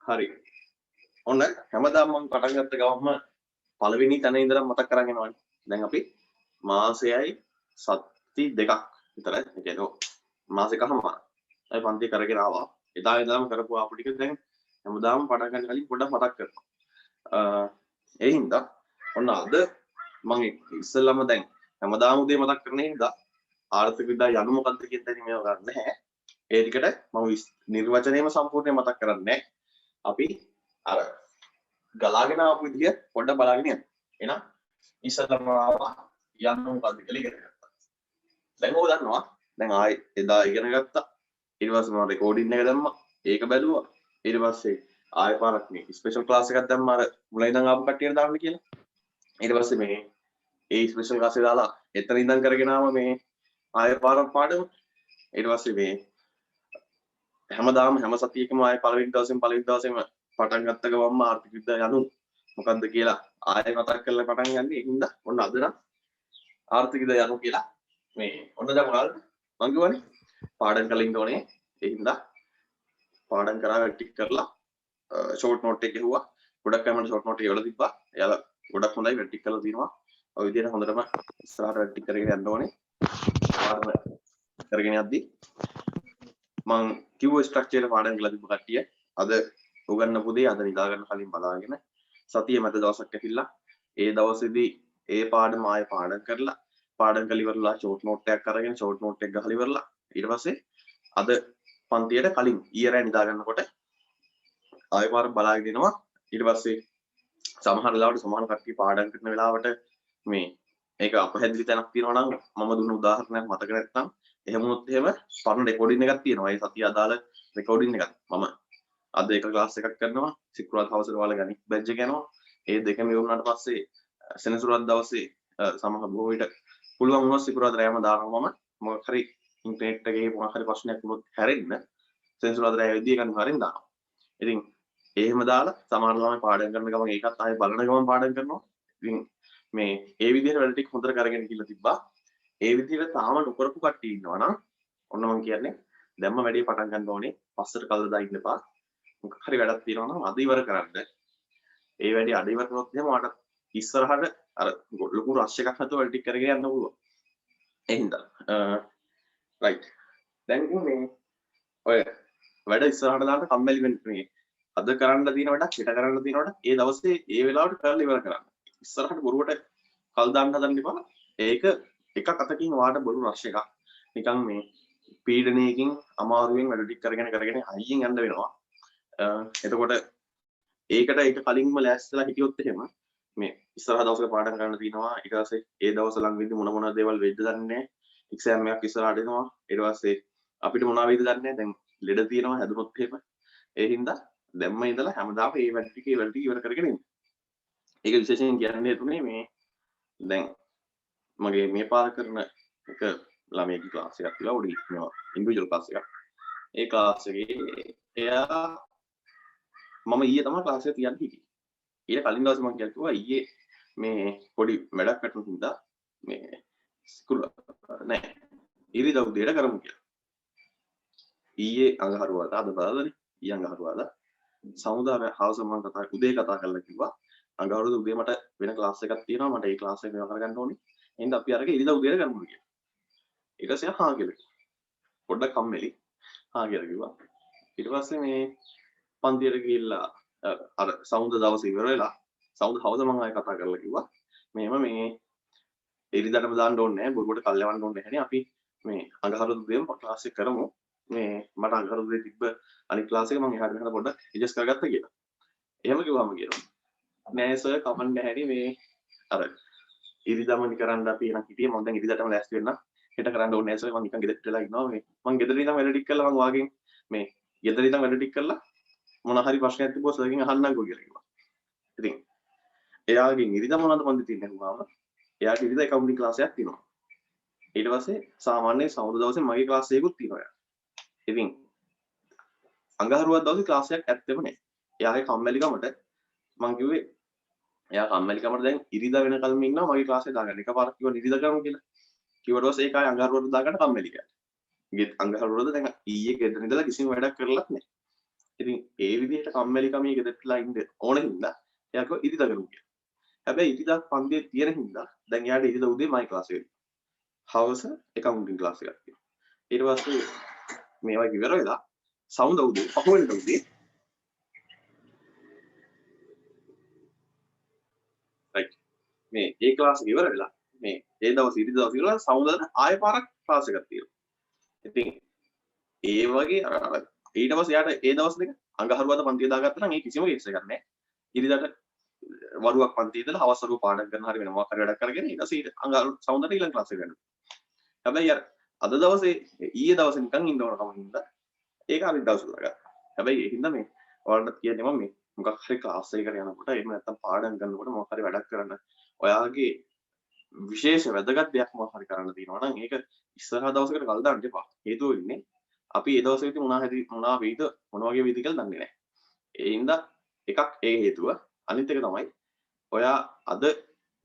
හරි. ඔන්න හැමදාම මම පටන් ගත්ත ගමන්ම පළවෙනි තැන ඉඳලා මතක් කරගෙන යනවානේ. දැන් අපි මාසෙයි සති දෙකක් විතර ඒ කියන්නේ මාසෙකමාර අපි පන්ති කරගෙන ආවා. එදා ඉඳලම කරපු ආපු ටික දැන් හැමදාම පටන් ගන්න කලින් පොඩ්ඩක් මතක් කරනවා. ඒ හින්දා ඔන්න අද මම ඉස්සෙල්ලාම දැන් හැමදාම උදේ මතක් කරන හින්දා ආර්ථික විද්‍යාව යනු මොකක්ද කියන දේ මේව ගන්න නැහැ. ඒ ටිකට මම නිර්වචනයේම සම්පූර්ණයෙන් මතක් කරන්නේ නැහැ. අපි අර ගලාගෙන ආපු විදිය පොඩ්ඩක් බලාගෙන යන්න. එහෙනම් ඉස්සෙල්ලාම ආවා යන්න මොකද්ද කියලා ඉගෙන ගත්තා. දැන් ඕක දන්නවා. දැන් ආයෙ එදා ඉගෙන ගත්තා. ඊට පස්සේ මම රෙකෝඩින් එක දැම්මා. ඒක බැලුවා. ඊට පස්සේ ආයෙ පාරක් මේ ස්පෙෂල් ක්ලාස් එකක් දැම්මා අර මුලින් ඉඳන් ආපු කට්ටියට දාන්න කියලා. ඊට පස්සේ මේ ඒ ස්පෙෂල් ක්ලාස් එක දාලා එතන ඉඳන් කරගෙන ආව මේ ආයෙ පාරක් පාඩම. ඊට පස්සේ මේ හැමදාම හැම සතියකම ආයෙ පළවෙනි දවසෙම පටන් ගත්ත ගමන්ම ආර්ථික විද්‍යාව යනු මොකද්ද කියලා ආයෙ මතක් කරලා පටන් ගන්න. ඒ හින්දා ඔන්න අද නම් ආර්ථික විද්‍යාව යනු කියලා මේ ඔන්න දැන් මොකද්ද මං කියවනේ පාඩම් කරලා ඉන්න ඕනේ. ඒ හින්දා පාඩම් කරා ටික කරලා ෂෝට් නෝට් එක ගෙවුවා. ගොඩක් අය මට ෂෝට් නෝට් එක එවලා තිබ්බා. එයාලා ගොඩක් හොඳයි වැඩි කරලා තිනවා. ඔය විදිහට හොඳටම ඉස්සරහට වැඩි කරගෙන යන්න ඕනේ. කරගෙන යද්දි මං කිව්ව ස්ට්‍රක්චර් එක පාඩම් කරලා තිබ්බ කට්ටිය අද උගන්නපු දේ අද නිදා ගන්න කලින් බලාගෙන සතිය මැද දවසක් ඇතිලා ඒ දවසේදී ඒ පාඩම ආයෙ පාඩම් කරලා පාඩම් කරලා ඉවරලා ෂෝට් නෝට් එකක් අරගෙන ෂෝට් නෝට් එක ගහලා ඉවරලා ඊට පස්සේ අද පන්තියට කලින් ඊයරෑ නිදා ගන්නකොට ආයෙ පාර බලාගෙන ඉනවා. ඊට පස්සේ සමහර වෙලාවට සමහර කට්ටිය පාඩම් කරන වෙලාවට මේ ඒක අපහැදිලි තැනක් තියෙනවා නම් මම දුන්න උදාහරණයක් මතක නැත්නම් එහෙම වුණොත් එහෙම පරණ රෙකෝඩින් එකක් තියෙනවා. ඒ සතිය අදාළ රෙකෝඩින් එකක්. මම අද එක ක්ලාස් එකක් කරනවා. සිකුරාදා හවසට ඔයාලා ගණිත බැච් එක යනවා. ඒ දෙකම ඉවරුනාට පස්සේ සෙනසුරාදා දවසේ සමහර බොහෝ විට පුළුවන් වුණොත් සිකුරාදා රෑම දානවා. මම මොකක් හරි ඉන්ටර්නෙට් එකේ මොකක් හරි ප්‍රශ්නයක් වුණොත් හැරෙන්න සෙනසුරාදා රෑ වෙද්දී එකක් හරින් දානවා. ඉතින් එහෙම දාලා සමහර ළමයි පාඩම් කරන ගමන් ඒකත් ආයෙ බලන ගමන් පාඩම් කරනවා. ඉතින් මේ ඒ විදිහට වැඩ ටික හොඳට කරගෙන ගිහලා තිබ්බා. ඒ විදිහට තාම නොකරපු කට්ටිය ඉන්නවා නම් ඔන්න මම කියන්නේ දැම්ම වැඩි පටන් ගන්න ඕනේ. පස්සට කල්ලා දාන්න එපා. මොකක් හරි වැඩක් තියෙනවා නම් අද ඉවර කරන්න. ඒ වැඩි අද ඉවර කරොත් එහෙම මට ඉස්සරහට අර ලොකු රෂ් එකක් නැතුව වැඩ ටික කරගෙන යන්න පුළුවන්. එහෙනම් රයිට්. දැන් මේ ඔය වැඩ ඉස්සරහට දාන්න කම්මැලි වෙන්න මේ අද කරන්න තියෙන වැඩක් හෙට කරන්න තියෙන වැඩක් ඒ දවසේ ඒ වෙලාවට කරලා ඉවර කරන්න. ඉස්සරහට බොරුවට කල් දාන්න හදන්න එපා. ඒක එක අතකින් වාට බොරු රෂ් එකක්. නිකන් මේ පීඩනයකින් අමාරුවෙන් වැඩ ටික කරගෙන හයියෙන් යන්න වෙනවා. එතකොට ඒකට ඒක කලින්ම ලෑස්තිලා හිටියොත් එහෙම මේ ඉස්සරහ දවසක පාඩම් කරන්න තියෙනවා. ඊට පස්සේ ඒ දවස් ළඟ වෙද්දි මොන දේවල් වෙයිද දන්නේ නැහැ. එක්සෑම් එකක් ඉස්සරහට එනවා. ඊට පස්සේ අපිට මොනවා වෙයිද දන්නේ නැහැ. දැන් ලෙඩ තියෙනවා හැදුනොත් එහෙම. ඒ හින්දා දැම්ම ඉඳලා හැමදාම මේ වැඩ ටික ඉවර කරගෙන ඉන්න. ඒක විශේෂයෙන් කියන්නේ තුනේ මේ දැන් මගේ මේ පාර කරන එක ළමයෙක්ගේ ක්ලාස් එකක් තියලා උඩ ඉන්නවා ඉන්ඩිවිජුවල් ක්ලාස් එකක්. ඒ ක්ලාස් එකේ එයා මම ඊයේ තමයි ක්ලාස් එක තියන්න හිටියේ. ඊට කලින් දවසේ මම කිව්වා ඊයේ මේ පොඩි වැඩක් වැටුණු හින්දා මේ ස්කූල් නෑ ඉරිදා උදේට කරමු කියලා. ඊයේ අඟහරුවාදා අද බලන්නේ ඊයේ අඟහරුවාදා සමුදාය හවස මම උදේ කතා කරලා කිව්වා අඟහරුවාදා උදේ මට වෙන ක්ලාස් එකක් තියෙනවා මට ඒ ක්ලාස් එක මේවා කරගන්න ඕනේ. එහෙනම් අපි අරගෙන ඉරිදා උදේට කරමු කියලා. ඊට පස්සේ හා කියලා. පොඩ්ඩක් කම්මැලි. හා කියලා කිව්වා. ඊට පස්සේ මේ පන්තියට ගිහිල්ලා අර සමුද දවසේ ඉවර වෙලා සමුද හවස මම ආයෙ කතා කරලා කිව්වා මෙහෙම මේ ඉරිදාටම දාන්න ඕනේ නැහැ බොරුවට කල් යවන්න ඕනේ නැහැ නේ අපි මේ අඟහරුවාදා උදේම ක්ලාස් එක කරමු. මේ මට අඟහරුවාදා උදේ තිබ්බ අනිත් ක්ලාස් එක මම එහාට මෙහාට පොඩ්ඩක් ඇඩ්ජස්ට් කරගත්තා කියලා. එහෙම කිව්වම කියනවා. නෑ සර් කමෙන්ට් නැහැ මේ අර ඉරිදාමනි කරන්න අපි එන හිටියේ මම දැන් ඉරිදාටම ලෑස්ති වෙන්න හෙට කරන්න ඕනේ නැහැ සර් මම නිකන් ගෙදරට වෙලා ඉන්නවා මේ මම ගෙදර ඉඳන් වැඩ ටික කරලා මම වාගෙන් මේ ගෙදර ඉඳන් වැඩ ටික කරලා මොන හරි ප්‍රශ්නයක් තිබ්බොත් සර්ගෙන් අහන්නම්කෝ කියලා කිව්වා. ඉතින් එයාගෙන් ඉරිදා මොනවද මන්ද තියන්නේ අහුවාම එයාට ඉරිදා එකවුන්ටින් ක්ලාස් එකක් තියෙනවා. ඊට පස්සේ සාමාන්‍ය සමුද දවසේ මගේ ක්ලාස් එකකුත් තියෙනවා එයා. ඉතින් අඟහරුවාදා දවසේ ක්ලාස් එකක් ඇත්තෙම නැහැ. එයාගේ කම්මැලිකමට මං කිව්වේ එයා කම්මැලිකමට දැන් ඉරිදා වෙනකල්ම ඉන්නවා මගේ ක්ලාස් එක දාගන්න. එකපාරක් කිව්වා ඉරිදා කරමු කියලා. කිව්වට පස්සේ ඒක ආයේ අඟහරුවාදා දාගන්න කම්මැලි කියලා. අඟහරුවාදා දැන් ඊයේ ගෙදර ඉඳලා කිසිම වැඩක් කරලත් නැහැ. ඉතින් ඒ විදිහට කම්මැලිකමේ ගෙදරටලා ඉන්න ඕන හින්දා එයා කිව්වා ඉරිදා කරමු කියලා. හැබැයි ඉරිදා පන්තියේ තියෙන හින්දා දැන් එයාට ඉරිදා උදේ මයි ක්ලාස් එක. හවස එකවුන්ටින් ක්ලාස් එකක් තියෙනවා. ඊට පස්සේ මේවා ඉවර වෙලා සවුන්ද උදේ පහුවෙනිද උදේ රයිට් මේ ඒ ක්ලාස් එක ඉවර වෙලා මේ ඒ දවස් ඉරිදා දවස් ඉවර සවුන්දට ආයෙ පාරක් ක්ලාස් එකක් තියෙනවා. ඉතින් ඒ වගේ අර ඊට පස්සේ යාට ඒ දවස් දෙක අඟහරුවාද පන්තිය දාගත්තා නම් ඒ කිසිම කේස් එකක් නැහැ. ඉරිදාට වරුවක් පන්තිය ඉඳලා හවස් වරුව පාඩම් කරන හරි වෙන මොකක් හරි වැඩක් කරගෙන ඊට පස්සේ අඟහරු සවුන්දට ඊළඟ ක්ලාස් එක ගන්නවා. හැබැයි අර අද දවසේ ඊයේ දවසේ නිකන් ඉන්න ඕන කම හින්දා ඒක අනිත් දවසට දාගත්තා. හැබැයි ඒ හින්දා මේ ඔයාලට කියන්නේ මම මේ මොකක් හරි ක්ලාස් එකකට යනකොට එහෙම නැත්නම් පාඩම් කරනකොට මොකක් හරි වැඩක් කරන්න ඔයාගේ විශේෂ වැදගත් දෙයක් මොකක් හරි කරන්න තියෙනවා නම් ඒක ඉස්සරහ දවසකට කල් දාන්න එපා. හේතුව වෙන්නේ අපි ඒ දවසේදී මොනවා වෙයිද මොන වගේ වෙයිද කියලා දන්නේ නැහැ. ඒ හින්දා එකක් ඒ හේතුව අනිත් එක තමයි ඔයා අද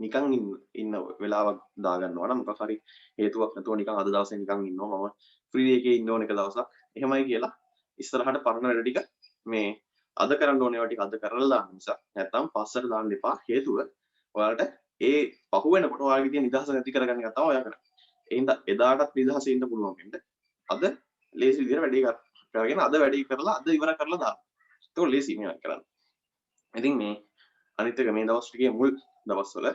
නිකන් ඉන්න වෙලාවක් දාගන්නවා නම් මොකක් හරි හේතුවක් නැතුව නිකන් අද දවසේ නිකන් ඉන්නවා මම ෆ්‍රී එකේ ඉන්න ඕන එක දවසක් එහෙමයි කියලා ඉස්සරහට පරණ වැඩ ටික මේ අද කරන්න ඕනේ ඒවා ටික අද කරලා දාන්න නිසා නැත්තම් පස්සට දාන්න එපා. හේතුව ඔයාලට ඒ පහුවෙනකොට ඔයාලගේ තියෙන නිදහස නැති කරගන්න එක තමයි ඔයා කරන්නේ. ඒ හින්දා එදාටත් නිදහසේ ඉන්න පුළුවන් වෙන්න අද ලේසි විදිහට වැඩේ කරගෙන අද වැඩේ කරලා අද ඉවර කරලා දාන්න. ඒක ලේසි මේවා කරන්න. ඉතින් මේ අනිත් එක මේ දවස් ටිකේ මුල් දවස්වල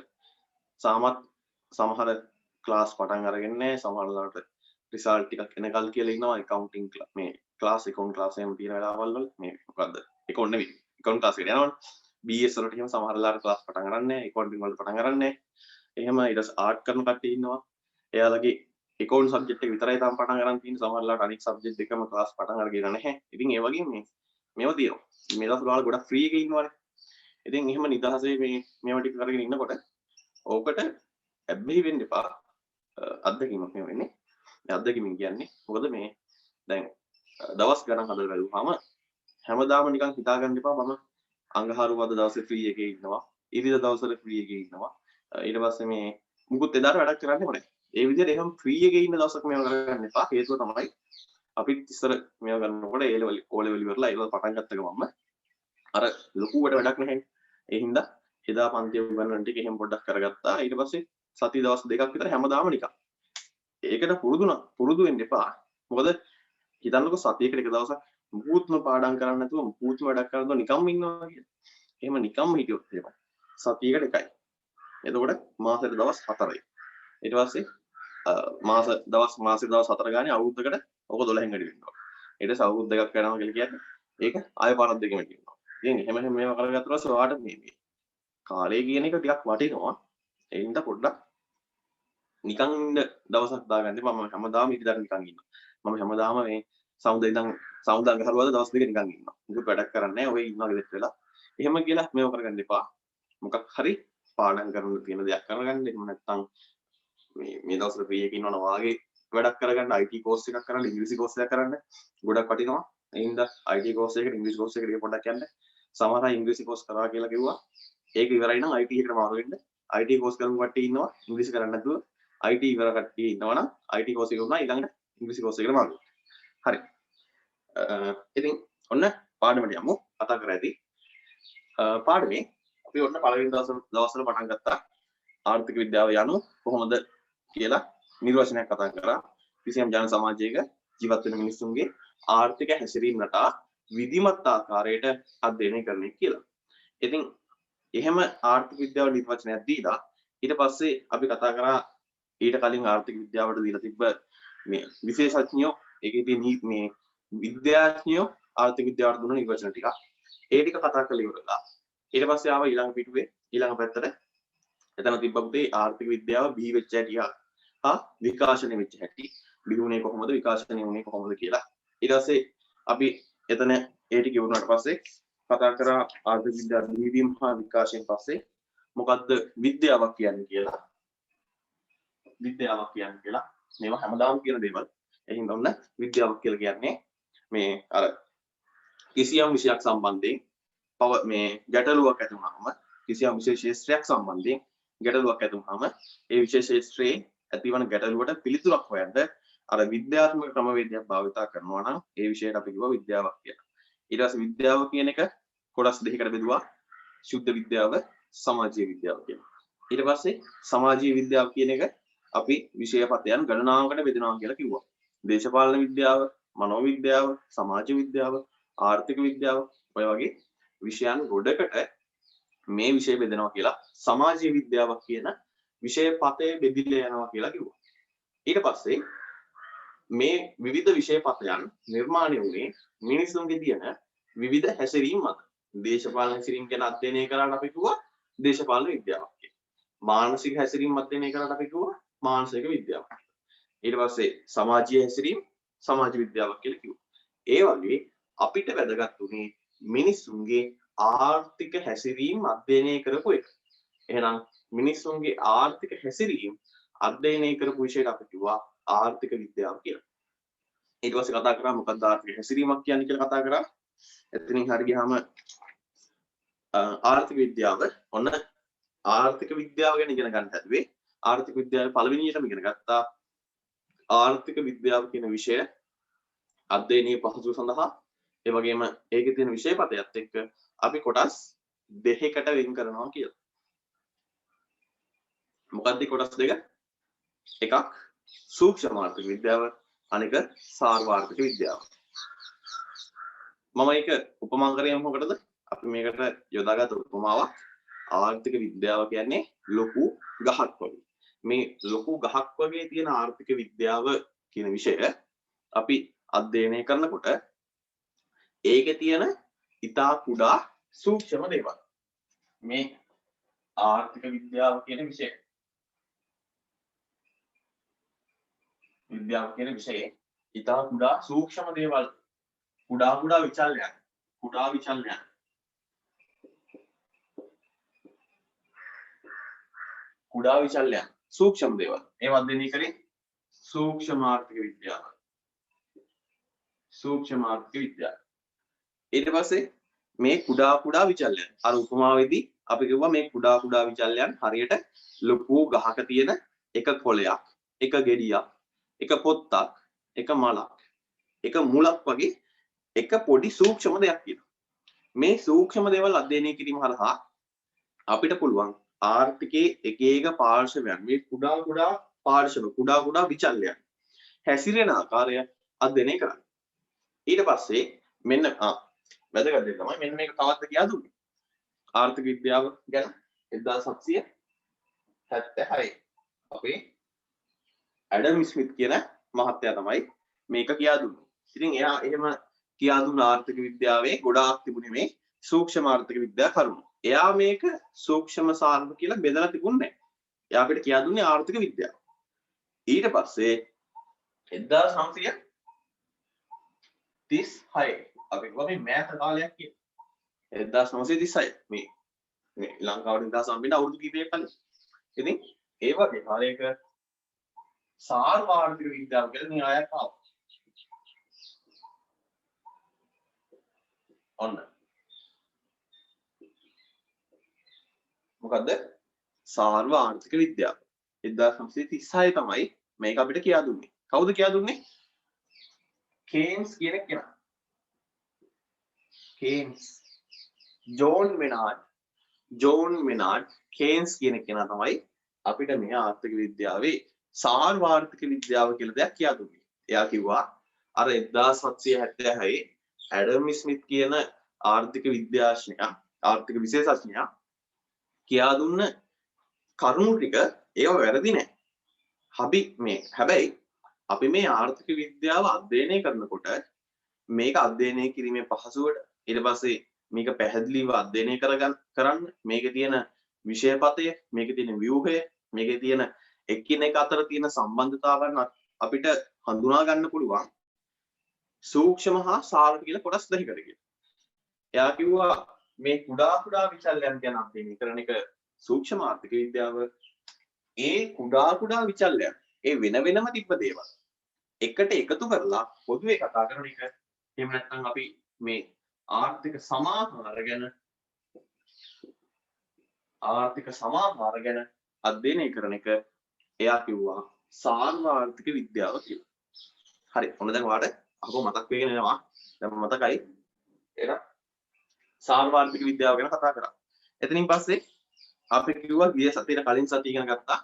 සමහර ක්ලාස් පටන් අරගෙන නැහැ. සමහරලාට රිසල්ට් ටිකක් එනකල් කියලා ඉන්නවා. accounting මේ ක්ලාස් account ක්ලාස් එහෙම තියෙන වෙලාවල් වල මේ මොකද්ද? account නෙවෙයි. account ක්ලාස් එකට යනවනේ. BS වලට එහෙම සමහරලාට ක්ලාස් පටන් අරන් නැහැ. accounting වලට පටන් අරන් නැහැ. එහෙම ඊට පස්සේ ආර්ට් කරන කට්ටිය ඉන්නවා. එයාලගේ account subject එක විතරයි තාම පටන් අරන් තියෙන්නේ. සමහරලාට අනිත් subject දෙකම ක්ලාස් පටන් අරගෙන නැහැ. ඉතින් ඒ වගේ මේවා තියෙනවා. මේ දවස් වල ගොඩක් ෆ්‍රී එකේ ඉන්නවනේ. ඉතින් එහෙම නිදහසේ මේවා ටික කරගෙන ඉන්නකොට ඕකට ඇබ්බැහි වෙන්න එපා. අත්දැකීමක් නෙවෙයි වෙන්නේ. මේ අත්දැකීමෙන් කියන්නේ මොකද මේ දැන් දවස් ගණන් හදලා බලුවාම හැමදාම නිකන් හිතා ගන්න එපා මම අඟහරුවාද දවසේ ෆ්‍රී එකේ ඉන්නවා. ඉරිදා දවසට ෆ්‍රී එකේ ඉන්නවා. ඊට පස්සේ මේ මුකුත් එදාට වැඩක් කරන්නේ නැහැ. ඒ විදිහට එහෙම ෆ්‍රී එකේ ඉන්න දවසක් මේවා කරගන්න එපා. හේතුව තමයි අපිත් ඉස්සර මේවා ගන්නකොට ඒ ලෙවල් ඕ ලෙවල් ඉවරලා ඒක පටන් ගත්ත ගමන්ම අර ලොකුවට වැඩක් නැහැ. ඒ හින්දා එදා පන්තිය උගන්වන ටික එහෙම පොඩ්ඩක් කරගත්තා. ඊට පස්සේ සති දවස් දෙකක් විතර හැමදාම නිකන්. ඒකට පුරුදු වෙන්න එපා. මොකද හිතන්නකෝ සතියකට එක දවසක් මුකුත්ම පාඩම් කරන්නේ නැතුව මුකුත්ම වැඩක් කරන්නේ නැතුව නිකම්ම ඉන්නවා කියලා. එහෙම නිකම්ම හිටියොත් එහෙම සතියකට එකයි. එතකොට මාසෙට දවස් 4යි. ඊට පස්සේ මාසේ දවස් 4 ගානේ අවුරුද්දකට ඔක 12න් වැඩි වෙනවා. ඊට පස්සේ අවුරුදු දෙකක් යනවා කියලා කියන්නේ ඒක ආය පාරක් දෙකම කියනවා. ඉතින් එහෙම මේවා කරගත්තා පස්සේ ඔයාට මේ කාලය කියන එක ටිකක් වටිනවා. ඒ හින්දා පොඩ්ඩක් නිකන් ඉන්න දවසක් දාගන්න. මම හැමදාම ඉරිදාට නිකන් ඉන්නවා. මම හැමදාම මේ සවුන්ද අඟහරුවාද දවස් දෙක නිකන් ඉන්නවා. මොකද වැඩක් කරන්නේ නැහැ. ඔය ඉන්නවා ගෙදරට වෙලා. එහෙම කියලා මේව කරගන්න එපා. මොකක් හරි පාඩම් කරන්න තියෙන දෙයක් කරගන්න. එහෙම නැත්නම් මේ දවස්වල ෆ්‍රී එකේ ඉන්නවනම් වාගේ වැඩක් කරගන්න IT කෝස් එකක් කරන්න, ඉංග්‍රීසි කෝස් එකක් කරන්න ගොඩක් වටිනවා. ඒ හින්දා IT කෝස් එකකට ඉංග්‍රීසි කෝස් එකකට පොඩ්ඩක් යන්න. සමහර අය ඉංග්‍රීසි කෝස් කරා කියලා කිව්වා. ඒක ඉවරයි නම් IT එකට මාරු වෙන්න. IT කෝස් කරමු කට්ටිය ඉන්නවා. ඉංග්‍රීසි කරන්නේ නැතුව IT ඉවර කට්ටිය ඉන්නවා නම් IT කෝස් එක වුණා ඊළඟට ඉංග්‍රීසි කෝස් එකට මාරු වෙන්න. හරි. ඉතින් ඔන්න පාඩමට යමු. කතා කර ඇති. පාඩමේ අපි ඔන්න පළවෙනි දවස්වල පටන් ගත්තා. ආර්ථික විද්‍යාව යනු කොහොමද කියලා නිර්වචනයක් කතා කරා. කිසියම් ජන සමාජයක ජීවත් වෙන මිනිසුන්ගේ ආර්ථික හැසිරීම රටා විධිමත් ආකාරයට අධ්‍යයනය කරන්නේ කියලා. ඉතින් එහෙම ආර්ථික විද්‍යාව නිර්වචනයක් දීලා ඊට පස්සේ අපි කතා කරා ඊට කලින් ආර්ථික විද්‍යාවට දීලා තිබ්බ මේ විශේෂඥයෝ ඒකේ තියෙන මේ විද්‍යාඥයෝ ආර්ථික විද්‍යාවට දුන්න නිර්වචන ටික. ඒ ටික කතා කරලා ඉවරලා ඊට පස්සේ ආව ඊළඟ පිටුවේ ඊළඟ පැත්තට එතන තිබ්බ පුතේ ආර්ථික විද්‍යාව බිහි වෙච්ච හැටි හා විකාශනය වෙච්ච හැටි බිහිුනේ කොහොමද විකාශනය වුනේ කොහොමද කියලා. ඊට පස්සේ අපි එතන ඒ ටික ඉවරනාට පස්සේ කතා කරා ආර්ථික විද්‍යාව බිහිවීම හා විකාශයෙන් පස්සේ මොකද්ද විද්‍යාවක් කියන්නේ කියලා. විද්‍යාවක් කියන්නේ කියලා මේවා හැමදාම කියන දේවල්. එහෙනම් ඔන්න විද්‍යාවක් කියලා කියන්නේ මේ අර කිසියම් විෂයක් සම්බන්ධයෙන් මේ ගැටලුවක් ඇති වුනහම කිසියම් විශේෂ ක්ෂේත්‍රයක් සම්බන්ධයෙන් ගැටලුවක් ඇති වුනහම ඒ විශේෂ ක්ෂේත්‍රයේ ඇතිවන ගැටලුවට පිළිතුරක් හොයන්න අර විද්‍යාත්මක ක්‍රමවේදයක් භාවිත කරනවා නම් ඒ විෂයට අපි කියව විද්‍යාවක් කියලා. ඊට පස්සේ විද්‍යාව කියන එක කොටස් දෙකකට බෙදුවා. ශුද්ධ විද්‍යාව, සමාජීය විද්‍යාව කියලා. ඊට පස්සේ සමාජීය විද්‍යාව කියන එක අපි විෂයපතයන් ගණනාවකට බෙදනවා කියලා කිව්වා. දේශපාලන විද්‍යාව, මනෝවිද්‍යාව, සමාජ විද්‍යාව, ආර්ථික විද්‍යාව ඔය වගේ විෂයන් ගොඩකට මේ විෂය බෙදනවා කියලා සමාජීය විද්‍යාවක් කියන විෂයපතේ බෙදිලා යනවා කියලා කිව්වා. ඊට පස්සේ මේ විවිධ විෂයපතයන් නිර්මාණය වුණේ මිනිසුන්ගේ තියෙන විවිධ හැසිරීම් මත. දේශපාලන හැසිරීම් ගැන අධ්‍යයනය කරන්න අපි කිව්වා දේශපාලන විද්‍යාවක් කියලා. මානසික හැසිරීම් අධ්‍යයනය කරන්න අපි කිව්වා මානසික විද්‍යාවක්. ඊට පස්සේ සමාජීය හැසිරීම් සමාජ විද්‍යාවක් කියලා කිව්වා. ඒ වගේ අපිට වැදගත් උනේ මිනිසුන්ගේ ආර්ථික හැසිරීම් අධ්‍යයනය කරපු එක. එහෙනම් මිනිසුන්ගේ ආර්ථික හැසිරීම් අධ්‍යයනය කරපු විෂයට අපි කිව්වා ආර්ථික විද්‍යාව කියලා. ඊට පස්සේ කතා කරා මොකක්ද ආර්ථික හැසිරීමක් කියන්නේ කියලා කතා කරා. එතනින් හරිය ගියාම ආර්ථික විද්‍යාව ඔන්න ආර්ථික විද්‍යාව ගැන ඉගෙන ගන්න හැදුවේ. ආර්ථික විද්‍යාවේ පළවෙනියටම ඉගෙන ගත්තා ආර්ථික විද්‍යාව කියන විෂය අධ්‍යයනයේ පහසුව සඳහා ඒ වගේම ඒකේ තියෙන විෂයපතයත් එක්ක අපි කොටස් දෙකකට වෙන් කරනවා කියලා. මොකක්ද කොටස් දෙක? එකක් සූක්ෂම ආර්ථික විද්‍යාව, අනික සාර්වාර්ථික විද්‍යාව. මම ඒක උපමා කරේ මොකටද? අපි මේකට යොදාගත් උපමාවක් ආර්ථික විද්‍යාව කියන්නේ ලොකු ගහක් වගේ. මේ ලොකු ගහක් වගේ තියෙන ආර්ථික විද්‍යාව කියන විෂය අපි අධ්‍යයනය කරනකොට ඒකේ තියෙන ඉතා කුඩා සූක්ෂම දේවල් මේ ආර්ථික විද්‍යාව කියන විෂය විෂයේ ඉතා කුඩා සූක්ෂම දේවල් කුඩා විචල්යන් සූක්ෂම දේවල් ඒවා අධ්‍යයනය කරේ සූක්ෂම ආර්ථික විද්‍යාව. ඊට පස්සේ මේ කුඩා විචල්යන් අර උපමාවේදී අපි කිව්වා මේ කුඩා විචල්යන් හරියට ලොකු ගහක තියෙන එක කොළයක්, එක ගෙඩියක්, එක පොත්තක්, එක මලක්, එක මුලක් වගේ එක පොඩි සූක්ෂම දෙයක් කියනවා. මේ සූක්ෂම දේවල් අධ්‍යයනය කිරීම හරහා අපිට පුළුවන් ආර්ථිකයේ එක එක පාර්ශවයන් මේ කුඩා විචල්යන් හැසිරෙන ආකාරය අධ්‍යයනය කරන්න. ඊට පස්සේ මෙන්න වැදගත් දේ තමයි මෙන්න මේක තවත් කියා දුන්නේ. ආර්ථික විද්‍යාව ගැන 1776 අපේ ඇඩම් ස්මිත් කියන මහත්තයා තමයි මේක කියා දුන්නේ. ඉතින් එයා එහෙම කියා දුන්න ආර්ථික විද්‍යාවේ ගොඩාක් තිබුණේ මේ සූක්ෂම ආර්ථික විද්‍යාව කරුණු. එයා මේක සූක්ෂම සාර්ථක කියලා බෙදලා තිබුණේ නැහැ. එයා අපිට කියා දුන්නේ ආර්ථික විද්‍යාව. ඊට පස්සේ 1936 අපි මේ මෑත කාලයක් කියන 1936 මේ ලංකාවට නිදහස් හම්බෙන්න අවුරුදු කිහිපයක් කලින්. ඉතින් ඒ වගේ කාලයක සාර්වාර්ථික විද්‍යාව කියලා න්‍යායක් ආවා. ඔන්න මොකද්ද සාර්වාර්ථික විද්‍යාව 1936 තමයි මේක අපිට කියා දුන්නේ. කවුද කියා දුන්නේ? කේන්ස් කියන කෙනා. කේන්ස් ජෝන් මෙනාඩ් කේන්ස් කියන කෙනා තමයි අපිට මේ ආර්ථික විද්‍යාවේ සාර්වාර්ථික විද්‍යාව කියලා දෙයක් කියා දුන්නේ. එයා කිව්වා අර 1776 ඇඩම් ස්මිත් කියන ආර්ථික විශේෂඥයා කියා දුන්න කරුණු ටික ඒව වැරදි නෑ. හැබැයි අපි මේ ආර්ථික විද්‍යාව අධ්‍යයනය කරනකොට මේක අධ්‍යයනය කිරීමේ පහසුවට ඊට පස්සේ මේක පැහැදිලිව අධ්‍යයනය කරන්න මේකේ තියෙන විෂයපතය, මේකේ තියෙන ව්‍යුහය, මේකේ තියෙන එකිනෙක අතර තියෙන සම්බන්ධතාවයන් අපිට හඳුනා ගන්න පුළුවන් සූක්ෂම හා සාර්ථක කියලා කොටස් දෙකකට කියලා. එයා කිව්වා මේ කුඩා විචල්යන් ගැන අධ්‍යයනය කරන එක සූක්ෂම ආර්ථික විද්‍යාව. ඒ කුඩා විචල්යන් ඒ වෙනම තිබ්බ දේවල් එකට එකතු කරලා පොදුවේ කතා කරන එක. එහෙම නැත්නම් අපි මේ ආර්ථික සමාහාර ගැන අධ්‍යයනය කරන එක එයා කිව්වා සාර්වාර්ථික විද්‍යාව කියලා. හරි. ඔන්න දැන් ඔයාලට අහක මතක් වෙගෙන එනවා. දැන් මතකයි එහෙනම් සාර්වත්‍රික විද්‍යාව ගැන කතා කරා. එතනින් පස්සේ අපි කිව්වා ගිය සතියේ කලින් සතිය ඉගෙන ගත්තා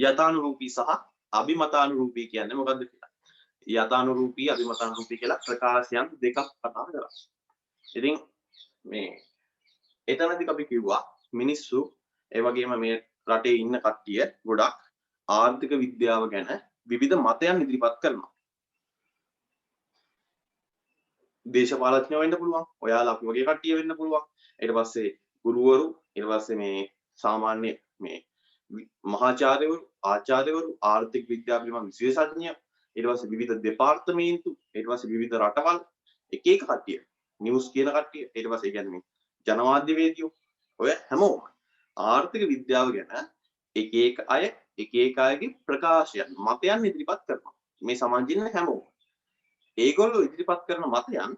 යථානුරූපී සහ අභිමතානුරූපී කියන්නේ මොකද්ද කියලා. යථානුරූපී අභිමතානුරූපී කියලා ප්‍රකාශයන් දෙකක් කතා කරා. ඉතින් මේ එතනදී අපි කිව්වා මිනිස්සු ඒ වගේම මේ රටේ ඉන්න කට්ටිය ගොඩක් ආර්ථික විද්‍යාව ගැන විවිධ මතයන් ඉදිරිපත් කරනවා. දේශපාලඥයෝ වෙන්න පුළුවන්. ඔයාලා අපි වගේ කට්ටිය වෙන්න පුළුවන්. ඊට පස්සේ ගුරුවරු, ඊට පස්සේ මේ සාමාන්‍ය මේ මහාචාර්යවරු, ආචාර්යවරු, ආර්ථික විද්‍යාව පිළිබඳ විශේෂඥයෝ, ඊට පස්සේ විවිධ දෙපාර්තමේන්තු, ඊට පස්සේ විවිධ රටවල් එක එක කට්ටිය, නිවුස් කියන කට්ටිය, ඊට පස්සේ කියන්නේ ජනමාධ්‍යවේදියෝ, ඔය හැමෝම ආර්ථික විද්‍යාව ගැන එක එක අයගේ ප්‍රකාශයන්, මතයන් ඉදිරිපත් කරනවා. මේ සමාජින් හැමෝම. ඒගොල්ලෝ ඉදිරිපත් කරන මතයන්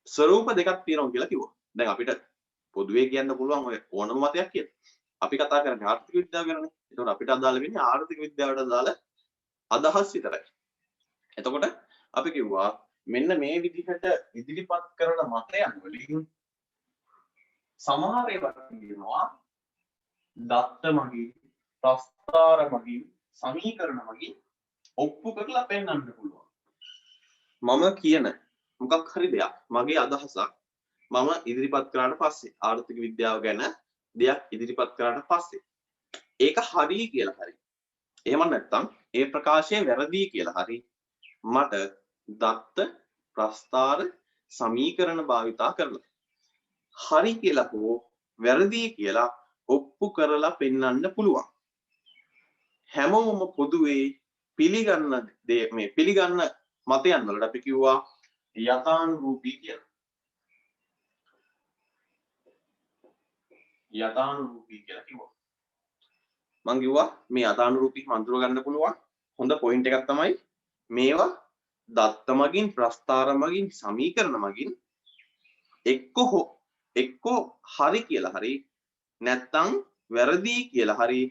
ස්වරූප දෙකක් තියෙනවා කියලා කිව්වා. දැන් අපිට පොදුවේ කියන්න පුළුවන් ඔය ඕනම මතයක් කියලා. අපි කතා කරන්නේ ආර්ථික විද්‍යාව ගැනනේ. ඒතකොට අපිට අදාළ වෙන්නේ ආර්ථික විද්‍යාවට අදාළ අදහස් විතරයි. එතකොට අපි කිව්වා මෙන්න මේ විදිහට ඉදිරිපත් කරන මතයන් වලින් සමහර ඒවා කියනවා දත්ත මගින්, ප්‍රස්තාර මගින්, සමීකරණ මගින් ඔප්පු කරලා පෙන්වන්න පුළුවන්. මම කියන මොකක් හරි දෙයක් මගේ අදහසක් මම ඉදිරිපත් කරාට පස්සේ ආර්ථික විද්‍යාව ගැන දෙයක් ඉදිරිපත් කරාට පස්සේ ඒක හරි කියලා හරි. එහෙම නැත්නම් ඒ ප්‍රකාශය වැරදි කියලා හරි මට දත්ත, ප්‍රස්තාර, සමීකරණ භාවිතා කරලා හරි කියලා හෝ වැරදි කියලා ඔප්පු කරලා පෙන්වන්න පුළුවන්. හැමෝම පොදුවේ පිළිගන්න මේ පිළිගන්න මතයන් වලට අපි කිව්වා යථානුරූපී කියලා. යථානුරූපී කියලා කිව්වා. මම කිව්වා මේ යථානුරූපී මන්ත්‍ර ගන්න පුළුවන් හොඳ පොයින්ට් එකක් තමයි මේවා දත්ත මගින්, ප්‍රස්තාර මගින්, සමීකරණ මගින් එක්කෝ හරි කියලා හරි නැත්නම් වැරදි කියලා හරි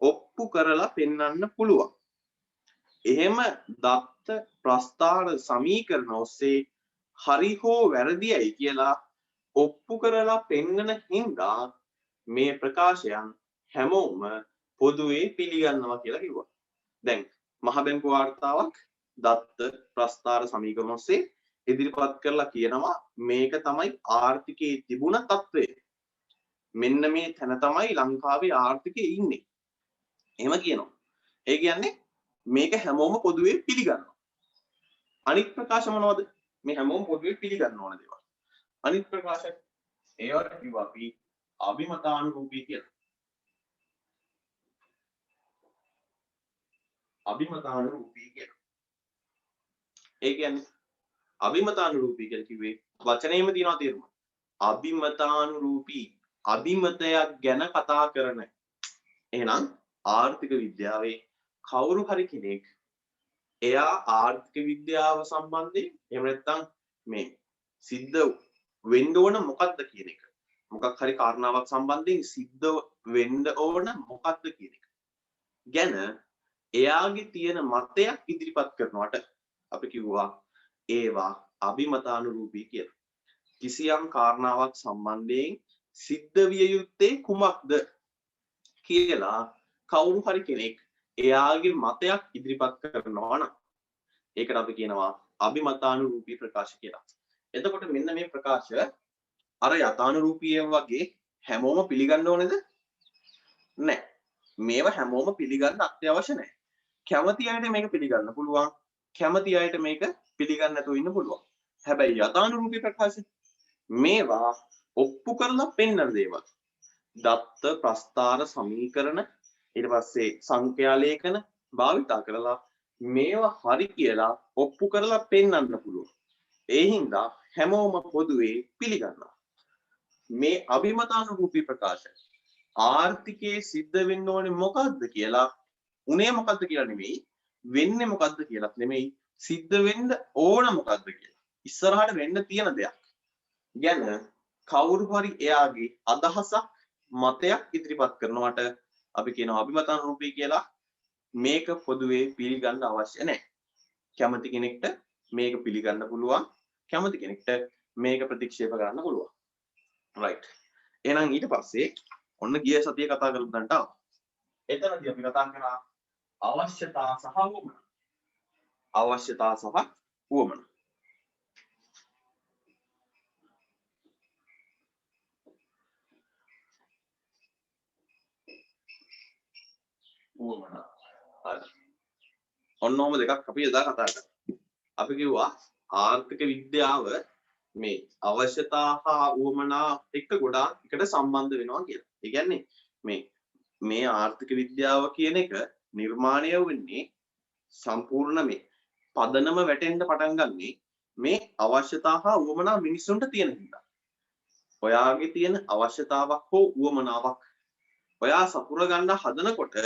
ඔප්පු කරලා පෙන්වන්න පුළුවන්. එහෙම දත්ත, ප්‍රස්තාර, සමීකරණ ඔස්සේ හරි හෝ වැරදියි කියලා ඔප්පු කරලා පෙන්වන හින්දා මේ ප්‍රකාශයන් හැමෝම පොදුවේ පිළිගන්නවා කියලා කිව්වා. දැන් මහ බැංකු වාර්තාවක් දත්ත, ප්‍රස්තාර, සමීකරණ ඔස්සේ ඉදිරිපත් කරලා කියනවා මේක තමයි ආර්ථිකයේ තිබුණ තත්ත්වය. මෙන්න මේ තැන තමයි ලංකාවේ ආර්ථිකය ඉන්නේ. එහෙම කියනවා. ඒ කියන්නේ මේක හැමෝම පොදුවේ පිළිගන්නවා. අනිත් ප්‍රකාශ මොනවද? මේ හැමෝම පොදුවේ පිළිගන්න ඕන දේවල්. අනිත් ප්‍රකාශ ඒවට කිව්වා අපි අභිමතානුරූපී කියලා. අභිමතානුරූපී කියලා. ඒ කියන්නේ අභිමතානුරූපී කියලා කිව්වේ වචනේම තියෙනවා තේරුම. අභිමතානුරූපී අභිමතයක් ගැන කතා කරන. එහෙනම් ආර්ථික විද්‍යාවේ කවුරු හරි කෙනෙක් එයා ආර්ථික විද්‍යාව සම්බන්ධයෙන් එහෙම නැත්නම් මේ සිද්ධ වෙන්න ඕන මොකක්ද කියන එක. මොකක් හරි කාරණාවක් සම්බන්ධයෙන් සිද්ධ වෙන්න ඕන මොකක්ද කියන එක. ගැන එයාගේ තියෙන මතයක් ඉදිරිපත් කරනවට අපි කිව්වා ඒවා අභිමතානුරූපී කියලා. කිසියම් කාරණාවක් සම්බන්ධයෙන් සිද්ධ විය යුත්තේ කුමක්ද කියලා කවුරු හරි කෙනෙක් එයාගේ මතයක් ඉදිරිපත් කරනවා නම් ඒකට අපි කියනවා අභිමතානුරූපී ප්‍රකාශ කියලා. එතකොට මෙන්න මේ ප්‍රකාශ අර යථානුරූපී වගේ හැමෝම පිළිගන්න ඕනේද? නැහැ. මේවා හැමෝම පිළිගන්න අත්‍යවශ්‍ය නැහැ. කැමති අයට මේක පිළිගන්න පුළුවන්. කැමති අයට මේක පිළිගන්න නැතුව ඉන්න පුළුවන්. හැබැයි යථානුරූපී ප්‍රකාශ මේවා ඔප්පු කරලා පෙන්වන දේවල්. දත්ත, ප්‍රස්තාර, සමීකරණ ඊට පස්සේ සංඛ්‍යා ලේඛන භාවිතා කරලා මේවා හරි කියලා ඔප්පු කරලා පෙන්වන්න පුළුවන්. ඒ හින්දා හැමෝම පොදුවේ පිළිගන්නවා. මේ අභිමතානුරූපී ප්‍රකාශ ආර්ථිකයේ සිද්ධ වෙන්න ඕනේ මොකද්ද කියලා උනේ මොකද්ද කියලා නෙමෙයි වෙන්නේ මොකද්ද කියලාත් නෙමෙයි සිද්ධ වෙන්න ඕන මොකද්ද කියලා ඉස්සරහට වෙන්න තියෙන දෙයක් ගැන කවුරු හරි එයාගේ අදහසක් මතයක් ඉදිරිපත් කරනවට අපි කියනවා අභිමතානුරූපී කියලා. මේක පොදුවේ පිළිගන්න අවශ්‍ය නැහැ. කැමති කෙනෙක්ට මේක පිළිගන්න පුළුවන්. කැමති කෙනෙක්ට මේක ප්‍රතික්ෂේප කරන්න පුළුවන්. right. එහෙනම් ඊට පස්සේ ඔන්න ගිය සතියේ කතා කරලා දැන්ට ආවා. එතනදී අපි කතා කරා අවශ්‍යතා සහ වුමනා. අවශ්‍යතා සහ වුමනා. වුමනා. හරි. ඔන්න ඔහොම දෙකක් අපි එදා කතා කරා. අපි කිව්වා ආර්ථික විද්‍යාව මේ අවශ්‍යතා හා වුමනා එක්ක ගොඩාක් එකට සම්බන්ධ වෙනවා කියලා. ඒ කියන්නේ මේ ආර්ථික විද්‍යාව කියන එක නිර්මාණය වෙන්නේ සම්පූර්ණ මේ පදනම වැටෙන්න පටන් ගන්නේ මේ අවශ්‍යතා හා වුමනා මිනිස්සුන්ට තියෙන හින්දා. ඔයාගේ තියෙන අවශ්‍යතාවක් හෝ වුමනාවක් ඔයා සපුර ගන්න හදනකොට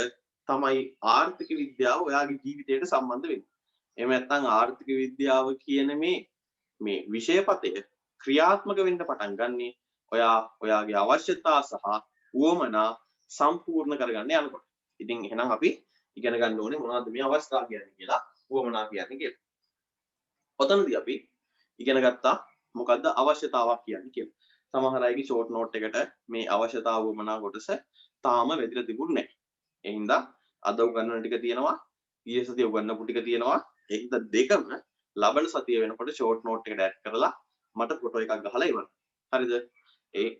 තමයි ආර්ථික විද්‍යාව ඔයාගේ ජීවිතයට සම්බන්ධ වෙන්නේ. එහෙම නැත්නම් ආර්ථික විද්‍යාව කියන මේ විෂයපතය ක්‍රියාත්මක වෙන්න පටන් ගන්නේ ඔයාගේ අවශ්‍යතා සහ වුමනා සම්පූර්ණ කරගන්න යනකොට. ඉතින් එහෙනම් අපි ඉගෙන ගන්න ඕනේ මොනවද මේ අවස්ථා කියන්නේ කියලා, වුමනා කියන්නේ කියලා. ඔතනදී අපි ඉගෙන ගත්තා මොකද්ද අවශ්‍යතාවක් කියන්නේ කියලා. සමහර අයගේ ෂෝට් නෝට් එකට මේ අවශ්‍යතාව වුමනා කොටස තාම වැදිලා තිබුණේ නැහැ. ඒ හින්දා අද උගන්වන ටික තියෙනවා, ඊයේ සතියේ උගන්වපු ටික තියෙනවා. ඒ හින්දා දෙකම ලබන සතිය වෙනකොට ෂෝට් නෝට් එකට ඇඩ් කරලා මට ෆොටෝ එකක් ගහලා ඉවරයි. හරිද?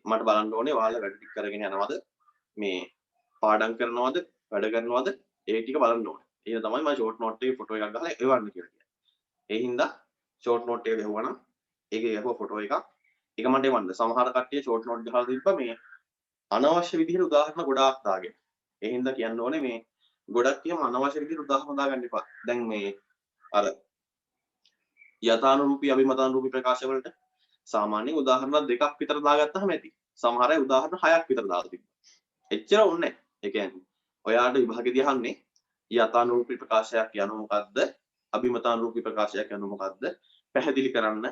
මට බලන්න ඕනේ ඔයාලා වැඩ ටික කරගෙන යනවද? මේ පාඩම් කරනවද? වැඩ කරනවද? ඒ ටික බලන්න ඕනේ. ඒක තමයි මම ෂෝට් නෝට් එකේ ෆොටෝ එකක් ගහලා එවන්න කියලා කියන්නේ. ඒ හින්දා ෂෝට් නෝට් එක ගහුවනම් ඒකේ ගහුව ෆොටෝ එකක් ඒක මට එවන්න. සමහර කට්ටිය ෂෝට් නෝට් ගහලා තිබ්බා මේ අනවශ්‍ය විදිහට උදාහරණ ගොඩාක් දාගෙන. ඒ හින්දා කියන්න ඕනේ මේ ගොඩක් කියම අනවශ්‍ය විදිහට උදාහරණ දාගන්න එපා. දැන් මේ අර යථානුරූපී අභිමතානුරූපී ප්‍රකාශ වලට සාමාන්‍යයෙන් උදාහරණ දෙකක් විතර දාගත්තාම ඇති. සමහර අය උදාහරණ 6ක් විතර දාලා තිබ්බා. එච්චර ඕනේ නැහැ. ඒ කියන්නේ ඔයාලට විභාගෙදී අහන්නේ යථානුරූපී ප්‍රකාශයක් යනු මොකද්ද? අභිමතානුරූපී ප්‍රකාශයක් යනු මොකද්ද? පැහැදිලි කරන්න.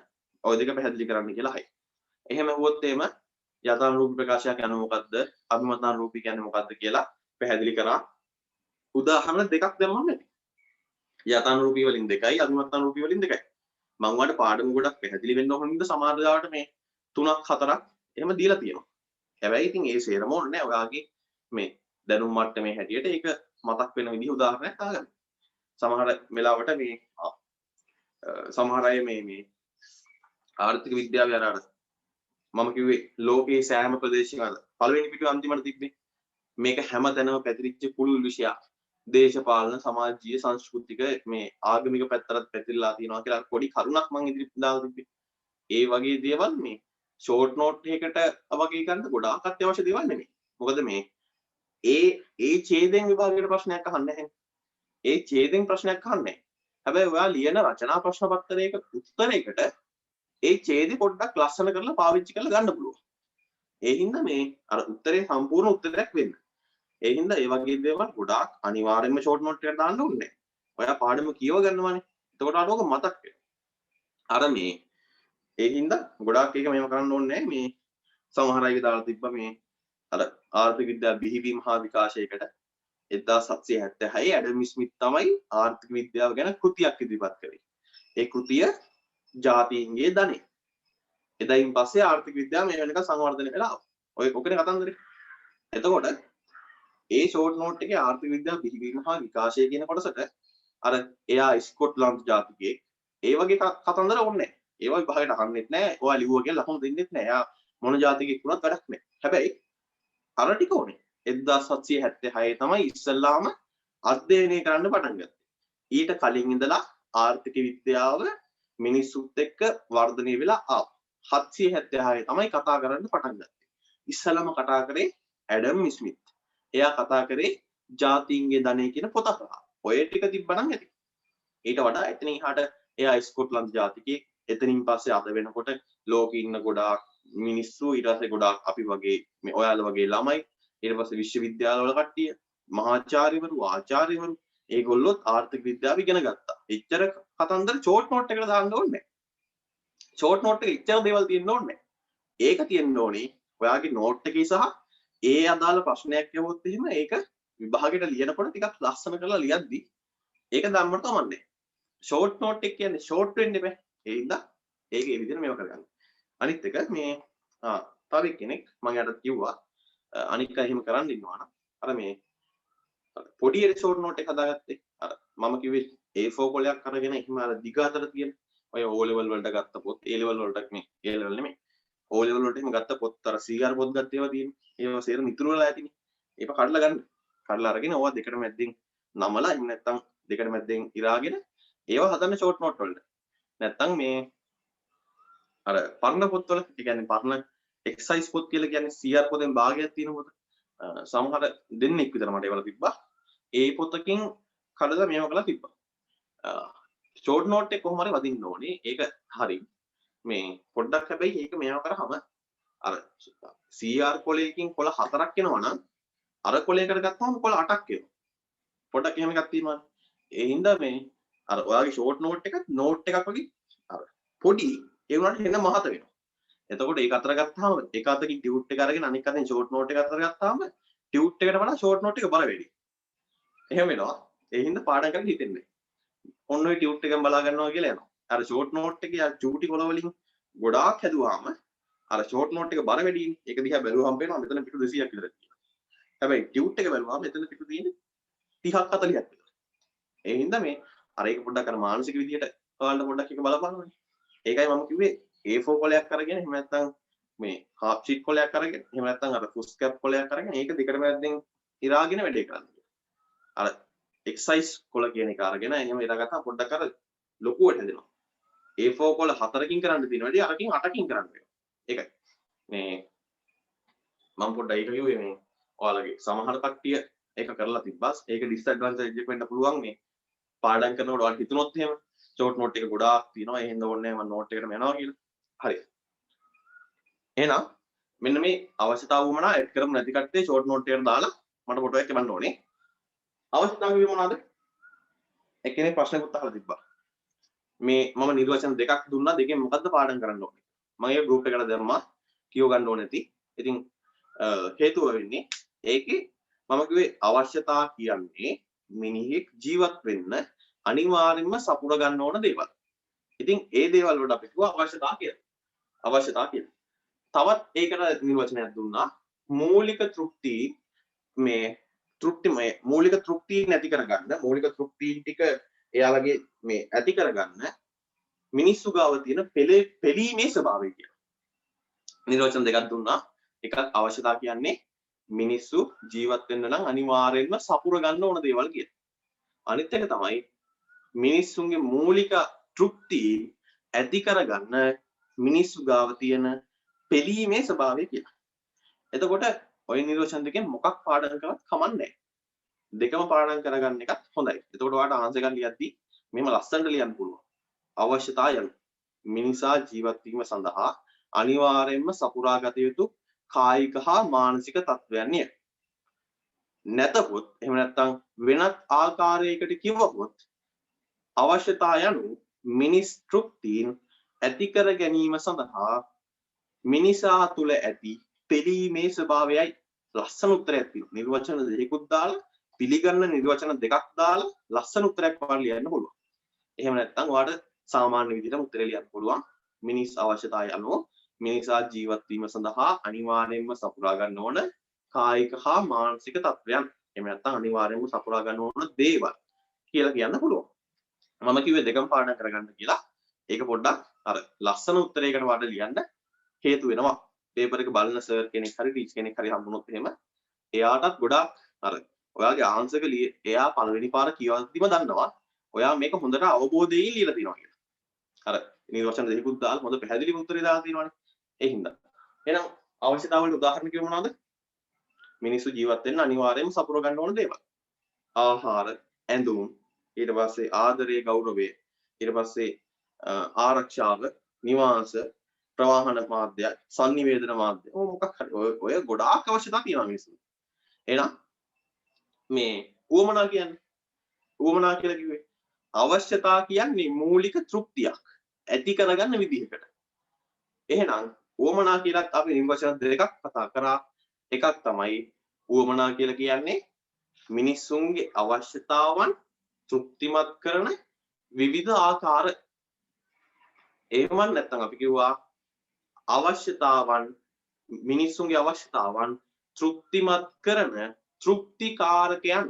ඔය දෙක පැහැදිලි කරන්න කියලා අහයි. එහෙම වුවොත් එහෙම යථානුරූපී ප්‍රකාශයක් යනු මොකද්ද? අභිමතානුරූපී කියන්නේ මොකද්ද කියලා පැහැදිලි කරා. උදාහරණ දෙකක් දැම්මම ඇති. යථානුරූපී වලින් දෙකයි, අභිමතානුරූපී වලින් දෙකයි. මම ඔයාලට පාඩම ගොඩක් පැහැදිලි වෙන්න ඕන නිසා සමහර දාවට මේ 3ක් 4ක් එහෙම දීලා තියෙනවා. හැබැයි ඉතින් ඒ සේරම ඕනේ නැහැ. ඔයාගේ මේ දැනුම් මට්ටමේ හැටියට ඒක මතක් වෙන විදිහ උදාහරණයක් අහගන්න. සමහර වෙලාවට මේ සමහර අය මේ ආර්ථික විද්‍යාව යනාට මම කිව්වේ ලෝකයේ සෑම ප්‍රදේශයකම පළවෙනි පිටුවේ අන්තිමට තිබ්බේ මේක හැමතැනම පැතිරිච්ච පුළුල් විෂයක්. දේශපාලන, සමාජීය, සංස්කෘතික මේ ආගමික පැත්තට පැතිරලා තියෙනවා කියලා පොඩි කරුණක් මම ඉදිරියට දාලා තිබ්බේ. ඒ වගේ දේවල් මේ ෂෝට් නෝට් එකකට වගේ ගන්න ගොඩාක් අත්‍යවශ්‍ය දේවල් නෙමෙයි. මොකද මේ ඒ ඡේදයෙන් විභාගයට ප්‍රශ්නයක් අහන්නේ නැහැ. ඒ ඡේදයෙන් ප්‍රශ්නයක් අහන්නේ. හැබැයි ඔයා ලියන රචනා ප්‍රශ්න පත්‍රයක උත්තරයකට ඒ ඡේදෙ පොඩ්ඩක් ලස්සන කරලා පාවිච්චි කරලා ගන්න පුළුවන්. ඒ හින්දා මේ අර උත්තරේ සම්පූර්ණ උත්තරයක් වෙන්න. ඒ හින්දා ඒ වගේ දේවල් ගොඩාක් අනිවාර්යයෙන්ම ෂෝට් නෝට් එකට දාන්න ඕනේ. ඔයා පාඩම කියව ගන්නවානේ. එතකොට අරෝක මතක් වෙනවා. අර මේ ඒ හින්දා ගොඩාක් එක මේව කරන්න ඕනේ නැහැ. මේ සමහර අයගේ දාලා තිබ්බා මේ අර ආර්ථික විද්‍යාව බිහිවීම හා විකාශයකට 1776 ඇඩම් ස්මිත් තමයි ආර්ථික විද්‍යාව ගැන කෘතියක් ඉදිරිපත් කළේ. ඒ කෘතිය ජාතීන්ගේ ධනෙ. එදායින් පස්සේ ආර්ථික විද්‍යාව මේ වෙනකන් සංවර්ධනය වෙලා ඔකනේ කතන්දරේ. එතකොට ඒ ෂෝට් නෝට් එකේ ආර්ථික විද්‍යාව බිහිවීම හා විකාශය කියන කොටසට අර එයා ස්කොට්ලන්ත ජාතිකයෙක් ඒ වගේ කතන්දර ඕනේ නැහැ. ඒවා විභාගයට අහන්නෙත් නැහැ. ඔයා ලිව්වා කියලා ලකුණු දෙන්නෙත් නැහැ. එයා මොන ජාතිකයෙක් වුණත් වැඩක් නැහැ. හැබැයි අර ටික ඕනේ. 1776 තමයි ඉස්සල්ලාම අධ්‍යයනය කරන්න පටන් ගත්තේ. ඊට කලින් ඉඳලා ආර්ථික විද්‍යාව මිනිස්සුත් එක්ක වර්ධනය වෙලා ආවා. 776 තමයි කතා කරන්න පටන් ගත්තේ. ඉස්සලම කතා කරේ ඇඩම් ස්මිත්. එයා කතා කරේ ජාතීන්ගේ ධනය කියන පොත කරා. ඔය ටික තිබ්බනම් ඇති. ඊට වඩා එතනින් එහාට එයා ස්කොට්ලන්ත ජාතිකයෙක්. එතනින් පස්සේ අද වෙනකොට ලෝකේ ඉන්න ගොඩාක් මිනිස්සු ඊට පස්සේ ගොඩාක් අපි වගේ මේ ඔයාලා වගේ ළමයි ඊට පස්සේ විශ්වවිද්‍යාලවල කට්ටිය මහාචාර්යවරු ආචාර්යවරු ඒගොල්ලොත් ආර්ථික විද්‍යාව ඉගෙන ගත්තා. එච්චර කතන්දර ෂෝට් නෝට් එකකට දාන්න ඕනේ නැහැ. ෂෝට් නෝට් එකේ එච්චර දේවල් තියෙන්න ඕනේ නැහැ. ඒක තියෙන්න ඕනේ ඔයාගේ නෝට් එකේ සහ ඒ අදාළ ප්‍රශ්නයක් යවුවොත් එහෙම ඒක විභාගයට ලියනකොට ටිකක් ලස්සන කරලා ලියද්දි ඒක දැම්මම තමන්නේ. ෂෝට් නෝට් එක කියන්නේ ෂෝට් වෙන්න එපා. ඒ හින්දා ඒක ඒ විදිහට මේව කරගන්න. අනිත් එක මේ තව කෙනෙක් මම යාට කිව්වා අනික එහෙම කරන්න ඉන්නවා නම් අර මේ පොඩි ෂෝට් නෝට් එක හදාගත්තේ. අර මම කිව්වේ A4 කොලයක් අරගෙන එහෙම අර දිග අතර තියෙන ඔය O level වලට ගත්ත පොත් A level වලට මේ A level නෙමෙයි O level වලට එහෙම ගත්ත පොත් අර CR පොත් ගත්ත ඒවා තියෙන්නේ. ඒවා සේරම ඉතුරු වෙලා ඇතිනේ. ඒක කඩලා ගන්න. කඩලා අරගෙන ඕවා දෙකට මැද්දෙන් නමලා එහෙම නැත්නම් දෙකට මැද්දෙන් ඉරාගෙන ඒවා හදන්න ෂෝට් නෝට් වලට. නැත්නම් මේ අර පරණ පොත්වල ඒ කියන්නේ පරණ එක්සයිස් පොත් කියලා කියන්නේ CR පොතෙන් භාගයක් තියෙන පොත. සමහර දෙන්නෙක් විතර මට ඒවල තිබ්බා. ඒ පොතකින් කඩලා මේව කරලා තිබ්බා. ෂෝට් නෝට් එක කොහොම හරි වදින්න ඕනේ. ඒක හරි. මේ පොඩ්ඩක් හැබැයි ඒක මේව කරාම අර CR කොලයකින් කොළ 4ක් එනවා නම් අර කොලයකට ගත්තාම කොළ 8ක් එනවා. පොඩ්ඩක් එහෙම එකක් තියෙනවා. ඒ හින්දා මේ අර ඔයාගේ ෂෝට් නෝට් එකත් නෝට් එකක් වගේ අර පොඩි ඒ වුණාට එන මහත වෙනවා. එතකොට ඒක අතර ගත්තාම එක අතකින් ටියුට් එක අරගෙන අනික අතෙන් ෂෝට් නෝට් එක අතර ගත්තාම ටියුට් එකට වඩා ෂෝට් නෝට් එක බර වැඩි. එහෙම වෙනවා. ඒ හින්දා පාඩම් කරන්න හිතෙන්නේ. ඔන්න ඔය ටියුට් එකෙන් බලා ගන්නවා කියලා යනවා. අර ෂෝට් නෝට් එකේ චූටි කොළ වලින් ගොඩාක් හැදුවාම අර ෂෝට් නෝට් එක බර වැඩිනේ. ඒක දිහා බැලුවාම පේනවා මෙතන පිටු 200ක් විතර තියෙනවා. හැබැයි ටියුට් එක බැලුවාම මෙතන පිටු තියෙන්නේ 30ක් 40ක් විතර. ඒ හින්දා මේ අර ඒක පොඩ්ඩක් අර මානසික විදියට ඔයාලට පොඩ්ඩක් එක බලපන්නනේ. ඒකයි මම කිව්වේ A4 කොලයක් අරගෙන එහෙම නැත්නම් මේ half sheet කොලයක් අරගෙන එහෙම නැත්නම් අර full cap කොලයක් අරගෙන ඒක දෙකට මැද්දෙන් ඉරාගෙන වැඩේ කරන්න. අර එක්සයිස් කොල කියන එක අරගෙන එහෙම ඉරාගත්තා පොඩ්ඩක් අර ලොකුවට හැදෙනවා. A4 කොල 4කින් කරන්න තියෙන වැඩි අරකින් 8කින් කරන්න වෙනවා. ඒකයි. මේ මම පොඩ්ඩක් ඒක කිව්වේ මේ ඔයාලගේ සමහර කට්ටිය ඒක කරලා තිබ්බා. ඒක ඩිස්ඇඩ්වාන්ටේජ් එක වෙන්න පුළුවන් මේ පාඩම් කරනකොට ඔයාලට හිතුනොත් එහෙම ෂෝට් නෝට් එක ගොඩාක් තියෙනවා. ඒ හින්දා ඕනේ මම නෝට් එකටම යනවා කියලා. හරි. එහෙනම් මෙන්න මේ අවශ්‍යතාව වුණා ඇඩ් කරමු නැති කට්ටිය ෂෝට් නෝට් එකට දාලා මට ෆොටෝ එකක් එවන්න ඕනේ. අවශ්‍යතාව කිව්වේ මොනවද? එක්කෙනෙක් ප්‍රශ්නකුත් අහලා තිබ්බා. මේ මම නිර්වචන දෙකක් දුන්නා දෙකෙන් මොකද්ද පාඩම් කරන්න ඕනේ? මම ඒ ගෲප් එකට දැම්මා කියව ගන්න ඕනේ නැති. ඉතින් හේතුව වෙන්නේ ඒකේ මම කිව්වේ අවශ්‍යතා කියන්නේ මිනිහෙක් ජීවත් වෙන්න අනිවාර්යෙන්ම සපුර ගන්න ඕන දේවල්. ඉතින් ඒ දේවල් වලට අපි කිව්වා අවශ්‍යතා කියලා. අවශ්‍යතා කියලා. තවත් ඒකට නිර්වචනයක් දුන්නා මූලික තෘප්ති මේ තෘප්තිමය මූලික තෘප්ති නැති කරගන්න මූලික තෘප්ති ටික එයාලගේ මේ ඇති කරගන්න මිනිස්සු ගාව තියෙන පෙළීමේ ස්වභාවය කියලා. නිර්වචන දෙකක් දුන්නා. එකක් අවශ්‍යතා කියන්නේ මිනිස්සු ජීවත් වෙන්න නම් අනිවාර්යෙන්ම සපුර ගන්න ඕන දේවල් කියලා. අනිත් එක තමයි මිනිස්සුන්ගේ මූලික තෘප්ති ඇති කරගන්න මිනිස්සු ගාව තියෙන පෙළීමේ ස්වභාවය කියලා. එතකොට ඔය නිර්වචන දෙකෙන් මොකක් පාඩම් කරත් කමන්නේ නැහැ. දෙකම පාඩම් කරගන්න එකත් හොඳයි. එතකොට ඔයාලට ආන්සර් එකක් ලියද්දි මෙහෙම ලස්සනට ලියන්න පුළුවන්. අවශ්‍යතා යන මිනිසා ජීවත් වීම සඳහා අනිවාර්යයෙන්ම සපුරා ගත යුතු කායික හා මානසික තත්ත්වයන්ය. නැතහොත් එහෙම නැත්නම් වෙනත් ආකාරයකට කිව්වොත් අවශ්‍යතා යනු මිනිස් තෘප්තිය ඇති කර ගැනීම සඳහා මිනිසා තුළ ඇති පෙළීමේ ස්වභාවයයි. ලස්සන උත්තරයක් තියෙනවා. නිර්වචන දෙකකුත් දාලා පිළිගන්න නිර්වචන දෙකක් දාලා ලස්සන උත්තරයක් වගේ ලියන්න පුළුවන්. එහෙම නැත්නම් ඔයාලට සාමාන්‍ය විදිහට උත්තරය ලියන්න පුළුවන්. මිනිස් අවශ්‍යතාවය අනුව මිනිසා ජීවත් වීම සඳහා අනිවාර්යයෙන්ම සපුරා ගන්න ඕන කායික හා මානසික තත්ත්වයන්. එහෙම නැත්නම් අනිවාර්යයෙන්ම සපුරා ගන්න ඕන දේවල් කියලා කියන්න පුළුවන්. මම කිව්වේ දෙකම පාඩම් කරගන්න කියලා. ඒක පොඩ්ඩක් අර ලස්සන උත්තරයකට වඩා ලියන්න හේතු වෙනවා. පේපර් එක බලන සර් කෙනෙක් හරි ටීචර් කෙනෙක් හරි හම්බුනොත් එහෙම එයාටත් ගොඩාක් අර ඔයාගේ ආන්සර් එක එයා පළවෙනි පාර කියවද්දිම දන්නවා ඔයා මේක හොඳට අවබෝධයෙන් ලියලා තියෙනවා කියලා. අර නිර්වචන දෙකකුත් දාලා හොඳ පැහැදිලි උත්තරේ දාලා තියෙනවානේ. ඒ හින්දා. එහෙනම් අවශ්‍යතාවවල උදාහරණ කිව්ව මොනවද? මිනිස්සු ජීවත් වෙන්න අනිවාර්යයෙන්ම සපුර ගන්න ඕන දේවල්. ආහාර, ඇඳුම්, ඊට පස්සේ ආදරය, ගෞරවය, ඊට පස්සේ ආරක්ෂාව, නිවාස, ප්‍රවාහන මාධ්‍ය, සංනිවේදන මාධ්‍ය. මොකක් හරි ඔය ගොඩාක් අවශ්‍යතා තියෙනවා මිනිස්සුන්ට. එහෙනම් මේ උවමනා කියලා කිව්වේ අවශ්‍යතා කියන්නේ මූලික තෘප්තියක් ඇති කරගන්න විදිහකට. එහෙනම් උවමනා කියලාත් අපි නිර්වචන දෙකක් කතා කරා. එකක් තමයි උවමනා කියලා කියන්නේ මිනිස්සුන්ගේ අවශ්‍යතාවන් තෘප්තිමත් කරන විවිධ ආකාර එහෙමත් නැත්නම් අපි කිව්වා අවශ්‍යතාවන් මිනිස්සුන්ගේ අවශ්‍යතාවන් තෘප්තිමත් කරන තෘප්තිකාරකයන්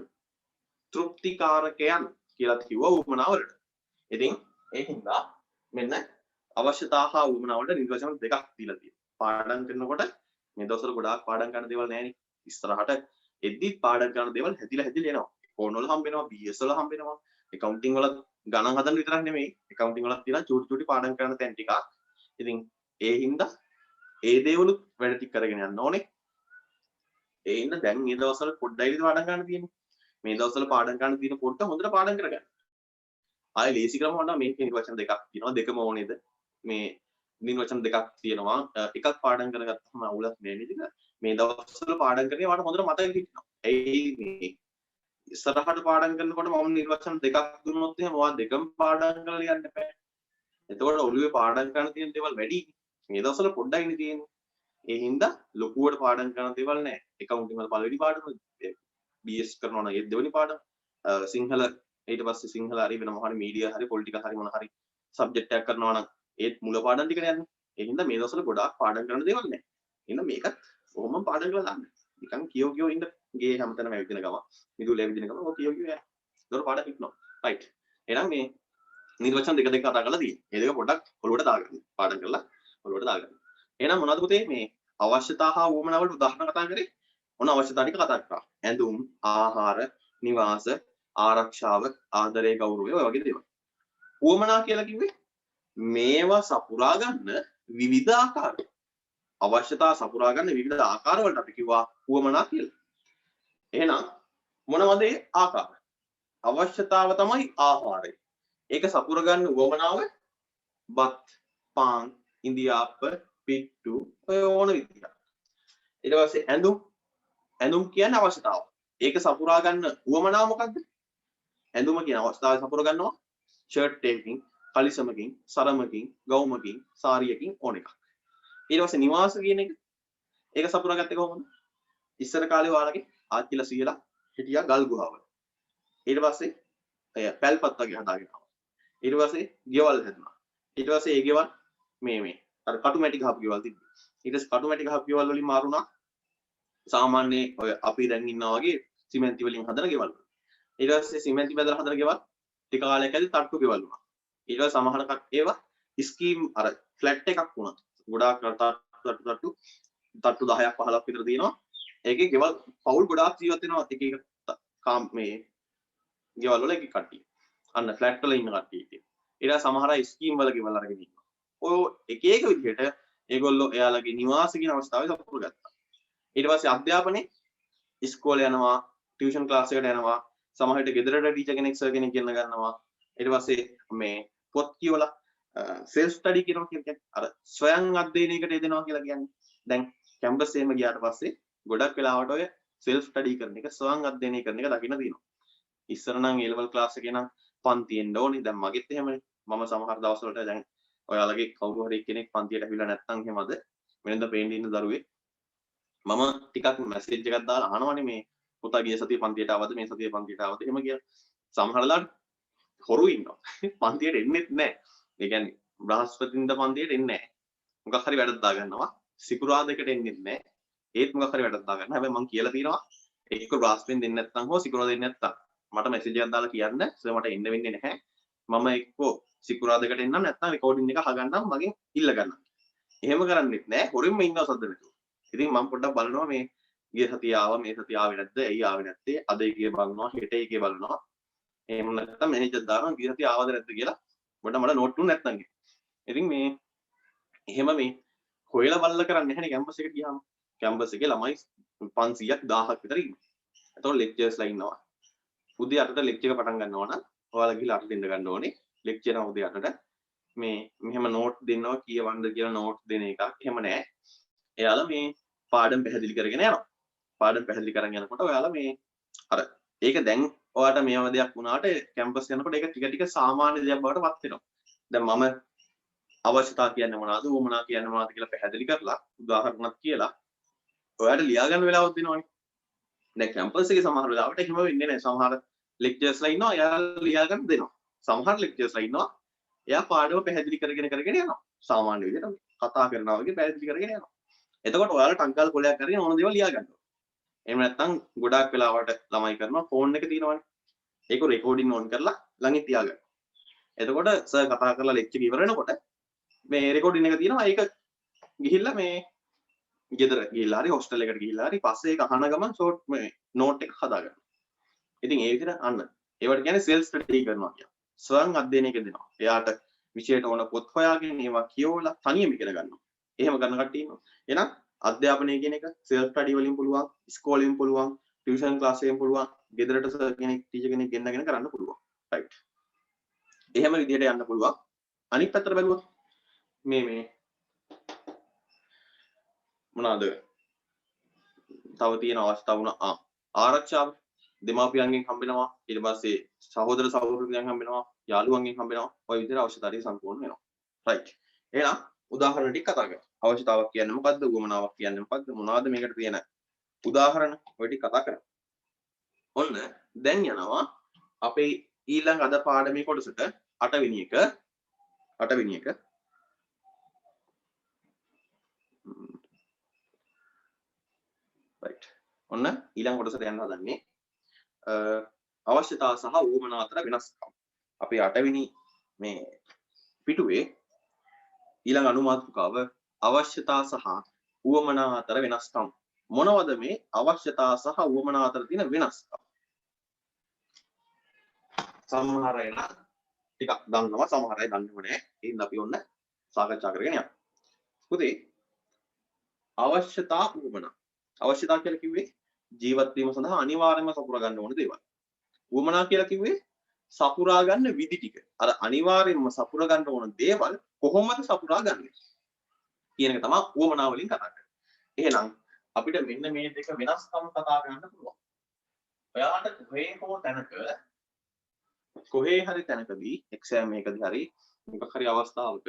කියලා කිව්වා උවමනාවලට. ඉතින් ඒ හින්දා මෙන්න අවශ්‍යතා හා උවමනා වලට නිර්වචන දෙකක් දීලා තියෙනවා. පාඩම් කරනකොට මේ දවස්වල ගොඩාක් පාඩම් කරන දේවල් නැහැනේ. ඉස්සරහට එද්දිත් පාඩම් කරන දේවල් හැදිලා එනවා. ෆෝන් වල හම්බ වෙනවා, BS වල හම්බ වෙනවා. accounting වල ගණන් හදන්න විතරක් නෙමෙයි. accounting වලත් තියෙනවා චූටි පාඩම් කරන තැන් ටිකක්. ඉතින් ඒ හින්දා ඒ දේවලුත් වැඩ ටික කරගෙන යන්න ඕනේ. ඒ ඉන්න දැන් මේ දවස්වල පොඩ්ඩයි පාඩම් ගන්න තියෙන්නේ. මේ දවස්වල පාඩම් ගන්න තියෙන පොඩ්ඩ හොඳට පාඩම් කරගන්න. ආයේ ලේසි ක්‍රම වුණා මේකේ නිර්වචන දෙකක් තියෙනවා. දෙකම ඕනේද? මේ නිර්වචන දෙකක් තියෙනවා. එකක් පාඩම් කරගත්තාම අවුලක් නෑ නේද? මේ දවස්වල පාඩම් කරේ වාට හොඳට මතක හිටිනවා. ඒ ඉස්සරහට පාඩම් කරනකොට මම නිර්වචන දෙකක් දුන්නොත් එහෙම ඔයා දෙකම පාඩම් කරලා යන්න බෑ. එතකොට ඔළුවේ පාඩම් කරන්න තියෙන දේවල් වැඩි. මේ දවස්වල පොඩ්ඩයිනේ තියෙන්නේ. ඒ හින්දා ලොකුවට පාඩම් කරන දේවල් නෑ. accounting වල පළවෙනි පාඩම BS කරනවා නම් ඒ දෙවෙනි පාඩම සිංහල ඊට පස්සේ සිංහල හරි වෙන මොහරි මීඩියා හරි පොලිටිකල් හරි මොන හරි සබ්ජෙක්ට් එකක් කරනවා නම් ඒත් මුල පාඩම් ටිකනේ යන්නේ. ඒ හින්දා මේ දවස්වල ගොඩාක් පාඩම් කරන දේවල් නෑ. එහෙනම් මේකත් කොහොමද පාඩම් කරලා දාන්න. නිකන් කියෝ ඉන්න ගේ හැමතැනම ඇවිදින ගම මිදුලේ ඇවිදින ගම ඔය කියෝ යන්න. ඒතකොට පාඩම් ඉක්නවා. රයිට්. එහෙනම් මේ නිර්වචන දෙක කතා කරලා තියෙන්නේ. මේ දෙක පොඩ්ඩක් ඔළුවට දාගන්න. පාඩම් කරලා ඔළුවට දාගන්න. එහෙනම් මොනවද පුතේ මේ අවශ්‍යතා හා උවමනා වලට උදාහරණ කතා කරේ? මොන අවශ්‍යතා ටික කතා කරා? ඇඳුම්, ආහාර, නිවාස, ආරක්ෂාව, ආදරය, ගෞරවය ඔය වගේ දේවල්. උවමනා කියලා කිව්වේ මේවා සපුරා ගන්න විවිධ ආකාර. අවශ්‍යතා සපුරා ගන්න විවිධ ආකාර වලට අපි කිව්වා උවමනා කියලා. එහෙනම් මොනවද ඒ ආකාර? අවශ්‍යතාව තමයි ආහාරය. ඒක සපුරා ගන්න උවමනාව බත්, පාන්, ඉන්දියාප්ප, පිට්ටු ඔය ඕන විදිහට. ඊට පස්සේ ඇඳුම් කියන්නේ අවශ්‍යතාව. ඒක සපුරා ගන්න උවමනාව මොකද්ද? ඇඳුම කියන අවස්ථාවේ සපුරා ගන්නවා ෂර්ට් එකකින්, කලිසමකින්, සරමකින්, ගවුමකින්, සාරියකින් ඕන එකක්. ඊට පස්සේ නිවාස කියන එක ඒක සපුරා ගත්තේ කොහොමද? ඉස්සර කාලේ ඔයාලගේ ආච්චිලා සීයලා හිටියා ගල් ගුහාවල. ඊට පස්සේ අය පැල්පත් වගේ හදාගෙන ආවා. ඊට පස්සේ ගෙවල් හැදුනා. ඊට පස්සේ ඒ ගෙවල් මේ අර කටු මැටි ගහපු ගෙවල් තිබ්බා. ඊට පස්සේ කටු මැටි ගහපු ගෙවල් වලින් මාරුණා සාමාන්‍ය ඔය අපි දැන් ඉන්නා වගේ සිමෙන්ති වලින් හදන ගෙවල්. ඊට පස්සේ සිමෙන්ති බෙදලා හදන ගෙවල් ටික කාලයක් ඇද්දි තට්ටු ගෙවල් වුණා. ඊට පස්සේ සමහර ඒවා ස්කීම් අර ෆ්ලැට් එකක් වුණා. ගොඩාක් තට්ටු 10ක් 15ක් විතර තියෙනවා. ඒකේ ගෙවල් පවුල් ගොඩාක් ජීවත් වෙනවා එක එක මේ ගෙවල් වල එක කට්ටිය. අන්න ෆ්ලැට් වල ඉන්න කට්ටිය ඉතින්. ඊට සමහර අය ස්කීම් වල ගෙවල් අරගෙන ඉන්නවා. ඔය එක එක විදිහට ඒගොල්ලෝ එයාලගේ නිවාස කියන අවස්ථාවේ සපුර ගත්තා. ඊට පස්සේ අධ්‍යාපනයේ ඉස්කෝලේ යනවා, ටියුෂන් ක්ලාස් එකට යනවා, සමහර විට ගෙදරට ටීචර් කෙනෙක් සර් කෙනෙක් ඉගෙන ගන්නවා. ඊට පස්සේ මේ පොත් කියවලා self study කියනවා කියන්නේ අර ස්වයං අධ්‍යයනයකට යෙදෙනවා කියලා කියන්නේ. දැන් කැම්පස් එකේම ගියාට පස්සේ ගොඩක් වෙලාවට ඔය self study කරන එක ස්වයං අධ්‍යයනය කරන එක දකින්න තියෙනවා. ඉස්සර නම් A level class එකේ නම් පන්තියෙන් ඕනේ. දැන් මගෙත් එහෙමනේ. මම සමහර දවස්වලට දැන් ඔයාලගේ කවුරු හරි කෙනෙක් පන්තියට ඇවිල්ලා නැත්නම් එහෙමද වෙනද පේන්න ඉන්න දරුවෙක් මම ටිකක් මැසේජ් එකක් දාලා අහනවනේ මේ පුතා ගිය සතියේ පන්තියට ආවද මේ සතියේ පන්තියට ආවද එහෙම කියලා. සමහරලාට හොරු ඉන්නවා. පන්තියට එන්නෙත් නැහැ. ඒ කියන්නේ බ්‍රහස්පතින්ද පන්තියට එන්නේ නැහැ. මොකක් හරි වැඩක් දා ගන්නවා. සිකුරාදකට එන්නෙත් නැහැ. ඒත් මොකක් හරි වැඩක් දා ගන්නවා. හැබැයි මම කියලා තියෙනවා එක්ක බ්‍රහස්පතින් දෙන්නේ නැත්නම් හෝ සිකුරාද දෙන්නේ නැත්නම් මට මැසේජ් එකක් දාලා කියන්න සර් මට එන්න වෙන්නේ නැහැ. මම එක්කෝ සිකුරාදකට එන්නම් නැත්නම් රෙකෝඩින් එක අහගන්නම් මගෙන් ඉල්ල ගන්නම්. එහෙම කරන්නෙත් නැහැ. හොරින්ම ඉන්නවා සද්ද නැතුව. ඉතින් මම පොඩ්ඩක් බලනවා මේ ගිය සතිය ආවා මේ සතිය ආවේ නැද්ද? ඇයි ආවේ නැත්තේ? අද එකේ බලනවා, හෙට එකේ බලනවා. එහෙම නැත්නම් මැනේජර් දානවා ගිය සතිය ආවද නැද්ද කියලා. මට නෝට් තුන නැත්නම්. ඉතින් මේ එහෙම මේ හොයලා බලලා කරන්නේ නැහැනේ කැම්පස් එකට ගියාම. කැම්පස් එකේ ළමයි 500ක් 1000ක් විතර ඉන්නවා. එතකොට ලෙක්චර්ස්ලා ඉන්නවා. උදේ 8ට ලෙක්චර් එක පටන් ගන්නවා නම් ඔයාලා ගිහලා 8 දෙන්න ගන්න ඕනේ. ලෙක්චර් එක උදේ 8ට මේ මෙහෙම නෝට් දෙනවා කියවන්න කියලා නෝට් දෙන එකක්. එහෙම නැහැ. එයාලා මේ පාඩම් පැහැදිලි කරගෙන යනවා. පාඩම් පැහැදිලි කරගෙන යනකොට ඔයාලා මේ අර ඒක දැන් ඔයාලට මේව දෙයක් වුණාට කැම්පස් යනකොට ඒක ටික ටික සාමාන්‍ය දෙයක් බවට පත් වෙනවා. දැන් මම අවශ්‍යතා කියන්නේ මොනවද, උවමනා කියන්නේ මොනවද කියලා පැහැදිලි කරලා උදාහරණයක් කියලා ඔයාලට ලියා ගන්න වෙලාවක් දෙනවනේ. දැන් කැම්පස් එකේ සමහර වෙලාවට එහෙම වෙන්නේ නැහැ. සමහර ලෙක්චර්ස්ලා ඉන්නවා එයාලා ලියා ගන්න දෙනවා. සමහර ලෙක්චර්ස්ලා ඉන්නවා එයා පාඩම පැහැදිලි කරගෙන යනවා. සාමාන්‍ය විදිහට කතා කරනවා වගේ පැහැදිලි කරගෙන යනවා. එතකොට ඔයාලා ටක් ගාලා කොලයක් කරගෙන ඕන දේවල් ලියා ගන්නවා. එහෙම නැත්නම් ගොඩාක් වෙලාවට ළමයි කරනවා ෆෝන් එක තියෙනවනේ. ඒක රෙකෝඩින් ඔන් කරලා ළඟින් තියාගන්න. එතකොට සර් කතා කරලා ලෙක්චර් ඉවර වෙනකොට මේ රෙකෝඩින් එක තියෙනවා. ඒක ගිහිල්ලා මේ ගෙදර ගිහිල්ලා හරි හොස්ටල් එකට ගිහිල්ලා හරි පස්සේ ඒක අහන ගමන් ෂෝට් මේ නෝට් එක හදාගන්න. ඉතින් ඒ විදිහට අන්න ඒවට කියන්නේ සෙල්ෆ් ස්ටඩි කරනවා කියන්නේ. ස්වයං අධ්‍යයනයක දෙනවා. එයාට විෂයට ඕන පොත් හොයාගෙන ඒවා කියවලා තනියම ඉගෙන ගන්නවා. එහෙම ගන්න කට්ටිය ඉන්නවා. එහෙනම් අධ්‍යාපනය කියන එක සෙල්ෆ් ස්ටඩි වලින් පුළුවන්, ඉස්කෝලේ වලින් පුළුවන්, ටියුෂන් ක්ලාස් එකෙන් පුළුවන්, ගෙදරට සර් කෙනෙක් ටීචර් කෙනෙක් ගෙන්නගෙන කරන්න පුළුවන්. රයිට්. එහෙම විදිහට යන්න පුළුවන්. අනිත් පැත්තට බැලුවොත් මේ මොනවාද? තව තියෙන අවස්ථා වුණා ආරක්ෂාව දෙමාපියන්ගෙන් හම්බෙනවා ඊට පස්සේ සහෝදර සහෝදරියන් හම්බෙනවා යාළුවන්ගෙන් හම්බෙනවා ඔය විදිහට අවශ්‍යතාවය සම්පූර්ණ වෙනවා රයිට් එහෙනම් උදාහරණ ටික කතා කරමු අවශ්‍යතාවක් කියන්නේ මොකද්ද උවමනාවක් කියන්නේ මොකද්ද මොනවාද මේකට තියෙන උදාහරණ ඔය ටික කතා කරමු ඔන්න දැන් යනවා අපේ ඊළඟ අද පාඩමේ කොටසට 8 වෙනි එක right ඔන්න ඊළඟ කොටසට යන්න හදන්නේ අවශ්‍යතාව සහ උවමනා අතර වෙනස්කම් අපේ 8 වෙනි මේ පිටුවේ ඊළඟ අනුමාතෘකාව අවශ්‍යතා සහ උවමනා අතර වෙනස්කම් මොනවද මේ අවශ්‍යතා සහ උවමනා අතර තියෙන වෙනස්කම් සමහර අය ටිකක් දන්නවා සමහර අය දන්නේ නැහැ එහෙනම් අපි ඔන්න සාකච්ඡා කරගෙන යමු පුතේ අවශ්‍යතා උවමනා අවශ්‍යතා කියලා කිව්වේ ජීවත් වීම සඳහා අනිවාර්යයෙන්ම සපුරා ගන්න ඕන දේවල්. උවමනා කියලා කිව්වේ සපුරා ගන්න විදි ටික. අර අනිවාර්යයෙන්ම සපුරා ගන්න ඕන දේවල් කොහොමද සපුරා ගන්නෙ? කියන එක තමයි උවමනා වලින් කතා කරන්නේ. එහෙනම් අපිට මෙන්න මේ දෙක වෙනස්කම් කතා කරන්න පුළුවන්. ඔයාලට කොහේ හරි තැනකදී එක්සෑම් එකකදී හරි මොකක් හරි අවස්ථාවක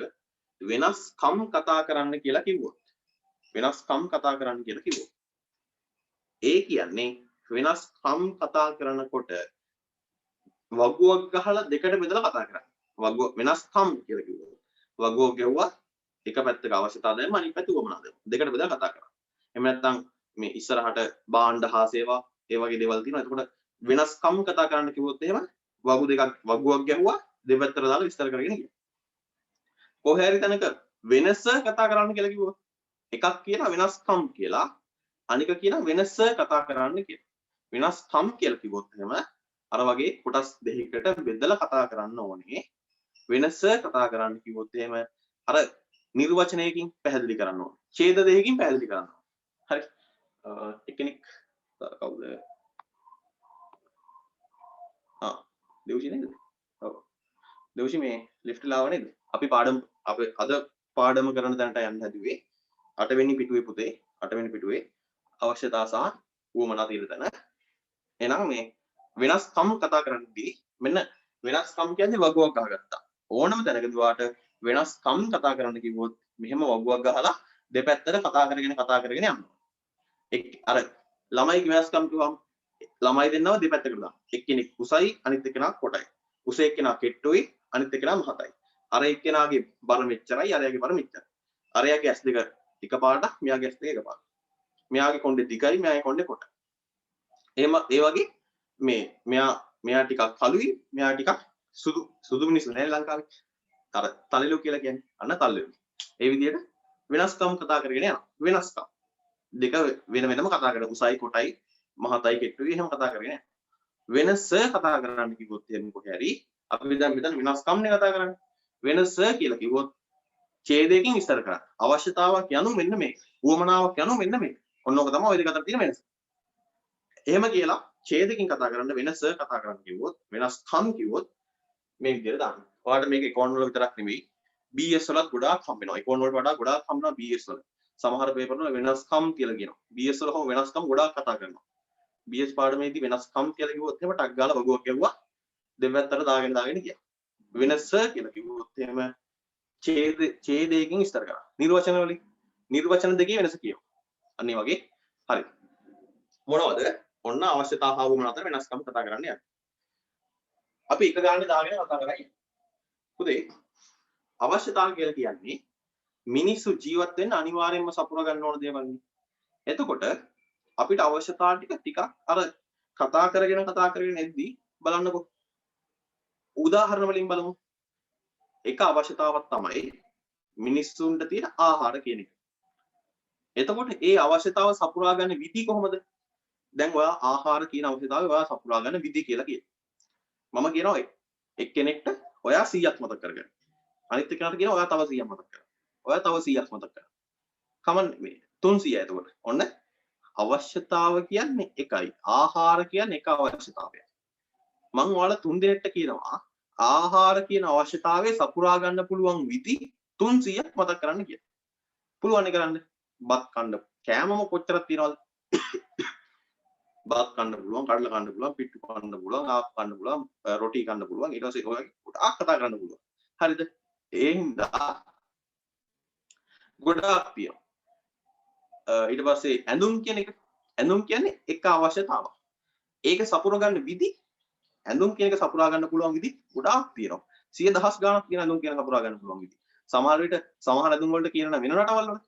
වෙනස්කම් කතා කරන්න කියලා කිව්වොත් ඒ කියන්නේ වෙනස්කම් කතා කරනකොට වගුවක් ගහලා දෙකට බෙදලා කතා කරන්නේ. වගුව වෙනස්කම් කියලා කිව්වොත් වගුව ගෙවුවා එක පැත්තක අවශ්‍යතාව දැම්ම අනිත් පැත්ත උවමනා දැම්ම. දෙකට බෙදලා කතා කරනවා. එහෙම නැත්නම් මේ ඉස්සරහට භාණ්ඩ හා සේවා ඒ වගේ දේවල් තියෙනවා. එතකොට වෙනස්කම් කතා කරන්න කිව්වොත් එහෙම වගුවක් ගැහුවා දෙපැත්තට දාලා විස්තර කරගෙන ගියා. කොහේ හරි තැනක වෙනස කතා කරන්න කියලා කිව්වොත් එකක් කියන වෙනස්කම් කියලා අනික කියන වෙනස කතා කරන්න කියලා. වෙනස්කම් කියලා කිව්වොත් එහෙම අර වගේ කොටස් දෙකකට බෙදලා කතා කරන්න ඕනේ. වෙනස කතා කරන්න කිව්වොත් එහෙම අර නිර්වචනයකින් පැහැදිලි කරන්න ඕනේ. ඡේද දෙකකින් පැහැදිලි කරන්න ඕනේ. හරි. එක්කෙනෙක් කවුද? දෙව්ෂි නේද? ඔව්. දෙව්ෂි මේ ලිෆ්ට් ලාව නේද? අපි අද පාඩම කරන තැනට යන්න හැදුවේ 8 වෙනි පිටුවේ පුතේ 8 වෙනි පිටුවේ අවශ්‍යතා සහ උවමනා තියෙන තැන. එහෙනම් මේ වෙනස්කම් කතා කරද්දී මෙන්න වෙනස්කම් කියන්නේ වගුවක් ගහගත්තා. ඕනම තැනකදී වාට වෙනස්කම් කතා කරන්න කිව්වොත් මෙහෙම වගුවක් ගහලා දෙපැත්තට කතා කරගෙන යන්න. අර ළමයි වෙනස්කම් කිව්වම ළමයි දෙන්නව දෙපැත්තකට දාන්න. එක්කෙනෙක් කුසයි අනිත් එක්කෙනා කොටයි. කුස එක්කෙනා කෙට්ටුයි අනිත් එක්කෙනා මහතයි. අර එක්කෙනාගේ බර මෙච්චරයි අරයාගේ බර මෙච්චරයි. අරයාගේ ඇස් දෙක එකපාරට මෙයාගේ ඇස් දෙක එකපාරට. මෙයාගේ කොණ්ඩේ දිගයි මෙයාගේ කොණ්ඩේ කොටයි. එහෙම ඒ වගේ මේ මෙයා ටිකක් කළුයි මෙයා ටිකක් සුදු මිනිස්සු නේ ලංකාවේ. අර තලෙලු කියලා කියන්නේ අන්න තලෙලු. ඒ විදිහට වෙනස්කම් කතා කරගෙන යනවා. වෙනස්කම් දෙක වෙන වෙනම කතා කරලා උසයි කොටයි මහතයි කෙට්ටුයි එහෙම කතා කරගෙන යනවා. වෙනස කතා කරන්න කිව්වොත් එහෙම කොහේ හරි අපි දැන් මෙතන වෙනස්කම්නේ කතා කරන්නේ. වෙනස කියලා කිව්වොත් ඡේදයකින් විස්තර කරන්න. අවශ්‍යතාවක් යනු මෙන්න මේක. උවමනාවක් යනු මෙන්න මේක. ඔන්න ඔක තමයි ওই දෙක අතර තියෙන වෙනස. එහෙම කියලා ඡේදකින් කතා කරන්න වෙනස කතා කරන්න කිව්වොත් වෙනස්කම් කිව්වොත් මේ විදිහට දාන්න. ඔයාලට මේක ඉකෝන් වල විතරක් නෙවෙයි BS වලත් ගොඩාක් හම්බ වෙනවා. ඉකෝන් වලට වඩා ගොඩාක් හම්බ වෙනවා BS වල. සමහර පේපර් වල වෙනස්කම් කියලා කියනවා. BS වල කොහොම වෙනස්කම් ගොඩාක් කතා කරනවා. BS පාඩමේදී වෙනස්කම් කියලා කිව්වොත් එහෙම ටක් ගාලා වගුවක් ගැව්වා දෙපැත්තට දාගෙන ගියා. වෙනස කියලා කිව්වොත් එහෙම ඡේදයකින් විස්තර කරා. නිර්වචන වලින් නිර්වචන දෙකේ වෙනස කියනවා. අන්න ඒ වගේ හරි. මොනවද? ඔන්න අවශ්‍යතාව හා වුමන අතර වෙනස්කම් කතා කරන්න යන්නේ. අපි එක ගානේ දාගෙන කතා කරන්නේ. පුතේ අවශ්‍යතාව කියලා කියන්නේ මිනිස්සු ජීවත් වෙන්න අනිවාර්යයෙන්ම සපුරා ගන්න ඕන දේවල්. එතකොට අපිට අවශ්‍යතාව ටිකක් අර කතා කරගෙන එද්දී බලන්නකො. උදාහරණ වලින් බලමු. එක අවශ්‍යතාවක් තමයි මිනිස්සුන්ට තියෙන ආහාර කියන එක. එතකොට ඒ අවශ්‍යතාව සපුරා ගන්න විදි කොහොමද? දැන් ඔයා ආහාර කියන අවශ්‍යතාවය ඔයා සපුරා ගන්න විදි කියලා කියනවා. මම කියනවා එක්කෙනෙක්ට ඔයා 100ක් මතක් කරගන්න. අනිත් එක්කෙනාට කියනවා ඔයා තව 100ක් මතක් කරගන්න. ඔයා තව 100ක් මතක් කරගන්න. කමන්නේ මේ 300 එතකොට. ඔන්න අවශ්‍යතාව කියන්නේ එකයි. ආහාර කියන්නේ එක අවශ්‍යතාවයක්. මම ඔයාලා 3 දෙනෙක්ට කියනවා ආහාර කියන අවශ්‍යතාවය සපුරා ගන්න පුළුවන් විදි 300ක් මතක් කරන්න කියලා. පුළුවන් කරන්න. බත් කන්න කෑමම කොච්චරක් තියනවද? බත් කන්න පුළුවන්, කඩල කන්න පුළුවන්, පිට්ටු කන්න පුළුවන්, ආප් කන්න පුළුවන්, රොටි කන්න පුළුවන්. ඊට පස්සේ ඔය ගොඩාක් කතා කරන්න පුළුවන්. හරිද? ඒ හින්දා ගොඩාක් තියෙනවා. ඊට පස්සේ ඇඳුම් කියන එක ඇඳුම් කියන්නේ එක අවශ්‍යතාවක්. ඒක සපුරා ගන්න විදි ඇඳුම් කියන එක සපුරා ගන්න පුළුවන් විදි ගොඩාක් තියෙනවා. 100,000 ගාණක් තියෙන ඇඳුම් කියන සපුරා ගන්න පුළුවන් විදි. සමහර විට සමහර ඇඳුම් වලට කියන වෙන රටවල් වල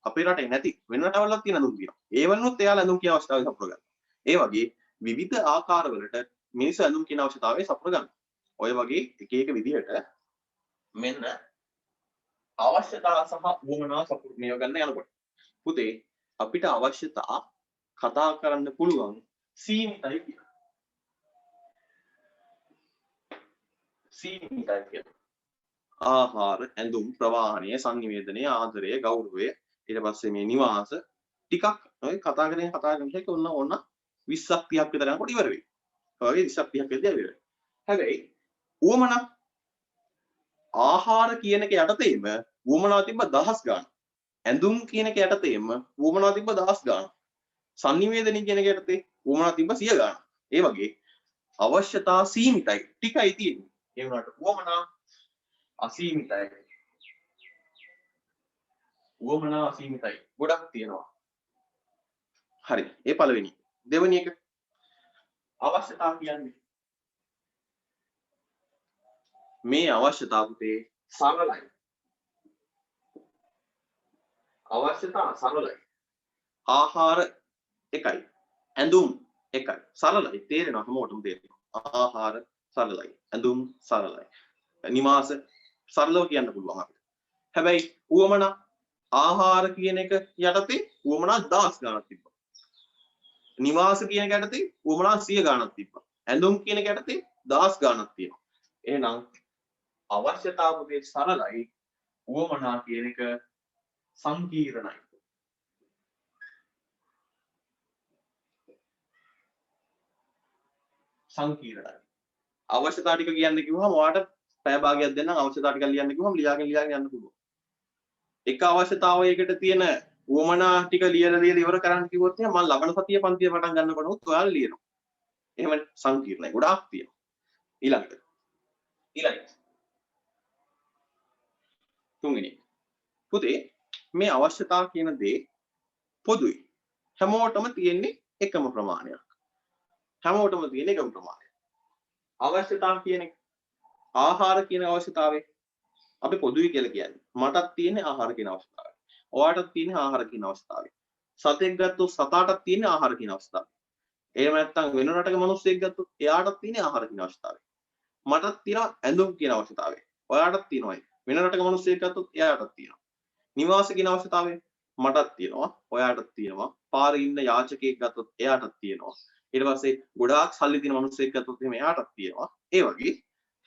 අපේ රටේ නැති වෙන රටවලක් තියෙන ඇඳුම් තියෙනවා. ඒ වලනොත් එයාලා ඇඳුම් කියන අවශ්‍යතාවය සපුරා ගන්නවා. ඒ වගේ විවිධ ආකාරවලට මිනිස්සු ඇඳුම් කියන අවශ්‍යතාවය සපුරා ගන්නවා. ඔය වගේ එක එක විදිහට මෙන්න අවශ්‍යතාව සහ වුමනා සපුරා මේව ගන්න යනකොට පුතේ අපිට අවශ්‍යතා කතා කරන්න පුළුවන් සීමිතයි කියලා. සීමිතයි කියලා. ආහාර, ඇඳුම්, ප්‍රවාහනය, සංනිවේදනය, ආදරය, ගෞරවය, ඊට පස්සේ මේ නිවාස ටිකක් ඔය කතා කරගෙන එක ඔන්න 20ක් 30ක් විතර යනකොට ඉවර වෙයි. ඔය 20ක් 30ක් විතර ඉවර වෙයි. හැබැයි වුමනා ආහාර කියන එක යටතේම වුමනා තිබ්බ 1000 ගාණක්. ඇඳුම් කියන එක යටතේම වුමනා තිබ්බ 1000 ගාණක්. සංනිවේදනය කියන එක යටතේ වුමනා තිබ්බ 100 ගාණක්. ඒ වගේ අවශ්‍යතා සීමිතයි. ටිකයි තියෙන්නේ. ඒ වුණාට වුමනා අසීමිතයි. වුමනා අසීමිතයි. ගොඩක් තියෙනවා. හරි. ඒ පළවෙනි. දෙවෙනි එක අවශ්‍යතා කියන්නේ මේ අවශ්‍යතාවුතේ සරලයි. අවශ්‍යතා සරලයි. ආහාර එකයි. ඇඳුම් එකයි. සරලයි. තේරෙනවා හැමෝටම තේරෙනවා. ආහාර සරලයි. ඇඳුම් සරලයි. නිවාස සරලව කියන්න පුළුවන් අපිට. හැබැයි වුමනා ආහාර කියන එක යටතේ වුමනා 1000 ගාණක් තිබ්බා. නිවාස කියන එක යටතේ වුමනා 100 ගාණක් තිබ්බා. ඇඳුම් කියන එක යටතේ 1000 ගාණක් තියෙනවා. එහෙනම් අවශ්‍යතාවුතේ සරලයි. වුමනා කියන එක සංකීර්ණයි. සංකීර්ණයි. අවශ්‍යතා ටික කියන්න කිව්වම ඔයාලට පැය භාගයක් දෙන්නම් අවශ්‍යතා ටික ලියන්න කිව්වම ලියාගෙන යන්න පුළුවන්. එක අවශ්‍යතාවයකට තියෙන වුමනා ටික ලියලා ඉවර කරන්න කිව්වොත් මම ලබන සතියේ පන්තිය පටන් ගන්නකොට ඔයාලා ලියනවා. එහෙම සංකීර්ණයි. ගොඩාක් තියෙනවා. ඊළඟට තුන්වෙනි පුතේ මේ අවශ්‍යතා කියන දේ පොදුයි. හැමෝටම තියෙන්නේ එකම ප්‍රමාණයක්. හැමෝටම තියෙන එකම ප්‍රමාණයක්. අවශ්‍යතා කියන්නේ ආහාර කියන අවශ්‍යතාවය අපි පොදුයි කියලා කියන්නේ. මටත් තියෙන ආහාර කියන අවශ්‍යතාවය. ඔයාටත් තියෙන ආහාර කියන අවශ්‍යතාවය. සතෙක් ගත්තොත් සතාටත් තියෙන ආහාර කියන අවශ්‍යතාවය. එහෙම නැත්නම් වෙන රටක මිනිස්සෙක් ගත්තොත් එයාටත් තියෙන ආහාර කියන අවශ්‍යතාවය. මටත් තියෙනවා ඇඳුම් කියන අවශ්‍යතාවය. ඔයාටත් තියෙනවා. වෙන රටක මිනිස්සෙක් ගත්තොත් එයාටත් තියෙනවා. නිවාස කියන අවශ්‍යතාවය මටත් තියෙනවා. ඔයාටත් තියෙනවා. පාරේ ඉන්න යාචකයෙක් ගත්තොත් එයාටත් තියෙනවා. ඊට පස්සේ ගොඩාක් සල්ලි තියෙන මිනිස්සෙක් ගත්තොත් එහෙම එයාටත් තියෙනවා. ඒ වගේ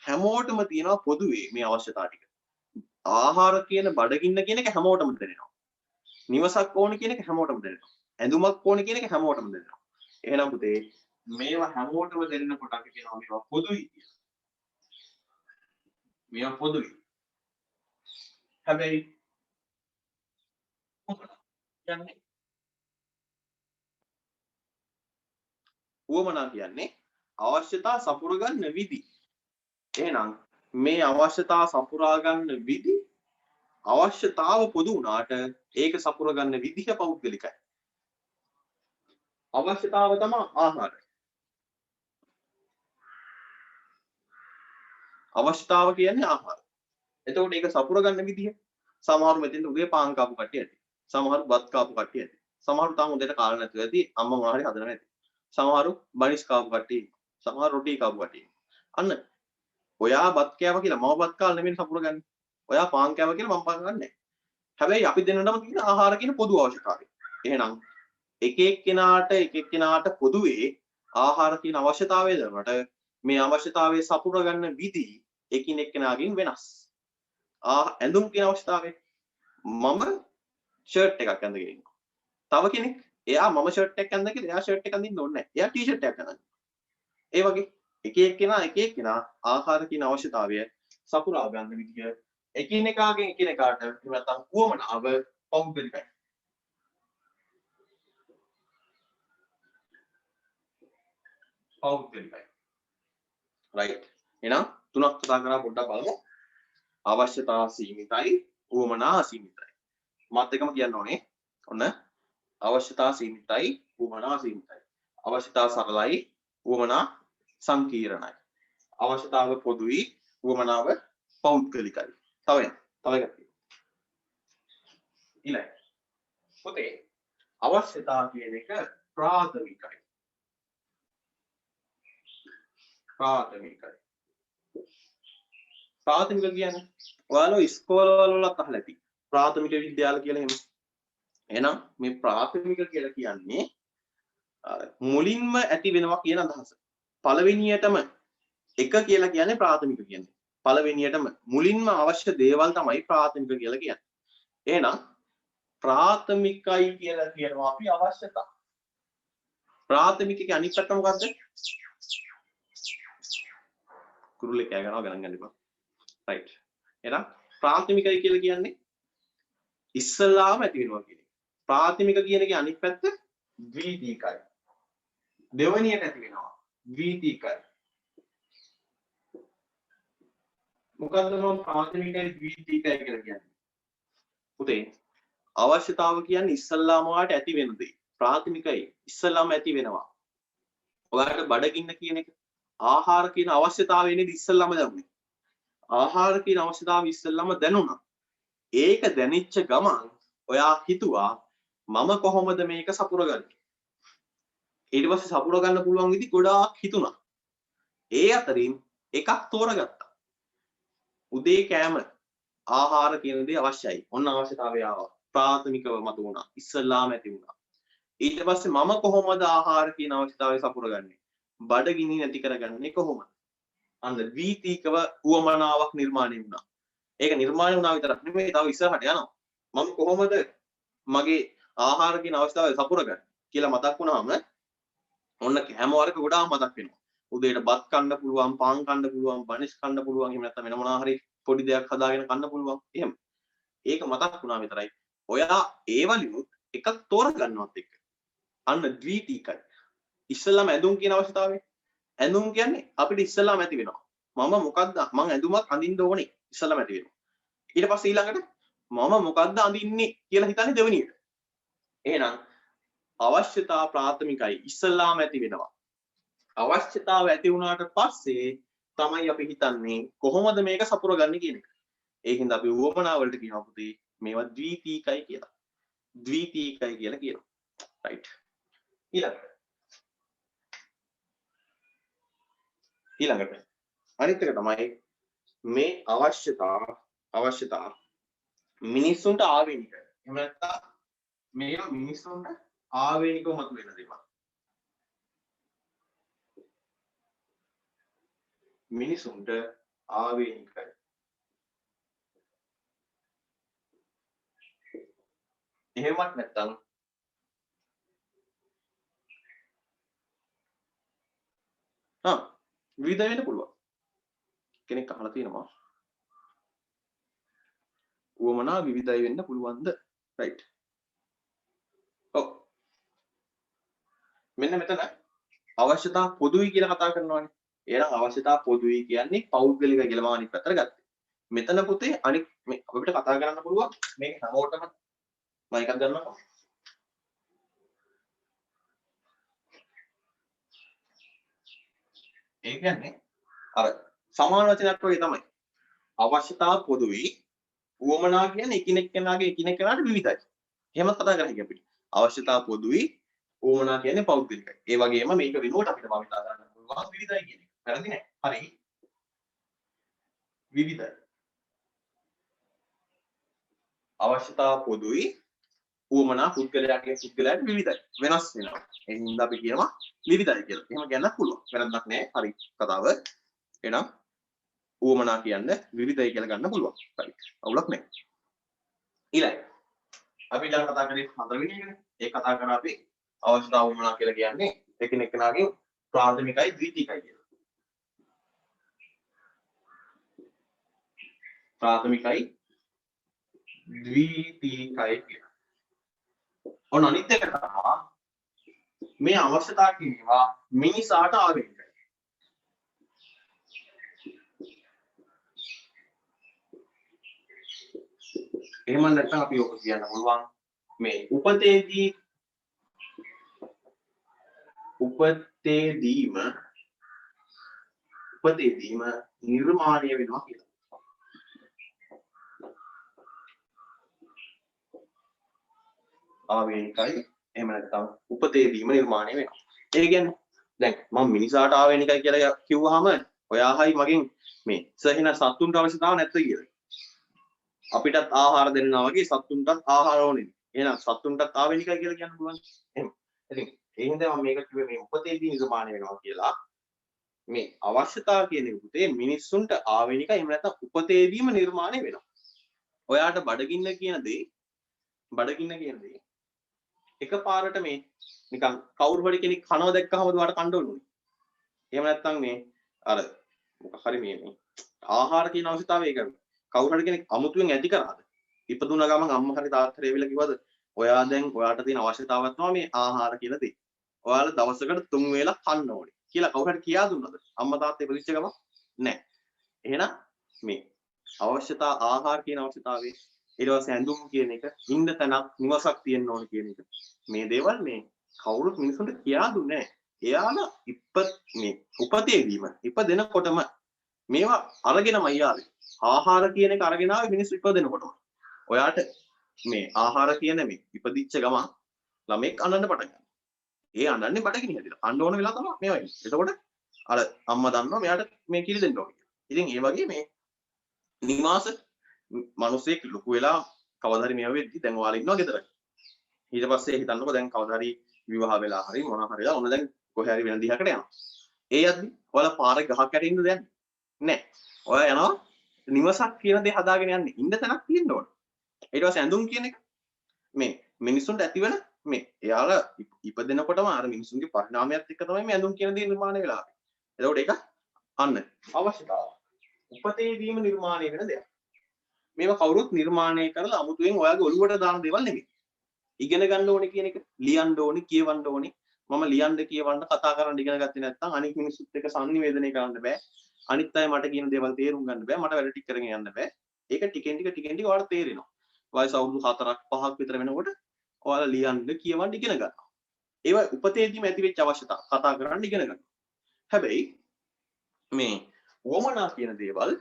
හැමෝටම තියෙනවා පොදුවේ මේ අවශ්‍යතා ටික. ආහාර කියන බඩගින්න කියන එක හැමෝටම දැනෙනවා. නිවසක් ඕන කියන එක හැමෝටම දැනෙනවා. ඇඳුමක් ඕන කියන එක හැමෝටම දැනෙනවා. එහෙනම් පුතේ මේවා හැමෝටම දැනෙනකොට අපි කියනවා මේවා පොදුයි කියලා. මේවා පොදුයි. හැබැයි කියන්නේ වුමනා කියන්නේ අවශ්‍යතා සපුරා ගන්න විදි. එහෙනම් මේ අවශ්‍යතා සපුරා ගන්න විදි අවශ්‍යතාව පොදු වුණාට ඒක සපුරා ගන්න විදිහ පෞද්ගලිකයි. අවශ්‍යතාව තමයි ආහාරය. අවශ්‍යතාව කියන්නේ ආහාර. එතකොට ඒක සපුර ගන්න විදිහ සමහරු මෙතෙන් උදේ පාන් කාපු කට්ටිය ඇති. සමහරු බත් කාපු කට්ටිය ඇති. සමහරු තාම උදේට කාලා නැතුව ඇති. අම්මා මොනවා හරි හදලා නැති. සමහරු බනිස් කාපු කට්ටිය. සමහරු රොටි කාපු කට්ටිය. අන්න ඔයා බත් කෑවා කියලා මම බත් කාලා නෙමෙයි සපුර ගන්න. ඔයා පාන් කෑවා කියලා මම පාන් ගන්නෑ නැහැ. හැබැයි අපි දෙන්නටම තියෙන ආහාර කියන පොදු අවශ්‍යතාවය. එහෙනම් එක එක්කෙනාට පොදුවේ ආහාර කියන අවශ්‍යතාවය දරනට මේ අවශ්‍යතාවයේ සපුර ගන්න විදි එකිනෙකනාගෙන් වෙනස්. ඇඳුම් කියන අවශ්‍යතාවය මම ෂර්ට් එකක් ඇඳගෙන ඉන්නවා. තව කෙනෙක් එයා මම ෂර්ට් එකක් ඇඳගෙන එයා ෂර්ට් එකක් අඳින්න ඕනේ නැහැ. එයා ටී-ෂර්ට් එකක් අඳින්න. ඒ වගේ එක එක්කෙනා ආහාර කියන අවශ්‍යතාවය සපුරා ගන්න විදිය එකිනෙකාගෙන් එකිනෙකාට එහෙම නැත්නම් උවමනාව පෞද්ගලිකයි. පෞද්ගලිකයි. right. එහෙනම් තුනක් කතා කරලා පොඩ්ඩක් බලමු. අවශ්‍යතා සීමිතයි, උවමනා අසීමිතයි. මාත් එකම කියන්න ඕනේ. ඔන්න අවශ්‍යතා සීමිතයි, උවමනා අසීමිතයි. අවශ්‍යතා සරලයි, උවමනා සංකීර්ණයි. අවශ්‍යතාව පොදුයි, උවමනාව පෞද්ගලිකයි. තව එකක් තියෙනවා. ඊළඟ පොතේ අවශ්‍යතා කියන එක ප්‍රාථමිකයි. ප්‍රාථමික කියන්නේ ඔයාලා ඉස්කෝලවල වලත් අහලා ඇති. ප්‍රාථමික විද්‍යාල කියලා එහෙම. එහෙනම් මේ ප්‍රාථමික කියලා කියන්නේ මුලින්ම ඇති වෙනවා කියන අදහස. පළවෙනියටම එක කියලා කියන්නේ ප්‍රාථමික කියන්නේ. පළවෙනියටම මුලින්ම අවශ්‍ය දේවල් තමයි ප්‍රාථමික කියලා කියන්නේ. එහෙනම් ප්‍රාථමිකයි කියලා කියනවා අපි අවශ්‍යතා. ප්‍රාථමිකයේ අනිත් පැත්ත මොකද්ද? කුරුල්ලේ කෑ ගන්නවා ගණන් ගන්න එපා. right. එහෙනම් ප්‍රාථමිකයි කියලා කියන්නේ ඉස්සලාම ඇති වෙනවා කියන එක. ප්‍රාථමික කියන එකේ අනිත් පැත්ත ද්විතීකයි. දෙවනියට ඇති වෙනවා ද්විතීකයි. මොකද්ද මම ප්‍රාථමිකයි ද්විතීකයි කියලා කියන්නේ? පුතේ අවශ්‍යතාව කියන්නේ ඉස්සලාම වාට ඇති වෙන දේ. ප්‍රාථමිකයි ඉස්සලාම ඇති වෙනවා. ඔයාලට බඩගින්න කියන එක ආහාර කියන අවශ්‍යතාවය නේද ඉස්සල්ලාම දැනුනේ. ආහාර කියන අවශ්‍යතාවය ඉස්සල්ලාම දැනුණා. ඒක දැනෙච්ච ගමන් ඔයා හිතුවා මම කොහොමද මේක සපුරගන්නේ? ඊට පස්සේ සපුර ගන්න පුළුවන් විදි ගොඩාක් හිතුණා. ඒ අතරින් එකක් තෝරගත්තා. උදේ කෑම ආහාර කියන දේ අවශ්‍යයි. ඔන්න අවශ්‍යතාවය ආවා. ප්‍රාථමිකව මත වුණා. ඉස්සල්ලාම ඇති වුණා. ඊට පස්සේ මම කොහොමද ආහාර කියන අවශ්‍යතාවය සපුරගන්නේ? බඩගිනි නැති කරගන්නේ කොහොමද? අන්න ද්විතීකව උවමනාවක් නිර්මාණය වුණා. ඒක නිර්මාණය වුණා විතරක් නෙමෙයි තව ඉස්සරහට යනවා. මම කොහොමද මගේ ආහාර කියන අවස්ථාවේ සපුරගන්නේ කියලා මතක් වුණාම ඔන්න කෑම වර්ග ගොඩාක් මතක් වෙනවා. උදේට බත් කන්න පුළුවන්, පාන් කන්න පුළුවන්, බනිස් කන්න පුළුවන්, එහෙම නැත්නම් වෙන මොනවා හරි පොඩි දෙයක් හදාගෙන කන්න පුළුවන්. එහෙම. ඒක මතක් වුණා විතරයි. ඔයා ඒ වලිනුත් එකක් තෝරගන්නවත් එක්ක. අන්න ද්විතීකයි. ඉස්සෙල්ලාම ඇඳුම් කියන අවශ්‍යතාවය. ඇඳුම් කියන්නේ අපිට ඉස්සෙල්ලාම ඇති වෙනවා. මම මොකද්ද මං ඇඳුමක් අඳින්න ඕනේ ඉස්සෙල්ලාම ඇති වෙනවා. ඊට පස්සේ ඊළඟට මම මොකද්ද අඳින්නේ කියලා හිතන්නේ දෙවෙනියට. එහෙනම් අවශ්‍යතා ප්‍රාථමිකයි ඉස්සෙල්ලාම ඇති වෙනවා. අවශ්‍යතාව ඇති වුණාට පස්සේ තමයි අපි හිතන්නේ කොහොමද මේක සපුරගන්නේ කියන එක. ඒකින්ද අපි උවමනා වලට කියනවා පුතේ මේවා ද්විතීකයි කියලා. ද්විතීකයි කියලා කියනවා. right. ඊළඟට අනිත් එක තමයි මේ අවශ්‍යතා මිනිස්සුන්ට ආවේනිකයි. එහෙම නැත්නම් මේවා මිනිස්සුන්ට ආවේනිකව මතුවෙන දේවල්. මිනිස්සුන්ට ආවේනිකයි. එහෙමත් නැත්නම් විවිධ වෙන්න පුළුවන්. කෙනෙක් අහලා තියෙනවා උවමනා විවිධයි වෙන්න පුළුවන්ද? right. ඔව්. මෙන්න මෙතන අවශ්‍යතා පොදුයි කියලා කතා කරනවානේ. එහෙනම් අවශ්‍යතා පොදුයි කියන්නේ පෞද්ගලික කියලා මම අනිත් පැත්තට ගත්තා. මෙතන පුතේ අනිත් මේ අපිට කතා කරන්න පුළුවන් මේක හැමෝටම මම එකක් ගන්නවා. ඒ කියන්නේ අර සමාන වචනයක් වගේ තමයි. අවශ්‍යතා පොදුයි. උවමනා කියන්නේ එකිනෙකාට විවිධයි. එහෙම කතා කරන්නේ අපිට. අවශ්‍යතා පොදුයි. උවමනා කියන්නේ පෞද්ගලිකයි. ඒ වගේම මේක වෙනුවට අපිට භාවිතා කරන්න පුළුවන් විවිධයි කියන එක. වැරදි නෑ. හරි. විවිධයි. අවශ්‍යතා පොදුයි. උවමනා පුද්ගලයාට විවිධයි. වෙනස් වෙනවා. ඒ හින්දා අපි කියනවා විවිධයි කියලා. එහෙම කියන්නත් පුළුවන්. වැරද්දක් නෑ. හරි කතාව. එහෙනම් උවමනා කියන්නේ විවිධයි කියලා ගන්න පුළුවන්. හරි. අවුලක් නෑ. ඊළඟ අපි ඊළඟ කතා කරේ හතරවෙනි එකනේ. ඒ කතා කරා අපි අවශ්‍යතාව උවමනා කියලා කියන්නේ එකිනෙකනාගේ ප්‍රාථමිකයි ද්විතීකයි කියලා. ප්‍රාථමිකයි ද්විතීකයි කියලා. ඔන්න අනිත් එක තමයි මේ අවශ්‍යතා කියනවා මිනිසාට ආවේනිකයි. එහෙම නැත්නම් අපි ඔක කියන්න පුළුවන් මේ උපතේදීම නිර්මාණය වෙනවා කියලා. ආවේනිකයි එහෙම නැත්නම් උපතේදීම නිර්මාණය වෙනවා. ඒ කියන්නේ දැන් මම මිනිසාට ආවේනිකයි කියලා කිව්වහම ඔයාහයි මගෙන් මේ සහින සතුන්ට අවශ්‍යතාව නැද්ද කියලා. අපිටත් ආහාර දෙන්නවා වගේ සතුන්ටත් ආහාර ඕනේ. එහෙනම් සතුන්ටත් ආවේනිකයි කියලා කියන්න පුළුවන්. එහෙම. ඉතින් ඒ හින්දා මම මේක කිව්වේ මේ උපතේදී නිර්මාණය වෙනවා කියලා. මේ අවශ්‍යතාව කියන එකේ මිනිස්සුන්ට ආවේනිකයි එහෙම නැත්නම් උපතේදීම නිර්මාණය වෙනවා. ඔයාට බඩගින්න කියන දේ එකපාරට මේ නිකන් කවුරු හරි කෙනෙක් කනවා දැක්කහම ඔයාට කන්න ඕනේ. එහෙම නැත්නම් මේ අර මොකක් හරි මේ ආහාර කියන අවශ්‍යතාවය ඒක කවුරු හරි කෙනෙක් අමුතුවෙන් ඇති කරාද? ඉපදුන ගමන් අම්මා හරි තාත්තා හරි ඇවිල්ලා කිව්වද ඔයා දැන් ඔයාට තියෙන අවශ්‍යතාවයක් තමයි මේ ආහාර කියලා දේ. ඔයාලා දවසකට 3 වේලක් කන්න ඕනේ කියලා කවුරු හරි කියා දුන්නද? අම්මා තාත්තා ඉපදිච්ච ගමන් නැහැ. එහෙනම් මේ අවශ්‍යතා ආහාර කියන අවශ්‍යතාවයේ ඊට පස්සේ ඇඳුම් කියන එක ඉන්න තැනක් නිවසක් තියෙන්න ඕනේ කියන එක මේ දේවල් මේ කවුරුත් මිනිසුන්ට කියා දුන්නේ නැහැ. එයාලා උපතේදීම ඉපදෙනකොටම මේවා අරගෙනමයි ආවේ. ආහාර කියන එක අරගෙන ආවේ මිනිස්සු ඉපදෙනකොටම. ඔයාට මේ ආහාර කියන මේ ඉපදිච්ච ගමන් ළමෙක් අඬන්න පටන් ගන්නවා. ඒ අඬන්නේ බඩගිනි හැදිලා. අඬ ඕන වෙලාව තමයි මේවා එන්නේ. එතකොට අර අම්මා දන්නවා මෙයාට මේ කිරි දෙන්න ඕනේ කියලා. ඉතින් ඒ වගේ මේ නිවාස මිනිස්සෙක් ලොකු වෙලා කවදා හරි මේවා වෙද්දි දැන් ඔයාලා ඉන්නවා ගෙදර. ඊට පස්සේ හිතන්නකෝ දැන් කවදා හරි විවාහ වෙලා හරි මොනවා හරිලා ඔන්න දැන් කොහේ හරි වෙන දිහකට යනවා. ඒ යද්දි ඔයාලා පාරේ ගහක් යට ඉන්නද යන්නේ? නැහැ. ඔයා යනවා නිවසක් කියන දේ හදාගෙන යන්නේ. ඉන්න තැනක් තියෙන්න ඕන. ඊට පස්සේ ඇඳුම් කියන එක මේ මිනිස්සුන්ට ඇතිවන මේ එයාලා ඉපදෙනකොටම අර මිනිස්සුන්ගේ පරිණාමයත් එක්ක තමයි මේ ඇඳුම් කියන දේ නිර්මාණය වෙලා ආවේ. එතකොට ඒක අන්න අවශ්‍යතාව. උපතේදීම නිර්මාණය වෙන දෙයක්. මේවා කවුරුත් නිර්මාණය කරලා අමුතුවෙන් ඔයාගේ ඔළුවට දාන දේවල් නෙමෙයි. ඉගෙන ගන්න ඕනේ කියන එක, ලියන්න ඕනේ, කියවන්න ඕනේ. මම ලියන්න කියවන්න කතා කරන්න ඉගෙන ගත්තේ නැත්නම් අනිත් මිනිස්සුත් එක්ක සංනිවේදනය කරන්න බෑ. අනිත් අය මට කියන දේවල් තේරුම් ගන්න බෑ. මට වැඩ ටික කරගෙන යන්න බෑ. ඒක ටිකෙන් ටික ඔයාලට තේරෙනවා. වයස අවුරුදු 4ක් 5ක් විතර වෙනකොට ඔයාලා ලියන්න කියවන්න ඉගෙන ගන්නවා. ඒවා උපතේදීම ඇති වෙච්ච අවශ්‍යතා කතා කරන්න ඉගෙන ගන්නවා. හැබැයි මේ වමනා කියන දේවල්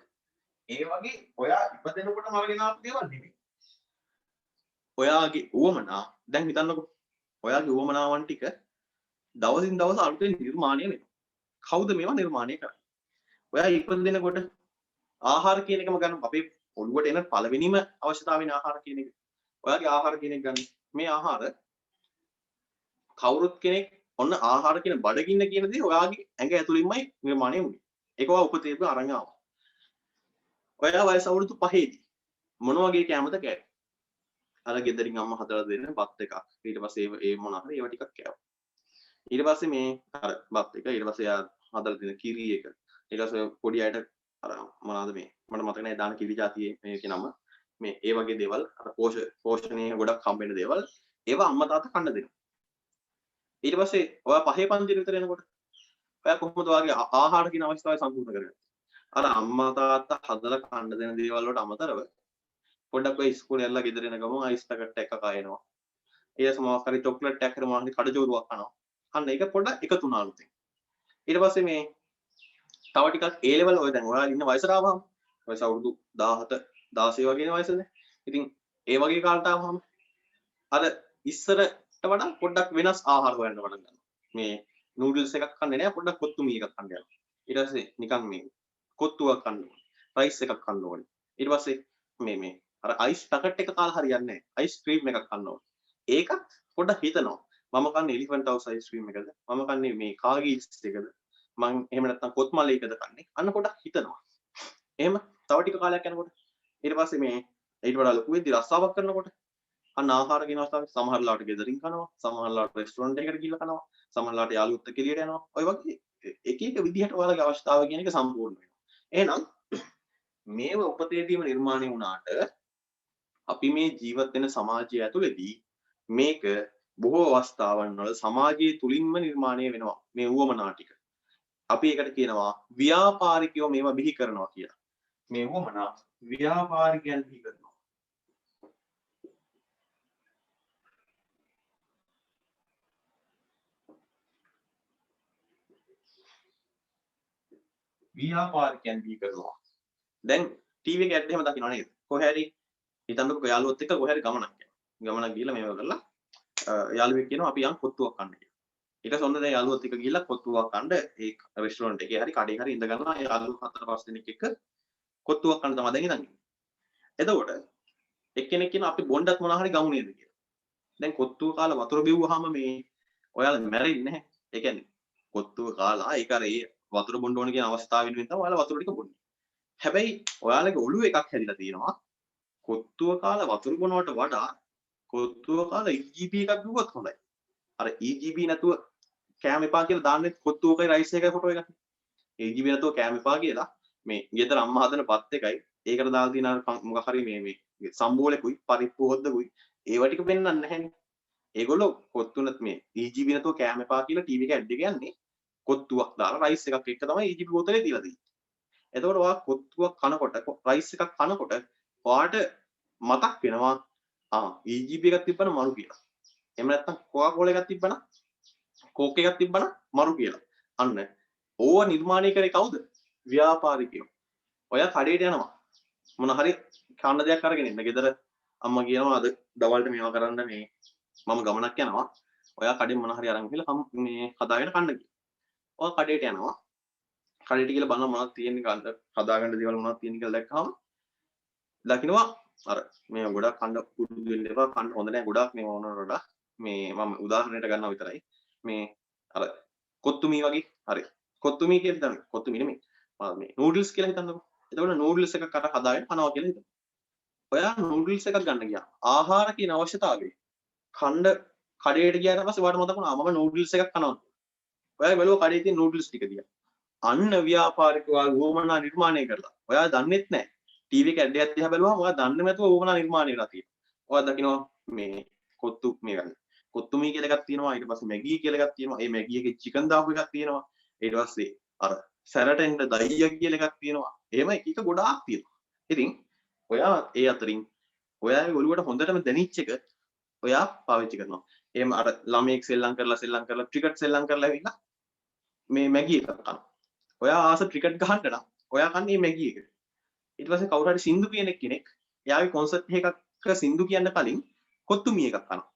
ඒ වගේ ඔයා ඉපදෙනකොටම අරගෙන ආපු දේවල් නෙමෙයි. ඔයාගේ වමනා දැන් හිතන්නකෝ. ඔයාගේ වමනාවන් ටික දවසින් දවස අලුතෙන් නිර්මාණය වෙනවා. කවුද මේවා නිර්මාණය කරන්නේ? ඔයා ඉපදෙනකොට ආහාර කියන එකම ගන්න අපේ ඔළුවට එන පළවෙනිම අවශ්‍යතාවයෙන් ආහාර කියන එක. ඔයාගේ ආහාර කියන එක ගන්න. මේ ආහාර කවුරුත් කෙනෙක් ඔන්න ආහාර කියන බඩගින්න කියන දේ ඔයාගේ ඇඟ ඇතුළින්මයි නිර්මාණය වුනේ. ඒක ඔයා උපතේම අරන් ආවා. ඔයා වයස අවුරුදු 5ේදී මොන වගේ කෑමද කෑවේ? අර ගෙදරින් අම්මා හදලා දෙන බත් එකක්. ඊට පස්සේ ඒ මොන හරි ඒවා ටිකක් කෑවා. ඊට පස්සේ මේ අර බත් එක ඊට පස්සේ යා හදලා දෙන කිරි එක. ඊට පස්සේ පොඩි අයට අර මොනවාද මේ මට මතක නැහැ දාන කිරි જાතියේ මේකේ නම. මේ ඒ වගේ දේවල් අර පෝෂණීය ගොඩක් හම්බෙන දේවල් ඒවා අම්මා තාත්තා කන්න දෙනවා. ඊට පස්සේ ඔයා පහේ පන්තියට විතර එනකොට ඔයා කොහොමද ඔයාගේ ආහාර කියන අවස්ථාවේ සම්පූර්ණ කරගන්නේ? අර අම්මා තාත්තා හදලා කන්න දෙන දේවල් වලට අමතරව පොඩ්ඩක් ඔය ඉස්කෝලේ යලා ගෙදර එන ගමන් අයිස් පැකට් එකක් කයනවා. ඊට මොකක් හරි චොක්ලට් එකක් හරි මොනවා හරි කඩජෝරුවක් කනවා. අන්න ඒක පොඩ්ඩක් එකතු වුණා අලුතෙන්. ඊට පස්සේ මේ තව ටිකක් A level ඔය දැන් ඔයාලා ඉන්න වයසට ආවම වයස අවුරුදු 17 16 වගේ වයසද. ඉතින් ඒ වගේ කාලට ආවම අර ඉස්සරට වඩා පොඩ්ඩක් වෙනස් ආහාර හොයන්න පටන් ගන්නවා. මේ නූඩල්ස් එකක් කන්නේ නැහැ පොඩ්ඩක් කොත්තු මී එකක් කන්න යනවා. ඊට පස්සේ නිකන් මේ කොත්තුවක් කන්න ඕනේ. රයිස් එකක් කන්න ඕනේ. ඊට පස්සේ මේ අර අයිස් පැකට් එක කාලා හරියන්නේ නැහැ. අයිස් ක්‍රීම් එකක් කන්න ඕනේ. ඒකත් පොඩ්ඩක් හිතනවා. මම කන්නේ එලිෆන්ට් හවුස් අයිස් ක්‍රීම් එකද? මම කන්නේ මේ කාගීස් එකද? මම එහෙම නැත්නම් කොත්මල් එකද කන්නේ? අන්න පොඩ්ඩක් හිතනවා. එහෙම තව ටික කාලයක් යනකොට ඊට පස්සේ මේ ඊට වඩා ලොකු වෙද්දි රස්සාවක් කරනකොට අන්න ආහාර කියන අවස්ථාවේ සමහර ලාට ගෙදරින් කනවා, සමහර ලාට රෙස්ටොරන්ට් එකකට ගිහලා කනවා, සමහර ලාට යාළුවොත් එක්ක එළියට යනවා. ඔය වගේ එක එක විදිහට ඔයාලගේ අවස්ථාව කියන එක සම්පූර්ණ වෙනවා. එහෙනම් මේව උපතේදීම නිර්මාණය වුණාට අපි මේ ජීවත් වෙන සමාජය ඇතුළේදී මේක බොහෝ අවස්ථාවන් වල සමාජයේ තුලින්ම නිර්මාණය වෙනවා. මේ උවමනා ටික. අපි ඒකට කියනවා ව්‍යාපාරිකයෝ මේවා බිහි කරනවා කියලා. මේ උවමනා ව්‍යාපාරිකයන් බිහි කරනවා. ව්‍යාපාරිකයන් බිහි කරනවා. දැන් ටීවී එක ඇඩ් එහෙම දකින්න නේද? කොහේ හරි හිතන්නකෝ යාළුවොත් එක්ක කොහේ හරි ගමනක් යනවා. ගමනක් ගිහලා මේව කරලා යාළුවෙක් කියනවා අපි යන් කොත්තුවක් කන්න කියලා. ඊට පස්සේ ඔන්න දැන් යාළුවොත් එක්ක ගිහලා කොත්තුවක් කන්න ඒ රෙස්ටොරන්ට් එකේ හරි කඩේ හරි ඉඳ ගන්නවා යාළුවෝ 4-5 දෙනෙක් එක්ක කොත්තුවක් කන්න තමයි දැන් ඉඳන් ඉන්නේ. එතකොට එක්කෙනෙක් කියනවා අපි බොණ්ඩත් මොනවා හරි ගමු නේද කියලා. දැන් කොත්තුව කාලා වතුර බිව්වහම මේ ඔයාලා මැරෙන්නේ නැහැ. ඒ කියන්නේ කොත්තුව කාලා ඒක අර ඒ වතුර බොන්න ඕන කියන අවස්ථාව වෙනුවෙන් තමයි ඔයාලා වතුර ටික බොන්නේ. හැබැයි ඔයාලගේ ඔළුවේ එකක් හැදිලා තියෙනවා. කොත්තුව කාලා වතුර බොනවට වඩා කොත්තුව කාලා EGP එකක් බිව්වොත් හොඳයි. අර EGP නැතුව කෑම එපා කියලා දාන්නේ කොත්තුවකයි රයිස් එකයි ෆොටෝ එකක්. EGP නැතුව කෑම එපා කියලා මේ ගෙදර අම්මා හදන පත් එකයි ඒකට දාලා තියෙන අර මොකක් හරි මේ සම්බෝලෙකුයි පරිප්පු හොද්දකුයි ඒව ටික පෙන්වන්නේ නැහැනේ. ඒගොල්ලෝ කොත්තුනත් මේ EGP නැතුව කෑම එපා කියලා ටීවී එක ඇඩ් එක යන්නේ කොත්තුවක් දාලා රයිස් එකක් එක්ක තමයි EGP බෝතලේ දීලා තියෙන්නේ. එතකොට ඔයා කොත්තුවක් කනකොට රයිස් එකක් කනකොට ඔයාට මතක් වෙනවා EGP එකක් තිබ්බනම් මරු කියලා. එහෙම නැත්නම් කොකා කෝලා එකක් තිබ්බනම් කෝක් එකක් තිබ්බනම් මරු කියලා. අන්න ඕව නිර්මාණය කරේ කවුද? ව්‍යාපාරිකයෝ. ඔයා කඩේට යනවා. මොන හරි කන්න දෙයක් අරගෙන ඉන්න. ගෙදර අම්මා කියනවා අද දවල්ට මේවා කරන්න මේ මම ගමනක් යනවා. ඔයා කඩෙන් මොන හරි අරන් ගිහලා මේ හදාගෙන කන්න කියලා. ඔයා කඩේට යනවා. කඩේට ගිහලා බලන මොනවද තියෙන්නේ ගන්න හදාගන්න දේවල් මොනවද තියෙන්නේ කියලා දැක්කම දකින්නවා අර මේ ගොඩක් කන්න පුරුදු වෙන්න එපා. කන්න හොඳ නැහැ ගොඩක් මේ මොනවට වඩා මේ මම උදාහරණයක් ගන්නවා විතරයි. මේ අර කොත්තුමී වගේ හරි. කොත්තුමී කියලා හිතන්න. කොත්තුමී නෙමෙයි. මේ නූඩල්ස් කියලා හිතන්නකෝ. එතකොට නූඩල්ස් එකක් අර හදාගෙන කනවා කියලා හිතන්න. ඔයා නූඩල්ස් එකක් ගන්න ගියා. ආහාර කියන අවශ්‍යතාවය ඛණ්ඩ කඩේට ගියාට පස්සේ ඔයාලට මතක වුණා මම නූඩල්ස් එකක් කනවා. ඔයා බැලුවා කඩේ තියෙන නූඩල්ස් ටික දිහා. අන්න ව්‍යාපාරිකව වුවමනා නිර්මාණය කරලා. ඔයා දන්නෙත් නැහැ. ටීවී එක ඇඩ් එකක් දිහා බැලුවම ඔයා දන්නේ නැතුව වුවමනා නිර්මාණය වෙලා තියෙනවා. ඔයා දකිනවා මේ කොත්තු මේ ගන්න. කොත්තුමී කියලා එකක් තියෙනවා. ඊට පස්සේ මැගී කියලා එකක් තියෙනවා. ඒ මැගී එකේ චිකන් දාපු එකක් තියෙනවා. ඊට පස්සේ අර සැරටෙන්ඩ දයිය කියලා එකක් තියෙනවා. එහෙම එක එක ගොඩාක් තියෙනවා. ඉතින් ඔයා ඒ අතරින් ඔයාගේ ඔළුවට හොඳටම දැනෙච්ච එක ඔයා පාවිච්චි කරනවා. එහෙම අර ළමයෙක් සෙල්ලම් කරලා ක්‍රිකට් සෙල්ලම් කරලා ඇවිල්ලා මේ මැගී එකක් කනවා. ඔයා ආස ක්‍රිකට් ගහන්න නම් ඔයා කන්නේ මැගී එක. ඊට පස්සේ කවුරු හරි සින්දු කියන කෙනෙක් එයාගේ කොන්සර්ට් එකක සින්දු කියන්න කලින් කොත්තුමී එකක් කනවා.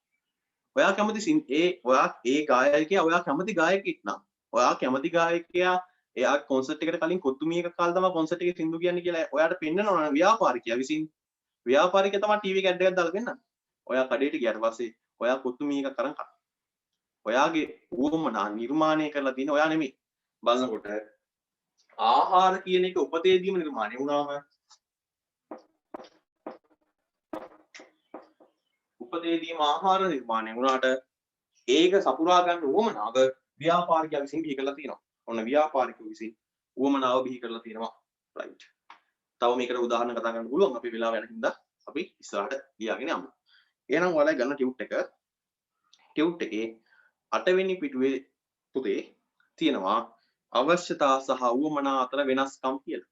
ඔයා කැමති ඔයා ඒ ගායකයා ඔයා කැමති ගායකයෙක් නම් ඔයා කැමති ගායකයා එයා කොන්සර්ට් එකට කලින් කොත්තුමී එකක් කාලා තමයි කොන්සර්ට් එකේ සින්දු කියන්නේ කියලා ඔයාට පෙන්නනවා නම් ව්‍යාපාරිකයා විසින් ව්‍යාපාරිකයා තමයි ටීවී එක ඇඩ් එකක් දාලා පෙන්නන්නේ. ඔයා කඩේට ගියාට පස්සේ ඔයා කොත්තුමී එකක් අරන් කනවා. ඔයාගේ උවමනා නිර්මාණය කරලා තියෙන ඔයා නෙමෙයි. බලනකොට ආහාර කියන එක උපතේදීම නිර්මාණය වුණාම උපතේදීම ආහාර නිර්මාණය වුණාට ඒක සපුරා ගන්න උවමනාව ව්‍යාපාරිකයා විසින් බිහි කරලා තියෙනවා. ඔන්න ව්‍යාපාරිකයෝ විසින් උවමනාව බිහි කරලා තියෙනවා. රයිට්. තව මේකට උදාහරණ කතා කරන්න පුළුවන්. අපි වෙලාව යන හින්දා අපි ඉස්සරහට ගියාගෙන යමු. එහෙනම් ඔයාලා ගන්න ටියුට් එකේ 8 වෙනි පිටුවේ පුතේ තියෙනවා අවශ්‍යතා සහ උවමනා අතර වෙනස්කම් කියලා.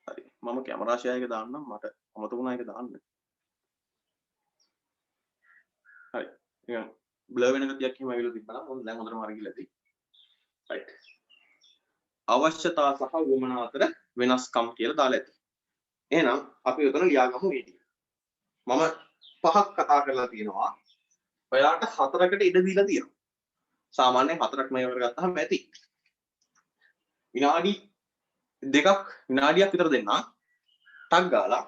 හරි. මම කැමරා ෂෙයා එක දාන්නම් මට අමතක වුණා ඒක දාන්න. හරි. නිකන් බ්ලර් වෙන ගතියක් එහෙම ඇවිල්ලා තිබ්බනම් මොන දැන් හොඳටම හරි ගිහලා ඇති. රයිට්. අවශ්‍යතා සහ වමනා අතර වෙනස්කම් කියලා දාලා ඇති. එහෙනම් අපි උතන ලියාගමු මේ ටික. මම පහක් කතා කරලා තියෙනවා. ඔයාලට හතරකට ඉඩ දීලා තියෙනවා. සාමාන්‍යයෙන් හතරක් මේකට ගත්තාම ඇති. විනාඩි දෙකක් විනාඩියක් විතර දෙන්න. ටක් ගාලා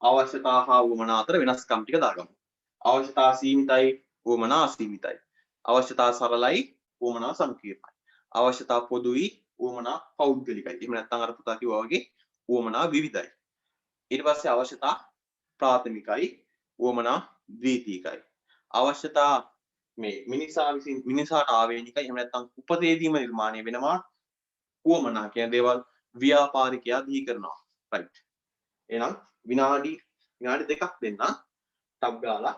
අවශ්‍යතා හා වමනා අතර වෙනස්කම් ටික දාගමු. අවශ්‍යතා සීමිතයි, වමනා අසීමිතයි. අවශ්‍යතා සරලයි, වමනා සංකීර්ණයි. අවශ්‍යතා පොදුයි, වමනා පෞද්ගලිකයි. එහෙම නැත්නම් අර පුතා කිව්වා වගේ වමනා විවිධයි. ඊට පස්සේ අවශ්‍යතා ප්‍රාථමිකයි, වමනා ද්විතීකයි. අවශ්‍යතා මේ මිනිසාට ආවේනිකයි. එහෙම නැත්නම් උපතේදීම නිර්මාණය වෙනවා. වමනා කියන දේවල් ව්‍යාපාරිකයා දී කරනවා. රයිට්. එහෙනම් විනාඩි දෙකක් දෙන්න. ටබ් ගාලා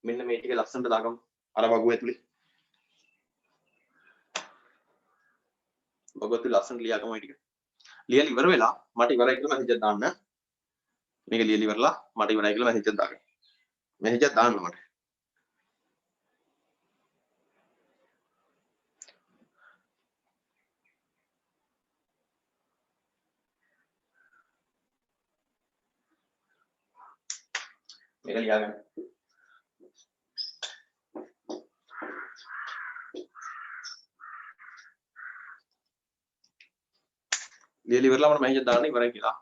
මෙන්න මේ ටික ලස්සනට දාගමු. අර වගුව ඇතුලේ. වගුව ඇතුලේ ලස්සනට ලියාගමු මේ ටික. ලියලා ඉවර වෙලා මට ඉවරයි කියලා මැසේජ් එකක් දාන්න. මේක ලියලා ඉවරලා මට ඉවරයි කියලා මැසේජ් එකක් දාගන්න. මැසේජ් එකක් දාන්න මට. මේක ලියාගන්න. ලියලා ඉවරලා මට මැසේජ් එකක් දාන්න ඉවරයි කියලා.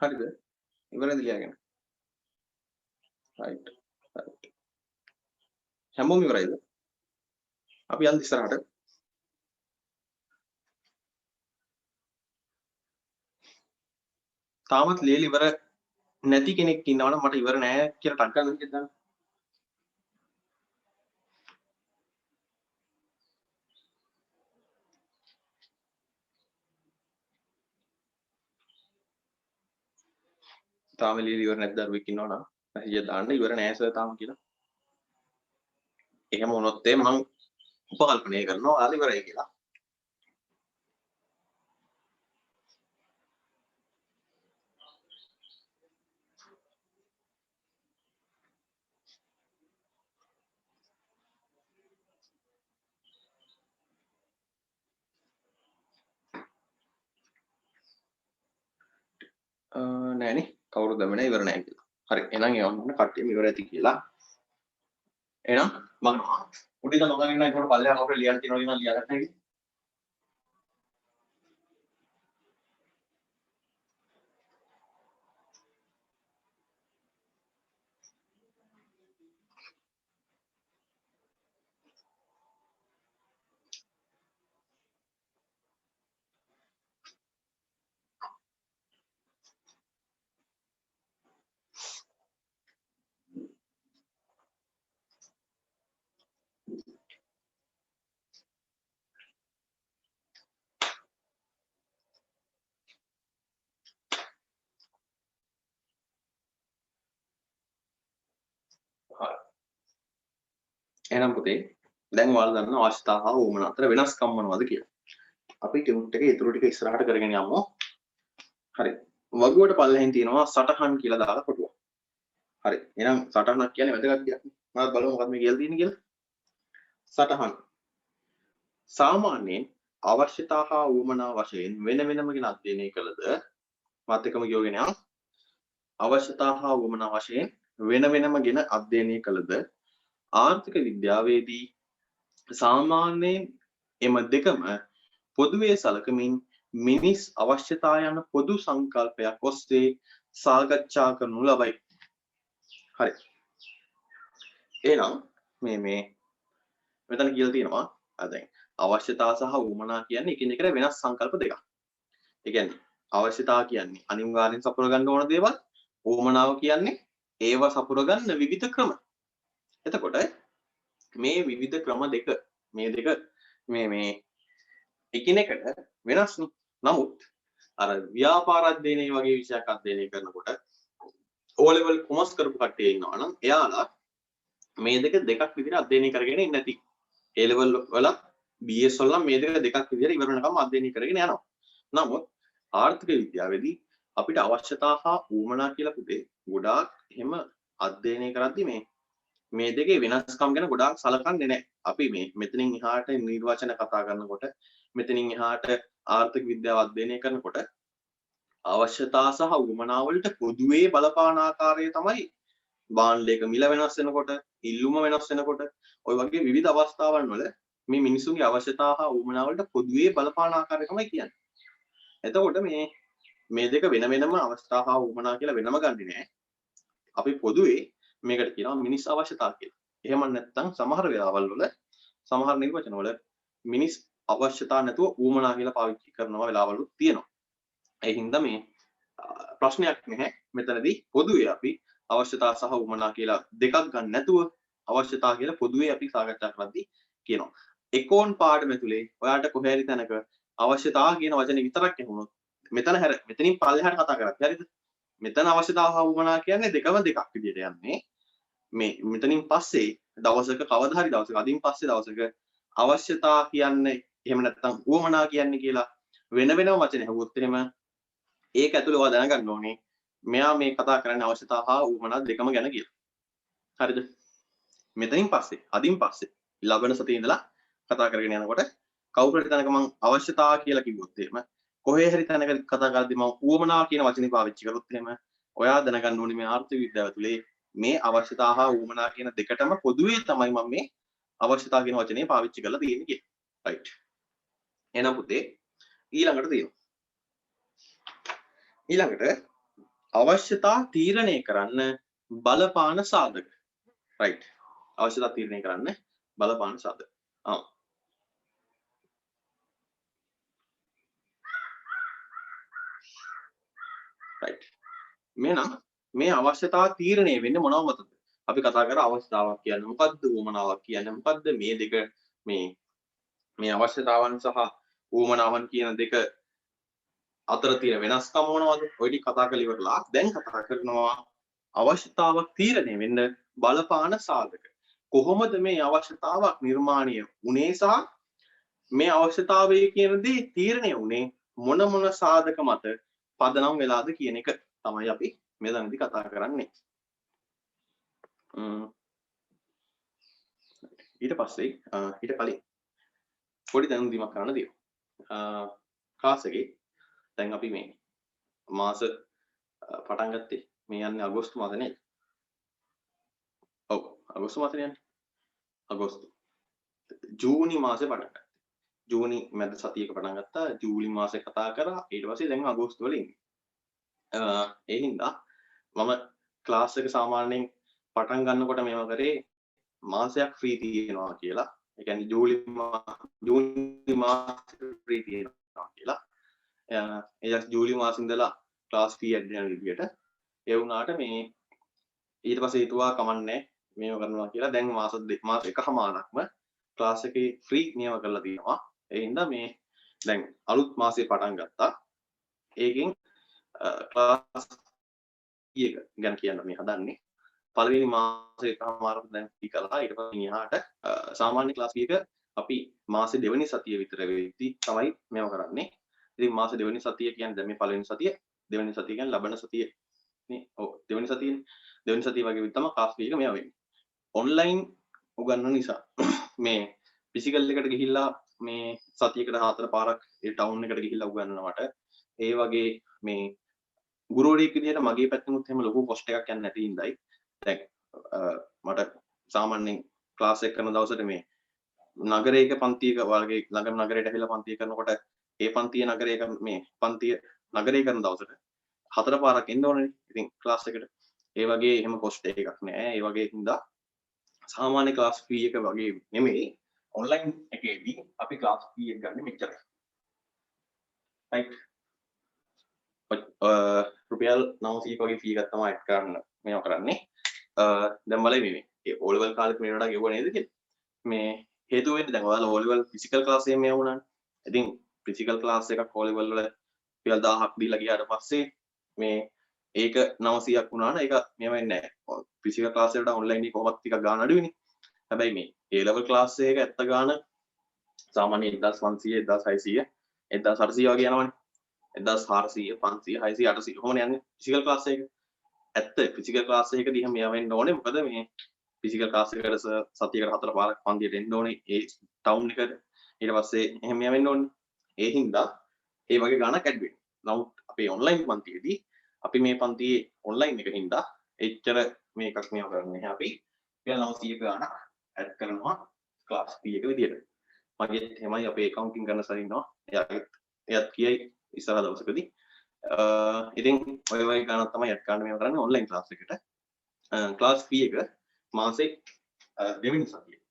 හරිද? ඉවරද ලියාගෙන? right. right. හැමෝම ඉවරයිද? අපි යන්න ඉස්සරහට. තාමත් ලියලා ඉවර නැති කෙනෙක් ඉන්නවනම් මට ඉවර නෑ කියලා ටක් ගන්න විදිහට දාන්න. තාම ලියලා ඉවර නැති දරුවෙක් ඉන්නවනම් මැසේජ් එක දාන්න ඉවර නෑ සර් තාම කියලා. එහෙම වුණොත් මම උපකල්පනය කරනවා ඔයාලා ඉවරයි කියලා. නෑනේ කවුරුද දන්නේ ඉවර නෑ කියලා. හරි එහෙනම් යවන්න කට්ටියම ඉවර ඇති කියලා. එහෙනම් මම උඩින් නොගගෙන ඉන්න ඒකට පල්ලෙහාට අපිට ලියන්න තියෙනවා නම් ලියාගන්න හැකියි. එහෙනම් පුතේ දැන් ඔයාලා දන්න අවශ්‍යතාව හා උවමනා අතර වෙනස්කම් මොනවද කියලා. අපි ටියුට් එකේ ඊටු ටික ඉස්සරහට කරගෙන යමු. හරි. වගුවට පල්ලෙහින් තියෙනවා සටහන් කියලා දාලා කොටුවක්. හරි. එහෙනම් සටහනක් කියන්නේ වැදගත් දෙයක්. මම බලමු මොකක්ද මේ කියලා තියෙන්නේ කියලා. සටහන්. සාමාන්‍යයෙන් අවශ්‍යතාව හා උවමනා වශයෙන් වෙන වෙනම ගෙන අධ්‍යයනය කළද මාත් එක්කම කියවගෙන යන්න. අවශ්‍යතාව හා උවමනා වශයෙන් වෙන වෙනම ගෙන අධ්‍යයනය කළද ආර්ථික විද්‍යාවේදී සාමාන්‍යයෙන් එම දෙකම පොදුවේ සලකමින් මිනිස් අවශ්‍යතා යන පොදු සංකල්පයක් ඔස්සේ සාකච්ඡා කරනු ලබයි. හරි. එහෙනම් මේ මෙතන කියලා තියෙනවා දැන් අවශ්‍යතා සහ උවමනා කියන්නේ එකිනෙකට වෙනස් සංකල්ප දෙකක්. ඒ කියන්නේ අවශ්‍යතා කියන්නේ අනිවාර්යෙන් සපුර ගන්න ඕන දේවල්, උවමනාව කියන්නේ ඒව සපුර ගන්න විවිධ ක්‍රම. එතකොට මේ විවිධ ක්‍රම දෙක මේ දෙක මේ එකිනෙකට වෙනස් නේ. නමුත් අර ව්‍යාපාර අධ්‍යයනය වගේ විෂයක් අධ්‍යයනය කරනකොට O level කොමර්ස් කරපු කට්ටිය ඉන්නවා නම් එයාලා මේ දෙක දෙකක් විදිහට අධ්‍යයනය කරගෙන ඉන්නේ නැති. A level වල BS වල මේ දෙක දෙකක් විදිහට ඉවර වෙනකම් අධ්‍යයනය කරගෙන යනවා. නමුත් ආර්ථික විද්‍යාවේදී අපිට අවශ්‍යතා හා උවමනා කියලා පුතේ ගොඩාක් එහෙම අධ්‍යයනය කරද්දි මේ දෙකේ වෙනස්කම් ගැන ගොඩාක් සලකන්නේ නැහැ. අපි මේ මෙතනින් එහාට නිර්වචන කතා කරනකොට මෙතනින් එහාට ආර්ථික විද්‍යාව අධ්‍යයනය කරනකොට අවශ්‍යතා සහ උවමනා වලට පොදුවේ බලපාන ආකාරය තමයි භාණ්ඩයක මිල වෙනස් වෙනකොට, ඉල්ලුම වෙනස් වෙනකොට ওই වගේ විවිධ අවස්ථාවන් වල මේ මිනිසුන්ගේ අවශ්‍යතා හා උවමනා වලට පොදුවේ බලපාන ආකාරය තමයි කියන්නේ. එතකොට මේ දෙක වෙන වෙනම අවස්ථා හා උවමනා කියලා වෙනම ගන්නෙ නෑ. අපි පොදුවේ මේකට කියනවා මිනිස් අවශ්‍යතා කියලා. එහෙම නැත්නම් සමහර වෙලාවල් වල සමහර නිර්වචන වල මිනිස් අවශ්‍යතා නැතුව උවමනා කියලා පාවිච්චි කරනවා වෙලාවලුත් තියෙනවා. ඒ හින්දා මේ ප්‍රශ්නයක් නැහැ. මෙතනදී පොදුවේ අපි අවශ්‍යතා සහ උවමනා කියලා දෙකක් ගන්න නැතුව අවශ්‍යතා කියලා පොදුවේ අපි සාකච්ඡා කරද්දී කියනවා. එකෝන් පාඩම ඇතුලේ ඔයාලට කොහේ හරි තැනක අවශ්‍යතා කියන වචනේ විතරක් ඇහුනොත් මෙතන හැර මෙතනින් පල්ලෙහාට කතා කරත් හරිද? මෙතන අවශ්‍යතාව හා උවමනා කියන්නේ දෙකම දෙකක් විදිහට යන්නේ. මේ මෙතනින් පස්සේ දවසක කවදා හරි දවසක අදින් පස්සේ දවසක අවශ්‍යතා කියන්නේ එහෙම නැත්නම් උවමනා කියන්නේ කියලා වෙන වෙනම වචන ඇහුවොත් එහෙම ඒක ඇතුළේ ඔයා දැනගන්න ඕනේ මෙයා මේ කතා කරන්නේ අවශ්‍යතා හා උවමනා දෙකම ගැන කියලා. හරිද? මෙතනින් පස්සේ අදින් පස්සේ ලබන සතියේ ඉඳලා කතා කරගෙන යනකොට කවුරු හරි තැනක මම අවශ්‍යතා කියලා කිව්වොත් එහෙම කොහේ හරි තැනක කතා කරද්දී මම උවමනා කියන වචනේ පාවිච්චි කරොත් එහෙම ඔයා දැනගන්න ඕනේ මේ ආර්ථික විද්‍යාව ඇතුලේ මේ අවශ්‍යතා හා උවමනා කියන දෙකටම පොදුවේ තමයි මම මේ අවශ්‍යතා කියන වචනේ පාවිච්චි කරලා තියෙන්නේ කියලා. රයිට්. එහෙනම් පුතේ ඊළඟට තියෙනවා. ඊළඟට අවශ්‍යතා තීරණය කරන්න බලපාන සාධක. right. අවශ්‍යතා තීරණය කරන්න බලපාන සාධක. right. මේ අවශ්‍යතා තීරණය වෙන්නේ මොනව මතද? අපි කතා කර අවස්ථාවක් කියන්නේ මොකද්ද? උවමනාවක් කියන්නේ මොකද්ද? මේ දෙක මේ අවශ්‍යතාවන් සහ උවමනාවන් කියන දෙක අතර තියෙන වෙනස්කම් මොනවද? ඔය ටික කතා කරලා ඉවරලා දැන් කතා කරනවා අවශ්‍යතාවක් තීරණය වෙන්න බලපාන සාධක. කොහොමද මේ අවශ්‍යතාවක් නිර්මාණය වුනේ සහ මේ අවශ්‍යතාවය කියන දේ තීරණය වුනේ මොන සාධක මත පදනම් වෙලාද කියන එක තමයි අපි මෙතනදී කතා කරන්නේ. ඊට පස්සේ ඊට කලින් පොඩි දැනුම්දීමක් කරන්න දෙනවා. ක්ලාස් එකේ දැන් අපි මේ මාස පටන් ගත්තේ මේ යන්නේ අගෝස්තු මාසේ නේද? ඔව් අගෝස්තු මාසේ යන්නේ. අගෝස්තු ජූනි මාසේ පටන් ගත්තා. ජූනි මැද සතියක පටන් ගත්තා. ජූලි මාසේ කතා කරා. ඊට පස්සේ දැන් අගෝස්තු වල ඉන්නේ. ඒ හින්දා මම ක්ලාස් එක සාමාන්‍යයෙන් පටන් ගන්නකොට මේව කරේ මාසයක් ෆ්‍රී තියෙනවා කියලා. ඒ කියන්නේ ජූනි මාසේ ෆ්‍රී තියෙනවා කියලා. ජූලි මාසේ ඉඳලා ක්ලාස් ෆී ඇඩ් වෙන විදියට. ඒ වුණාට මේ ඊට පස්සේ හිතුවා කමන්නේ මේව කරනවා කියලා. දැන් මාස එකමාරක්ම ක්ලාස් එකේ ෆ්‍රී නියම කරලා තියෙනවා. ඒ හින්දා මේ දැන් අලුත් මාසේ පටන් ගත්තා. ඒකෙන් ක්ලාස් එක ගැන කියන්න මේ හදන්නේ. පළවෙනි මාසේ එකමාරක් දැන් ෆ්‍රී කරලා ඊට පස්සේ ඉහාට සාමාන්‍ය ක්ලාස් එක අපි මාසේ දෙවෙනි සතිය විතර වෙද්දී තමයි මේව කරන්නේ. ඉතින් මාසේ දෙවෙනි සතිය කියන්නේ දැන් මේ පළවෙනි සතිය, දෙවෙනි සතිය කියන්නේ ලබන සතිය නේ. ඔව් දෙවෙනි සතියනේ. දෙවෙනි සතිය වගේ විදිහ තමයි ක්ලාස් එක මේව වෙන්නේ. ඔන්ලයින් උගන්වන නිසා මේ ෆිසිකල් එකට ගිහිල්ලා මේ සතියකට 4 පාරක් ඒ ටවුන් එකට ගිහිල්ලා උගන්වනවට ඒ වගේ මේ ගුරුවරයෙක් විදිහට මගේ පැත්තෙමුත් එහෙම ලොකු කොස්ට් එකක් යන්නේ නැති හින්දායි දැන් මට සාමාන්‍යයෙන් ක්ලාස් එක කරන දවසට මේ නගරයක පන්තියක වගේ ළඟම නගරයට ඇවිල්ලා පන්තිය කරනකොට ඒ පන්තිය නගරයක මේ පන්තිය නගරය කරන දවසට 4 පාරක් එන්න ඕනේ. ඉතින් ක්ලාස් එකට ඒ වගේ එහෙම කොස්ට් එකක් නෑ. ඒ වගේ හින්දා සාමාන්‍ය ක්ලාස් ෆී එක වගේ නෙමෙයි ඔන්ලයින් එකේදී අපි ක්ලාස් ෆී එක ගන්න මෙච්චරයි. right. රුපියල් 900ක වගේ ෆී එකක් තමයි ඇඩ් කරන්න මේව කරන්නේ. දැන් බලයි මේ O level කාලෙත් මේ වඩා ගෙවුව නේද කියලා. මේ හේතුව වෙන්නේ දැන් ඔයාලා O level ෆිසිකල් ක්ලාස් එකේ මේ වුණානේ. ඉතින් ෆිසිකල් ක්ලාස් එකක් O level වල රුපියල් 1000ක් දීලා ගියාට පස්සේ මේ ඒක 900ක් වුණා නම් ඒක මෙහෙම වෙන්නේ නැහැ. ෆිසිකල් ක්ලාස් එකට ඔන්ලයින් එක කොහොමත් ටිකක් ගාන අඩුයිනේ. හැබැයි මේ A level ක්ලාස් එකක ඇත්ත ගාන සාමාන්‍ය 1500 1600 1800 වගේ යනවනේ. 1400 500 600 800 කොහොමද යන්නේ ෆිසිකල් ක්ලාස් එක. ඇත්ත ෆිසිකල් ක්ලාස් එකකදී එහෙම මෙයා වෙන්න ඕනේ. මොකද මේ ෆිසිකල් ක්ලාස් එකකට සතියකට 4 පාරක් පන්තියට එන්න ඕනේ. ඒ ටවුන් එකට ඊට පස්සේ එහෙම මෙයා වෙන්න ඕනේ. ඒ හින්දා ඒ වගේ ගාණක් ඇඩ් වෙනවා. නමුත් අපේ ඔන්ලයින් පන්තියේදී අපි මේ පන්තියේ ඔන්ලයින් එක හින්දා එච්චර මේකක් මේව කරන්නේ නැහැ. අපි 900 ගාණක් ඇඩ් කරනවා ක්ලාස් P එක විදියට. මගේ එහෙමයි අපේ accounting කරන සර් ඉන්නවා. එයාත් කියයි ඉස්සරහ දවසකදී. ඉතින් ඔය වගේ ගාණක් තමයි ඇඩ් කරන්න මේව කරන්නේ ඔන්ලයින් ක්ලාස් එකට. ක්ලාස් P එක මාසේ දෙවෙනි සතියේ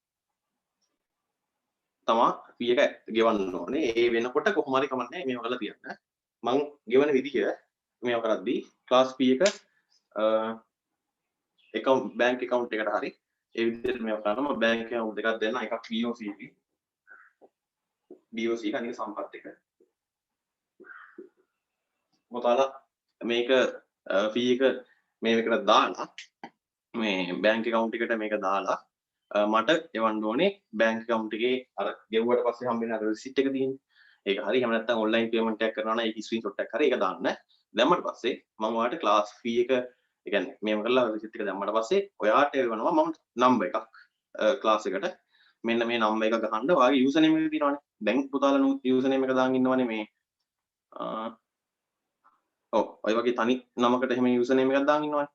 තමා P එක ගෙවන්න ඕනේ. ඒ වෙනකොට කොහොම හරි කමන්නේ මේව කරලා තියන්න. මං ගෙවන විදිය මේව කරද්දී ක්ලාස් P එක බැංක් account එකට හරි ඒ විදිහට මේව කරනවා. බැංක් account දෙකක් දෙන්න. එකක් BOC එකේ BOC කණික සම්පත් එක. මොකද මේක fee එක මේකට දාලා මේ බැංක් account එකට මේක දාලා මට එවන්න ඕනේ බැංක් account එකේ අර ගෙවුවට පස්සේ හම්බෙන අර receipt එක තියෙන්නේ. ඒක හරි. එහෙම නැත්නම් online payment එකක් කරනවා නම් ඒක screenshot එකක් හරි ඒක දාන්න. දැම්මට පස්සේ මම ඔයාලට class fee එක ඒ කියන්නේ මේව කරලා receipt එක දැම්මට පස්සේ ඔයාට එවනවා මම number එකක් class එකට. මෙන්න මේ number එක ගහන්න ඔයාගේ username එක තියෙනවානේ. දැන් පුතාලා username එක දාන් ඉන්නවනේ මේ ඔව් ඔය වගේ තනි නමකට එහෙම username එකක් දාන් ඉන්නවනේ.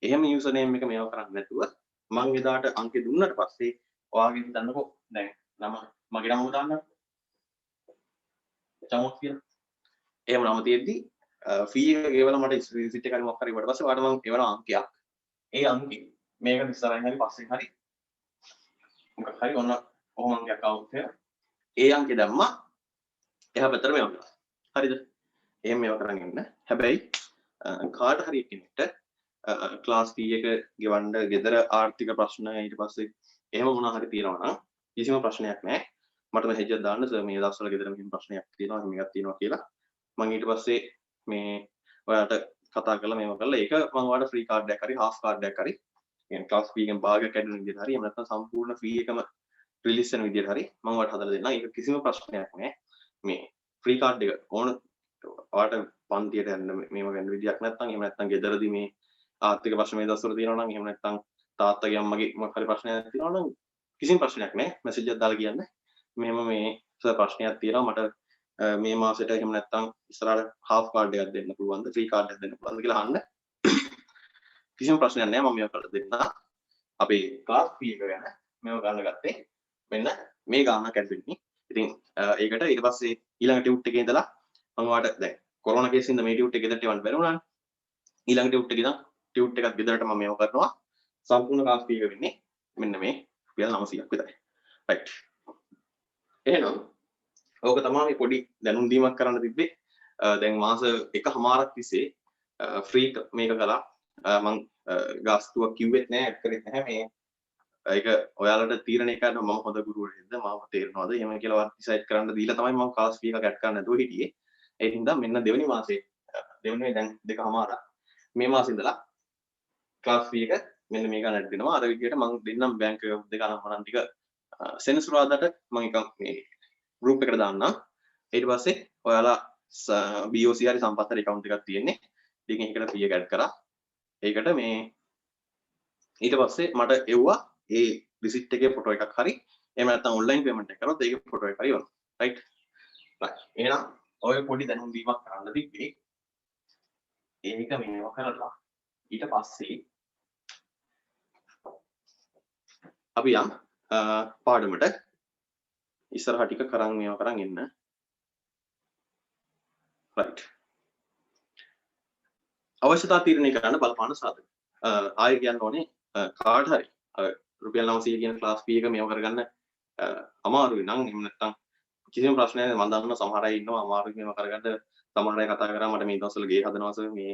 එහෙම username එක මේව කරන්නේ නැතුව මං එදාට අංකෙ දුන්නට පස්සේ ඔයාගේ හිතන්නකෝ දැන් නම මගේ නම දාන්න. චමොක් කියලා. එහෙම නම තියෙද්දි ෆී එක ගෙවලා මට රිසිට් එක හරි මොකක් හරි ඊට පස්සේ ඔයාලට මම ගෙවන අංකයක්. ඒ අංකේ මේකට ඉස්සරහින් හරි පස්සෙන් හරි මොකක් හරි ඔන්න ඔහොම අංකයක් આવුත් ඒ අංකේ දැම්මා එහා පැත්තට මේවා කරා. හරිද? එහෙම මේවා කරන් ඉන්න. හැබැයි කාට හරි කෙනෙක්ට ක්ලාස් ෆී එක ගෙවන්න ගෙදර ආර්ථික ප්‍රශ්න ඊට පස්සේ එහෙම මොනවා හරි තියෙනවා නම් කිසිම ප්‍රශ්නයක් නැහැ. මට මෙහෙජ් එකක් දාන්න සර් මේ දවස්වල ගෙදර මෙහෙම ප්‍රශ්නයක් තියෙනවා එහෙම එකක් තියෙනවා කියලා. මම ඊට පස්සේ මේ ඔයාලට කතා කරලා මේව කරලා ඒක මම ඔයාලට ෆ්‍රී කාඩ් එකක් හරි හාෆ් කාඩ් එකක් හරි يعني ක්ලාස් ෆී එකෙන් භාගයක් කැඩෙන විදිහට හරි එහෙම නැත්නම් සම්පූර්ණ ෆී එකම රිලීස් වෙන විදිහට හරි මම ඔයාලට හදලා දෙන්නම්. ඒක කිසිම ප්‍රශ්නයක් නැහැ. මේ ෆ්‍රී කාඩ් එක ඕන ඔයාලට පන්තියට යන්න මේව ගන්න විදියක් නැත්නම් එහෙම නැත්නම් ගෙදරදී මේ ආර්ථික ප්‍රශ්න මේ දවස්වල තියෙනවා නම් එහෙම නැත්නම් තාත්තගේ අම්මගේ මොකක් හරි ප්‍රශ්නයක් තියෙනවා නම් කිසිම ප්‍රශ්නයක් නැහැ. මැසේජ් එකක් දාලා කියන්න. මෙහෙම මේ සර් ප්‍රශ්නයක් තියෙනවා මට මේ මාසෙට එහෙම නැත්නම් ඉස්සරහට හාෆ් කාඩ් එකක් දෙන්න පුළුවන්ද ෆ්‍රී කාඩ් එකක් දෙන්න පුළුවන්ද කියලා අහන්න. කිසිම ප්‍රශ්නයක් නැහැ මම මේක කරලා දෙන්න. අපේ ක්ලාස් ෆී එක ගැන මේව ගන්න ගත්තේ මෙන්න මේ ගානක් ඇද්දෙන්නේ. ඉතින් ඒකට ඊට පස්සේ ඊළඟ ටියුට් එකේ ඉඳලා මම ඔයාලට දැන් කොරෝනා කේස් ඉඳන් මේ ටියුට් එක ගෙදරට යවන්න බැරි වුණානේ. ඊළඟ ටියුට් එක ඉඳන් ටියුට් එකක් ගෙදරට මම මේව කරනවා. සම්පූර්ණ ක්ලාස් ෆී එක වෙන්නේ මෙන්න මේ රුපියල් 900ක් විතරයි. රයිට්. එහෙනම් ඕක තමයි මේ පොඩි දැනුම් දීමක් කරන්න තිබ්බේ. දැන් මාස එකමාරක් තිස්සේ ෆ්‍රී මේක කළා. මම ගාස්තුවක් කිව්වෙත් නෑ ඇඩ් කරෙත් නැහැ මේ ඒක ඔයාලට තීරණය කරන්න මම හොඳ ගුරුවරයෙක්ද මාව තේරෙනවද එහෙම කියලා ඩිසයිඩ් කරන්න දීලා තමයි මම ක්ලාස් ෆී එකක් ඇඩ් කරන්න නැතුව හිටියේ. ඒ හින්දා මෙන්න දෙවෙනි මාසේ දෙවෙනි දැන් දෙකමාරක් මේ මාසේ ඉඳලා ක්ලාස් ෆී එක මෙන්න මේක නැට් දෙනවා. අර විදියට මම දෙන්නම් බැංක් දෙක අනම්මනම් ටික සෙනසුරාදාට මම එකක් මේ ගෲප් එකට දාන්නම්. ඊට පස්සේ ඔයාලා BOC හරි සම්පත් හරි account එකක් තියෙන්නේ. ඉතින් ඒකට ෆී එක ඇඩ් කරා. ඒකට මේ ඊට පස්සේ මට එව්වා ඒ රිසිට් එකේ ෆොටෝ එකක් හරි එහෙම නැත්නම් ඔන්ලයින් පේමන්ට් එකක් කරොත් ඒකේ ෆොටෝ එක හරි වුණා. රයිට්. එහෙනම් ඔය පොඩි දැනුම් දීමක් කරන්න තිබ්බේ. ඒක මේව කරලා ඊට පස්සේ අපි යම් පාඩමට ඉස්සරහ ටික කරන් මේව කරන් එන්න. රයිට්. අවශ්‍යතා තීරණය කරන්න බලපාන සාධක. ආයෙ කියන්න ඕනේ කාට හරි රුපියල් 900 කියන ක්ලාස් ෆී එක මේව කරගන්න අමාරුයි නම් එහෙම නැත්නම් කිසිම ප්‍රශ්නයක් නැහැ. මම දන්නවා සමහර අය ඉන්නවා අමාරුයි මේව කරගන්න. සමහර අය කතා කරා මට මේ දවස්වල ගේ හදනවා සර් මේ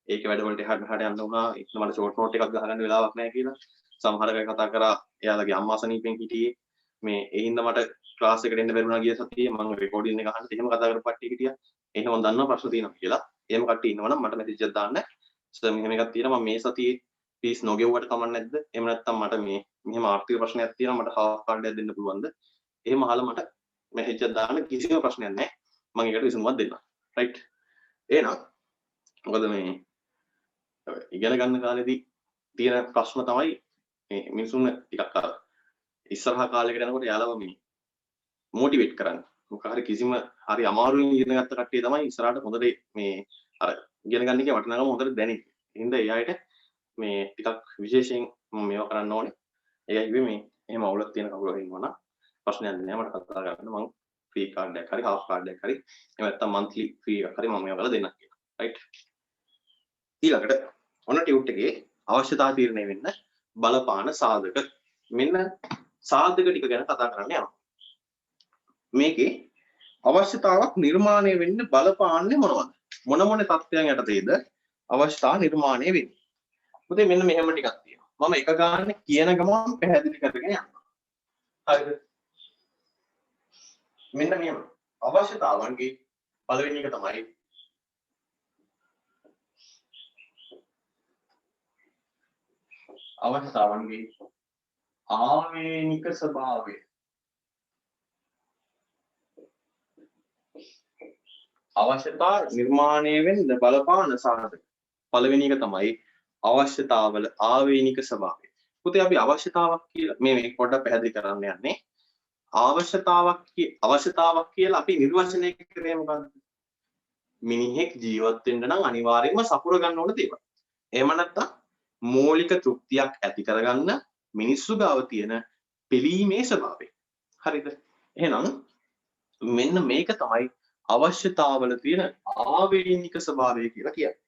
ඒකේ වැඩවලට එහාට මෙහාට යන්න උනා. ඒක මට ෂෝට් නෝට් එකක් ගහගන්න වෙලාවක් නැහැ කියලා. සමහර අය කතා කරා එයාලගේ අම්මා සනීපෙන් හිටියේ මේ ඒ හින්දා මට ක්ලාස් එකට එන්න බැරි වුණා ගිය සතියේ මම රෙකෝඩින් එක අහන්න එහෙම කතා කරපු කට්ටිය හිටියා. එහෙනම් මම දන්නවා ප්‍රශ්න තියෙනවා කියලා. එහෙම කට්ටිය ඉන්නවනම් මට මැසේජ් එකක් දාන්න. සර් මෙහෙම එකක් තියෙනවා මම මේ සතියේ ෆීස් නොගෙව්වට කමක් නැද්ද? එහෙම නැත්නම් මට මේ මෙහෙම ආර්ථික ප්‍රශ්නයක් තියෙනවා මට හාෆ් කාඩ් එකක් දෙන්න පුළුවන්ද? එහෙම අහලා මට මැසේජ් එකක් දාන්න කිසිම ප්‍රශ්නයක් නැහැ. මම ඒකට විසඳුමක් දෙන්නම්. රයිට්. එහෙනම් මොකද මේ ඉගෙන ගන්න කාලේදී තියෙන ප්‍රශ්න තමයි මේ මිනිසුන් ටිකක් අර ඉස්සරහා කාලයකට යනකොට යාළුව මේ මොටිවේට් කරන්න. මොකක් හරි කිසිම හරි අමාරුවෙන් ඉගෙන ගත්ත කට්ටිය තමයි ඉස්සරහට හොඳට මේ අර ඉගෙන ගන්න එකේ වටිනාකම හොඳට දැනෙන්නේ. එහෙනම් ඒ අයට මේ ටිකක් විශේෂයෙන් මම මේවා කරන්න ඕනේ. ඒකයි කිව්වේ මේ එහෙම අවුලක් තියෙන කවුරු හරි ඉන්නවනම් ප්‍රශ්නයක් නෑ මට කතා කරන්න මම ෆ්‍රී කාඩ් එකක් හරි හාෆ් කාඩ් එකක් හරි එහෙම නැත්නම් මන්ත්ලි ෆී එකක් හරි මම මේවා කරලා දෙන්නම් කියලා. රයිට්. ඊළඟට ඔන්න ටියුට් එකේ අවශ්‍යතා තීරණය වෙන්න බලපාන සාධක මෙන්න සාධක ටික ගැන කතා කරන්න යනවා. මේකේ අවශ්‍යතාවක් නිර්මාණය වෙන්න බලපාන්නේ මොනවද? මොන මොන තත්ත්වයන් යටතේද අවශ්‍යතාව නිර්මාණය වෙන්නේ? පුතේ මෙන්න මෙහෙම ටිකක් තියෙනවා. මම එක ගානේ කියන ගමන් පැහැදිලි කරගෙන යනවා. හරිද? මෙන්න මෙහෙම. අවශ්‍යතාවන්ගේ පළවෙනි එක තමයි අවශ්‍යතාවන්ගේ ආවේනික ස්වභාවය. අවශ්‍යතා නිර්මාණය වෙන්න බලපාන සාධක. පළවෙනි එක තමයි අවශ්‍යතාවල ආවේනික ස්වභාවය. පුතේ අපි අවශ්‍යතාවක් කියලා මේ පොඩ්ඩක් පැහැදිලි කරන්න යන්නේ. අවශ්‍යතාවක් කියලා අපි නිර්වචනය කරේ මොකක්ද? මිනිහෙක් ජීවත් වෙන්න නම් අනිවාර්යයෙන්ම සපුර ගන්න ඕන දේවල්. එහෙම නැත්නම් මූලික තෘප්තියක් ඇති කරගන්න මිනිස්සු ගාව තියෙන පිළීමේ ස්වභාවය. හරිද? එහෙනම් මෙන්න මේක තමයි අවශ්‍යතාවල තියෙන ආවේනික ස්වභාවය කියලා කියන්නේ.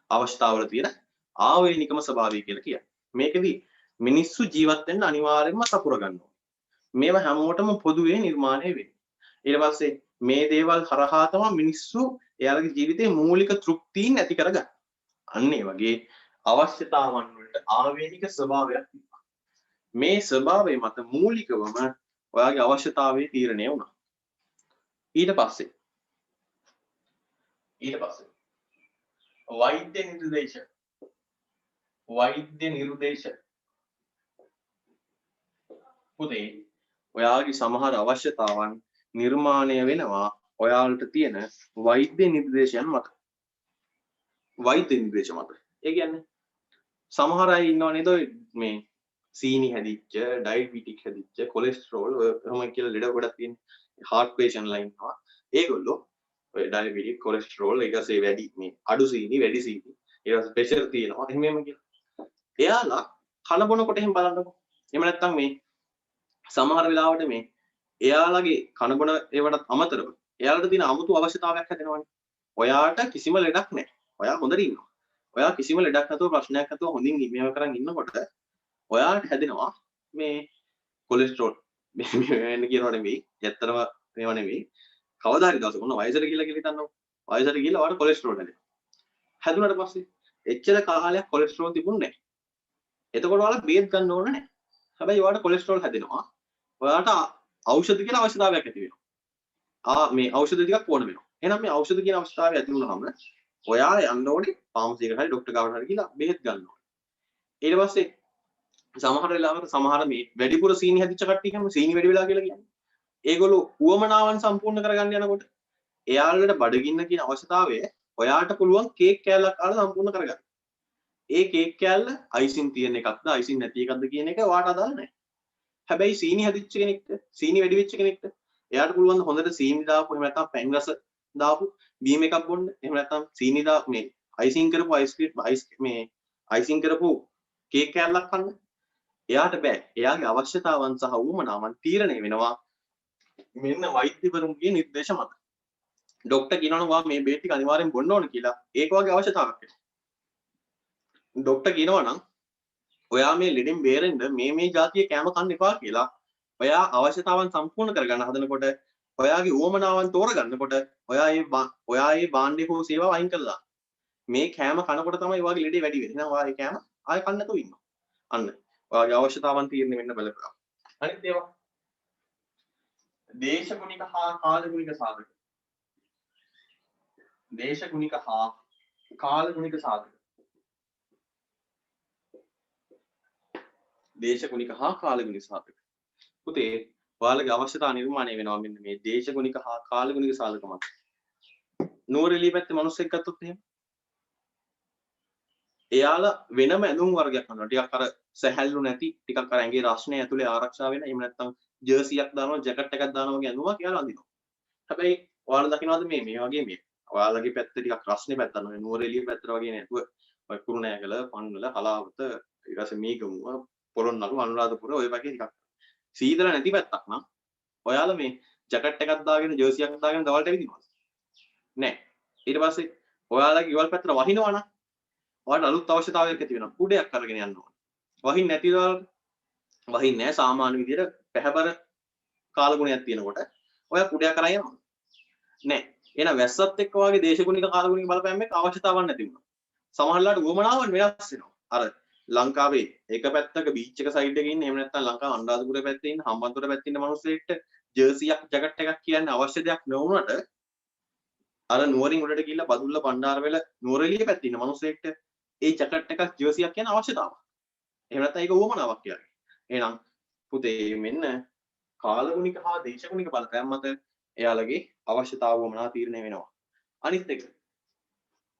අවශ්‍යතාවල තියෙන ආවේනිකම ස්වභාවය කියලා කියන්නේ. මේකෙදි මිනිස්සු ජීවත් වෙන්න අනිවාර්යයෙන්ම සපුර ගන්නවා. මේවා හැමෝටම පොදුවේ නිර්මාණය වෙන්නේ. ඊට පස්සේ මේ දේවල් හරහා තමයි මිනිස්සු එයාලගේ ජීවිතේ මූලික තෘප්තීන් ඇති කරගන්නේ. අන්න ඒ වගේ අවශ්‍යතාවන් වලට ආවේනික ස්වභාවයක් තිබෙනවා. මේ ස්වභාවය මත මූලිකවම ඔයාගේ අවශ්‍යතාවය තීරණය වුණා. ඊට පස්සේ වෛද්‍ය නිර්දේශ පුතේ ඔයාගේ සමහර අවශ්‍යතාවන් නිර්මාණය වෙනවා ඔයාලට තියෙන වෛද්‍ය නිර්දේශයන් මත. වෛද්‍ය නිර්දේශ මත. ඒ කියන්නේ සමහර අය ඉන්නව නේද මේ සීනි හැදිච්ච, ඩයබටික් හැදිච්ච, කොලෙස්ටරෝල් ඔයම කියලා ලෙඩ ගොඩක් තියෙන heart patient ලා ඉන්නවා. ඒගොල්ලෝ ඔය ඩයබටික්, කොලෙස්ටරෝල් ඊටසේ වැඩි මේ අඩු සීනි, වැඩි සීනි, ඊට ප්‍රෙෂර් තියෙනවා. එහෙමම කියලා. එයාලා කන බොනකොට එහෙම බලන්නකො. එහෙම නැත්නම් මේ සමහර වෙලාවට මේ එයාලගේ කන බොන ඒවට අමතරව එයාලට තියෙන 아무තු අවශ්‍යතාවයක් හැදෙනවනේ. ඔයාට කිසිම ලෙඩක් නැහැ. ඔයා හොඳට ඉන්නවා. ඔයා කිසිම ලෙඩක් නැතුව ප්‍රශ්නයක් නැතුව හොඳින් මේව කරන් ඉන්නකොට ඔයාට හැදෙනවා මේ කොලෙස්ටරෝල්. මේ වෙන කියනවට නෙවෙයි. ඇත්තටම මේව නෙවෙයි. කවදා හරි දවසක ඔන්න වයසට කියලා හිතන්නකො. වයසට ගිහලා ඔයාට කොලෙස්ටරෝල් හැදෙනවා. හැදුනට පස්සේ එච්චර කාලයක් කොලෙස්ටරෝල් තිබුණේ නැහැ. එතකොට ඔයාලා බේත් ගන්න ඕන නැහැ. හැබැයි ඔයාට කොලෙස්ටරෝල් හැදෙනවා. ඔයාට ඖෂධ කියන අවශ්‍යතාවයක් ඇති වෙනවා. මේ ඖෂධ ටිකක් ඕන වෙනවා. එහෙනම් මේ ඖෂධ කියන අවශ්‍යතාවය ඇති වුණාම ඔයා යන්න ඕනේ ෆාමසි එකට හරි ડોක්ටර් ගාවට හරි ගිහලා බෙහෙත් ගන්න ඕනේ. ඊට පස්සේ සමහර වෙලාවට සමහර මේ වැඩිපුර සීනි හැදිච්ච කට්ටිය කියන්නේ සීනි වැඩි වෙලා කියලා කියන්නේ. ඒගොල්ලෝ උවමනාවන් සම්පූර්ණ කරගන්න යනකොට එයාලට බඩගින්න කියන අවශ්‍යතාවය ඔයාට පුළුවන් කේක් කෑල්ලක් කාලා සම්පූර්ණ කරගන්න. ඒ කේක් කෑල්ල අයිසින් තියෙන එකක්ද අයිසින් නැති එකක්ද කියන එක ඔයාට අදාළ නැහැ. හැබැයි සීනි හැදිච්ච කෙනෙක්ට සීනි වැඩි වෙච්ච කෙනෙක්ට එයාට පුළුවන් හොඳට සීනි දාපු එහෙම නැත්නම් පැන් රස දාපු බීම් එකක් බොන්න. එහෙම නැත්නම් සීනි දා මේ අයිසින් කරපු අයිසින් කරපු කේක් කෑල්ලක් කන්න. එයාට බෑ. එයාගේ අවශ්‍යතාවන් සහ උවමනාවන් තීරණය වෙනවා මෙන්න වෛද්‍යවරුන්ගේ නිර්දේශ මත. ડોක්ටර් කියනවනේ වා මේ බේත් ටික අනිවාර්යෙන් බොන්න ඕන කියලා. ඒක වගේ අවශ්‍යතාවයක් වෙනවා. ડોක්ටර් කියනවා නම් ඔයා මේ ලෙඩෙන් බේරෙන්න මේ જાතිය කෑම කන්න එපා කියලා. ඔයා අවශ්‍යතාවන් සම්පූර්ණ කරගන්න හදනකොට ඔයාගේ උවමනාවන් තෝරගන්නකොට ඔයා ඒ භාණ්ඩේ හෝ සේවාව අයින් කළා. මේ කෑම කනකොට තමයි ඔයාගේ ලෙඩේ වැඩි වෙන්නේ. එහෙනම් ඔයා ඒ කෑම ආයෙ කන්න නැතුව ඉන්නවා. අන්න. ඔයාගේ අවශ්‍යතාවන් තීරණය වෙන්න බලපෑ. අනිත් ඒවා දේශගුණික හා කාලගුණික සාධක. දේශගුණික හා කාලගුණික සාධක. දේශගුණික හා කාලගුණික සාධක. පුතේ ඔයාලගේ අවශ්‍යතා නිර්මාණය වෙනවා මෙන්න මේ දේශගුණික හා කාලගුණික සාධක මත. නෝරෙලිය පැත්තේ මිනිස්සෙක් ගත්තොත් එහෙම එයාලා වෙනම ඇඳුම් වර්ගයක් අඳිනවා. ටිකක් අර සැහැල්ලු නැති, ටිකක් අර ඇඟේ රස්නේ ඇතුලේ ආරක්ෂා වෙන, එහෙම නැත්නම් ජර්සියක් දානවා, ජැකට් එකක් දානවා වගේ ඇඳුමක් එයාලා අඳිනවා. හැබැයි ඔයාලා දකින්නවද මේ වගේ මේ ඔයාලගේ පැත්තේ ටිකක් රස්නේ පැත්තක් නෙවෙයි, නෝරෙලිය පැත්තට වගේ නැතුව ඔය කුරුණෑගල, පන්වල, හලාවත, ඊට පස්සේ මීගමුව, පොළොන්නරු, අනුරාධපුර ඔය වගේ ටිකක් සීතල නැති පැත්තක් නම් ඔයාලා මේ ජැකට් එකක් දාගෙන ජර්සියක් දාගෙන දවල්ට ඇවිදිනවා. නෑ. ඊට පස්සේ ඔයාලගේ ගෙවල් පැත්තට වහිනවා නම් ඔයාලට අලුත් අවශ්‍යතාවයක් ඇති වෙනවා. කුඩයක් අරගෙන යන්න ඕනේ. වහින්න නැති දවල්ට වහින්නේ නැහැ සාමාන්‍ය විදිහට පැහැබර කාලගුණයක් තියෙනකොට ඔයා කුඩයක් කරන් යනවා. නෑ. එහෙනම් වැස්සත් එක්ක වාගේ දේශගුණික කාලගුණික බලපෑම් එක අවශ්‍යතාවක් නැති වුණා. සමහරවිට උවමනාවන් වෙනස් වෙනවා. අර ලංකාවේ එක පැත්තක බීච් එක සයිඩ් එකේ ඉන්න එහෙම නැත්නම් ලංකාව අනුරාධපුර පැත්තේ ඉන්න හම්බන්තොට පැත්තේ ඉන්න මිනිස්සෙක්ට ජර්සියක් ජැකට් එකක් කියන්නේ අවශ්‍ය දෙයක් නොවුනට අර නුවරින් උඩට ගිහිල්ලා බදුල්ල බණ්ඩාරවැල නුවරඑළිය පැත්තේ ඉන්න මිනිස්සෙක්ට ඒ ජැකට් එකක් ජර්සියක් කියන අවශ්‍යතාවක්. එහෙම නැත්නම් ඒක උවමනාවක් කියන්නේ. එහෙනම් පුතේ මෙන්න කාලගුණික හා දේශගුණික බලපෑම් මත එයාලගේ අවශ්‍යතාව වමනා තීරණය වෙනවා. අනිත් එක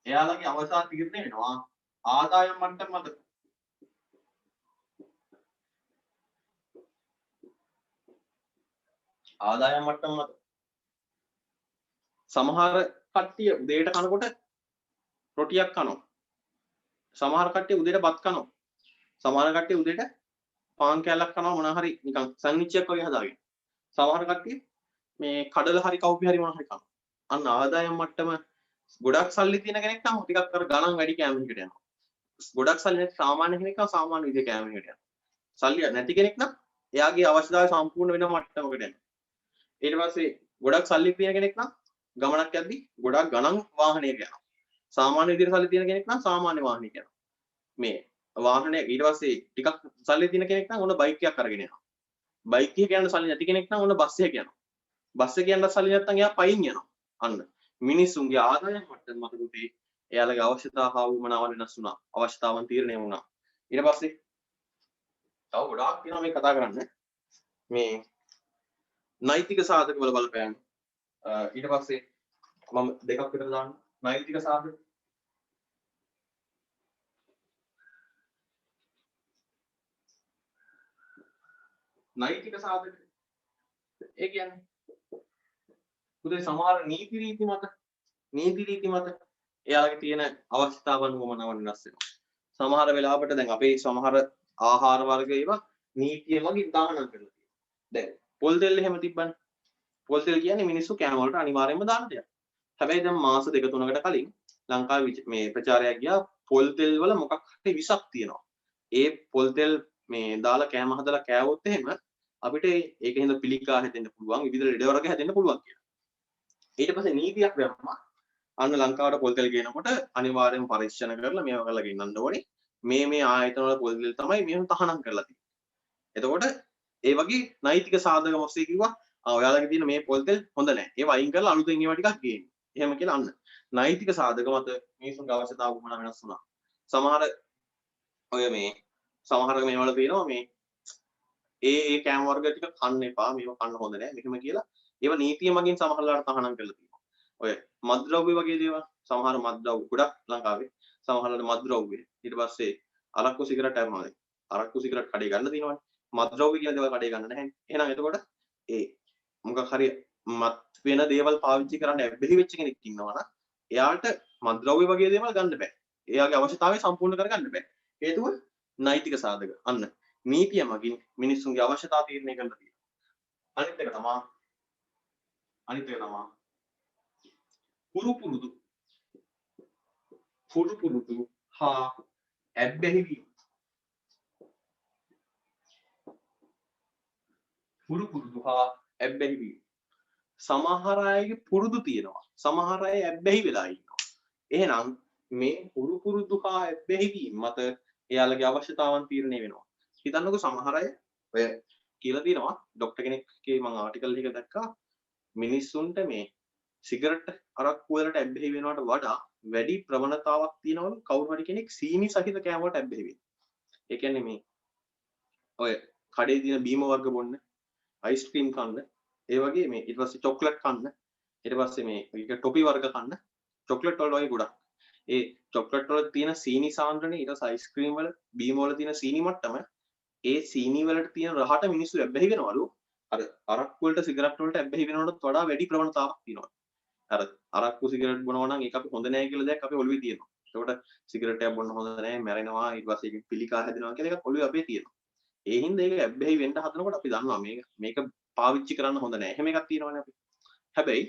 එයාලගේ අවශ්‍යතාව තීරණය වෙනවා ආදායම් මට්ටම මත. ආදායම් මට්ටම මත. සමහර කට්ටිය උදේට කනකොට රොටියක් කනවා. සමහර කට්ටිය උදේට බත් කනවා. සමහර කට්ටිය උදේට පාන් කෑල්ලක් කනවා මොනවා හරි නිකන් සැන්ඩ්විච් එකක් වගේ හදාගෙන. සමහර කට්ටිය මේ කඩල හරි කවුපි හරි මොනවා හරි කනවා. අන්න ආදායම් මට්ටම ගොඩක් සල්ලි තියෙන කෙනෙක් නම් ටිකක් අර ගණන් වැඩි කෑම එකකට යනවා. ගොඩක් සල්ලි නැති සාමාන්‍ය කෙනෙක් නම් සාමාන්‍ය විදිහේ කෑම එකකට යනවා. සල්ලි නැති කෙනෙක් නම් එයාගේ අවශ්‍යතාවය සම්පූර්ණ වෙන මට්ටමකට යනවා. ඊට පස්සේ ගොඩක් සල්ලි තියෙන කෙනෙක් නම් ගමනක් යද්දි ගොඩක් ගණන් වාහනයක යනවා. සාමාන්‍ය විදිහට සල්ලි තියෙන කෙනෙක් නම් සාමාන්‍ය වාහනයක යනවා. මේ වාහනය ඊට පස්සේ ටිකක් සල්ලි තියෙන කෙනෙක් නම් ඔන්න බයික් එකක් අරගෙන යනවා. බයික් එක යන සල්ලි නැති කෙනෙක් නම් ඔන්න බස් එකක යනවා. බස් එක යන්න සල්ලි නැත්නම් එයා පයින් යනවා. අන්න මිනිස්සුන්ගේ ආදායම් මට්ටම මත උදේ එයාලගේ අවශ්‍යතා හා වුමනාවන් වෙනස් වුණා. අවශ්‍යතාවන් තීරණය වුණා. ඊට පස්සේ තව ගොඩාක් තියෙනවා මේ කතා කරන්න. මේ නෛතික සාධක වල බලපෑම. ඊට පස්සේ මම දෙකක් විතර දාන්න. නෛතික සාධක නෛතික සාධක ඒ කියන්නේ උදේ සමහර නීති රීති මත එයාලගේ තියෙන අවශ්‍යතාවන් වමනාවන් වෙනස් වෙනවා. සමහර වෙලාවට දැන් අපේ සමහර ආහාර වර්ග ඒවා නීතිය මගින් දාහනම් කරලා තියෙනවා. දැන් පොල් තෙල් එහෙම තිබ්බනේ. පොල් තෙල් කියන්නේ මිනිස්සු කෑම වලට අනිවාර්යයෙන්ම දාන දෙයක්. හැබැයි දැන් මාස 2-3කට කලින් ලංකාවේ මේ ප්‍රචාරයක් ගියා පොල් තෙල් වල මොකක් හරි විසක් තියෙනවා. ඒ පොල් තෙල් මේ දාලා කෑම හදලා කෑවොත් එහෙම අපිට ඒකෙන්ද පිළිකා හැදෙන්න පුළුවන්, විවිධ ලෙඩ වර්ග හැදෙන්න පුළුවන් කියලා. ඊට පස්සේ නීතියක් දැම්මා. අන්න ලංකාවට පොල් තෙල් ගේනකොට අනිවාර්යයෙන්ම පරීක්ෂණ කරලා මේවා කරලා ගෙන්නන්න ඕනේ. මේ ආයතන වල පොල් තෙල් තමයි මෙහෙම තහනම් කරලා තියෙන්නේ. එතකොට ඒ වගේ නෛතික සාධක ඔස්සේ කිව්වා ඔයාලගේ තියෙන මේ පොල් තෙල් හොඳ නැහැ. ඒවා අයින් කරලා අලුතෙන් ඒවා ටිකක් ගේන්න. එහෙම කියලා අන්න නෛතික සාධක මත මිනිසුන්ගේ අවශ්‍යතාව වුණා වෙනස් වුණා. සමහර ඔය මේ සමහර මේවල තියෙනවා මේ ඒ කෑම වර්ග ටික කන්න එපා. මේවා කන්න හොඳ නැහැ. මෙහෙම කියලා ඒවා නීතිය මගින් සමහරලාට තහනම් කරලා තියෙනවා. ඔය මත්ද්‍රව්‍ය වගේ දේවල් සමහර මත්ද්‍රව්‍ය ගොඩක් ලංකාවේ සමහරලාට මත්ද්‍රව්‍ය ඊට පස්සේ අරක්කු සිගරට් අරනවා. අරක්කු සිගරට් කඩේ ගන්න තියෙනවනේ. මත්ද්‍රව්‍ය කියන දේවල් කඩේ ගන්න නැහැ. එහෙනම් එතකොට ඒ මොකක් හරි මත් වෙන දේවල් පාවිච්චි කරන්න ඇබ්බැහි වෙච්ච කෙනෙක් ඉන්නවා නම් එයාට මත්ද්‍රව්‍ය වගේ දේවල් ගන්න බෑ. එයාගේ අවශ්‍යතාවය සම්පූර්ණ කරගන්න බෑ. හේතුව නෛතික සාධක. අන්න නීතිය මගින් මිනිස්සුන්ගේ අවශ්‍යතාව තීරණය කරලා තියෙනවා. අනිත් එක තමයි හුරු පුරුදු හා ඇබ්බැහි වීම. හුරු පුරුදු හා ඇබ්බැහි වීම. සමහර අයගේ පුරුදු තියෙනවා. සමහර අය ඇබ්බැහි වෙලා ඉන්නවා. එහෙනම් මේ හුරු පුරුදු හා ඇබ්බැහි වීම මත එයාලගේ අවශ්‍යතාවන් තීරණය වෙනවා. හිතන්නකෝ සමහර අය ඔය කියලා තියෙනවා ડોක්ටර් කෙනෙක්ගේ මම ආටිකල් එක දැක්කා මිනිස්සුන්ට මේ සිගරට් අරක්කු වලට ඇබ්බැහි වෙනවට වඩා වැඩි ප්‍රවණතාවක් තියෙනවලු කවුරු හරි කෙනෙක් සීනි සහිත කෑම වලට ඇබ්බැහි වෙන්නේ. ඒ කියන්නේ මේ ඔය කඩේ තියෙන බීම වර්ග බොන්න, අයිස්ක්‍රීම් කන්න, ඒ වගේ මේ ඊට පස්සේ චොක්ලට් කන්න, ඊට පස්සේ මේ එක ටොපි වර්ග කන්න, චොක්ලට් වල වගේ ගොඩක්. ඒ චොක්ලට් වල තියෙන සීනි සාන්ද්‍රණය ඊට පස්සේ අයිස්ක්‍රීම් වල බීම වල තියෙන සීනි මට්ටම ඒ සීනි වලට තියෙන රහට මිනිස්සු ඇබ්බැහි වෙනවලු. අර අරක්කු වලට සිගරට් වලට ඇබ්බැහි වෙනවටත් වඩා වැඩි ප්‍රවණතාවක් තියෙනවා. අර අරක්කු සිගරට් බොනවා නම් ඒක අපි හොඳ නැහැ කියලා දෙයක් අපේ ඔළුවේ තියෙනවා. ඒකට සිගරට් එකක් බොන්න හොඳ නැහැ, මැරෙනවා, ඊට පස්සේ ඒක පිළිකා හැදෙනවා කියලා එකක් ඔළුවේ අපේ තියෙනවා. ඒ හින්දා ඒක ඇබ්බැහි වෙන්න හදනකොට අපි දන්නවා මේක පාවිච්චි කරන්න හොඳ නැහැ. එහෙම එකක් තියෙනවනේ අපි. හැබැයි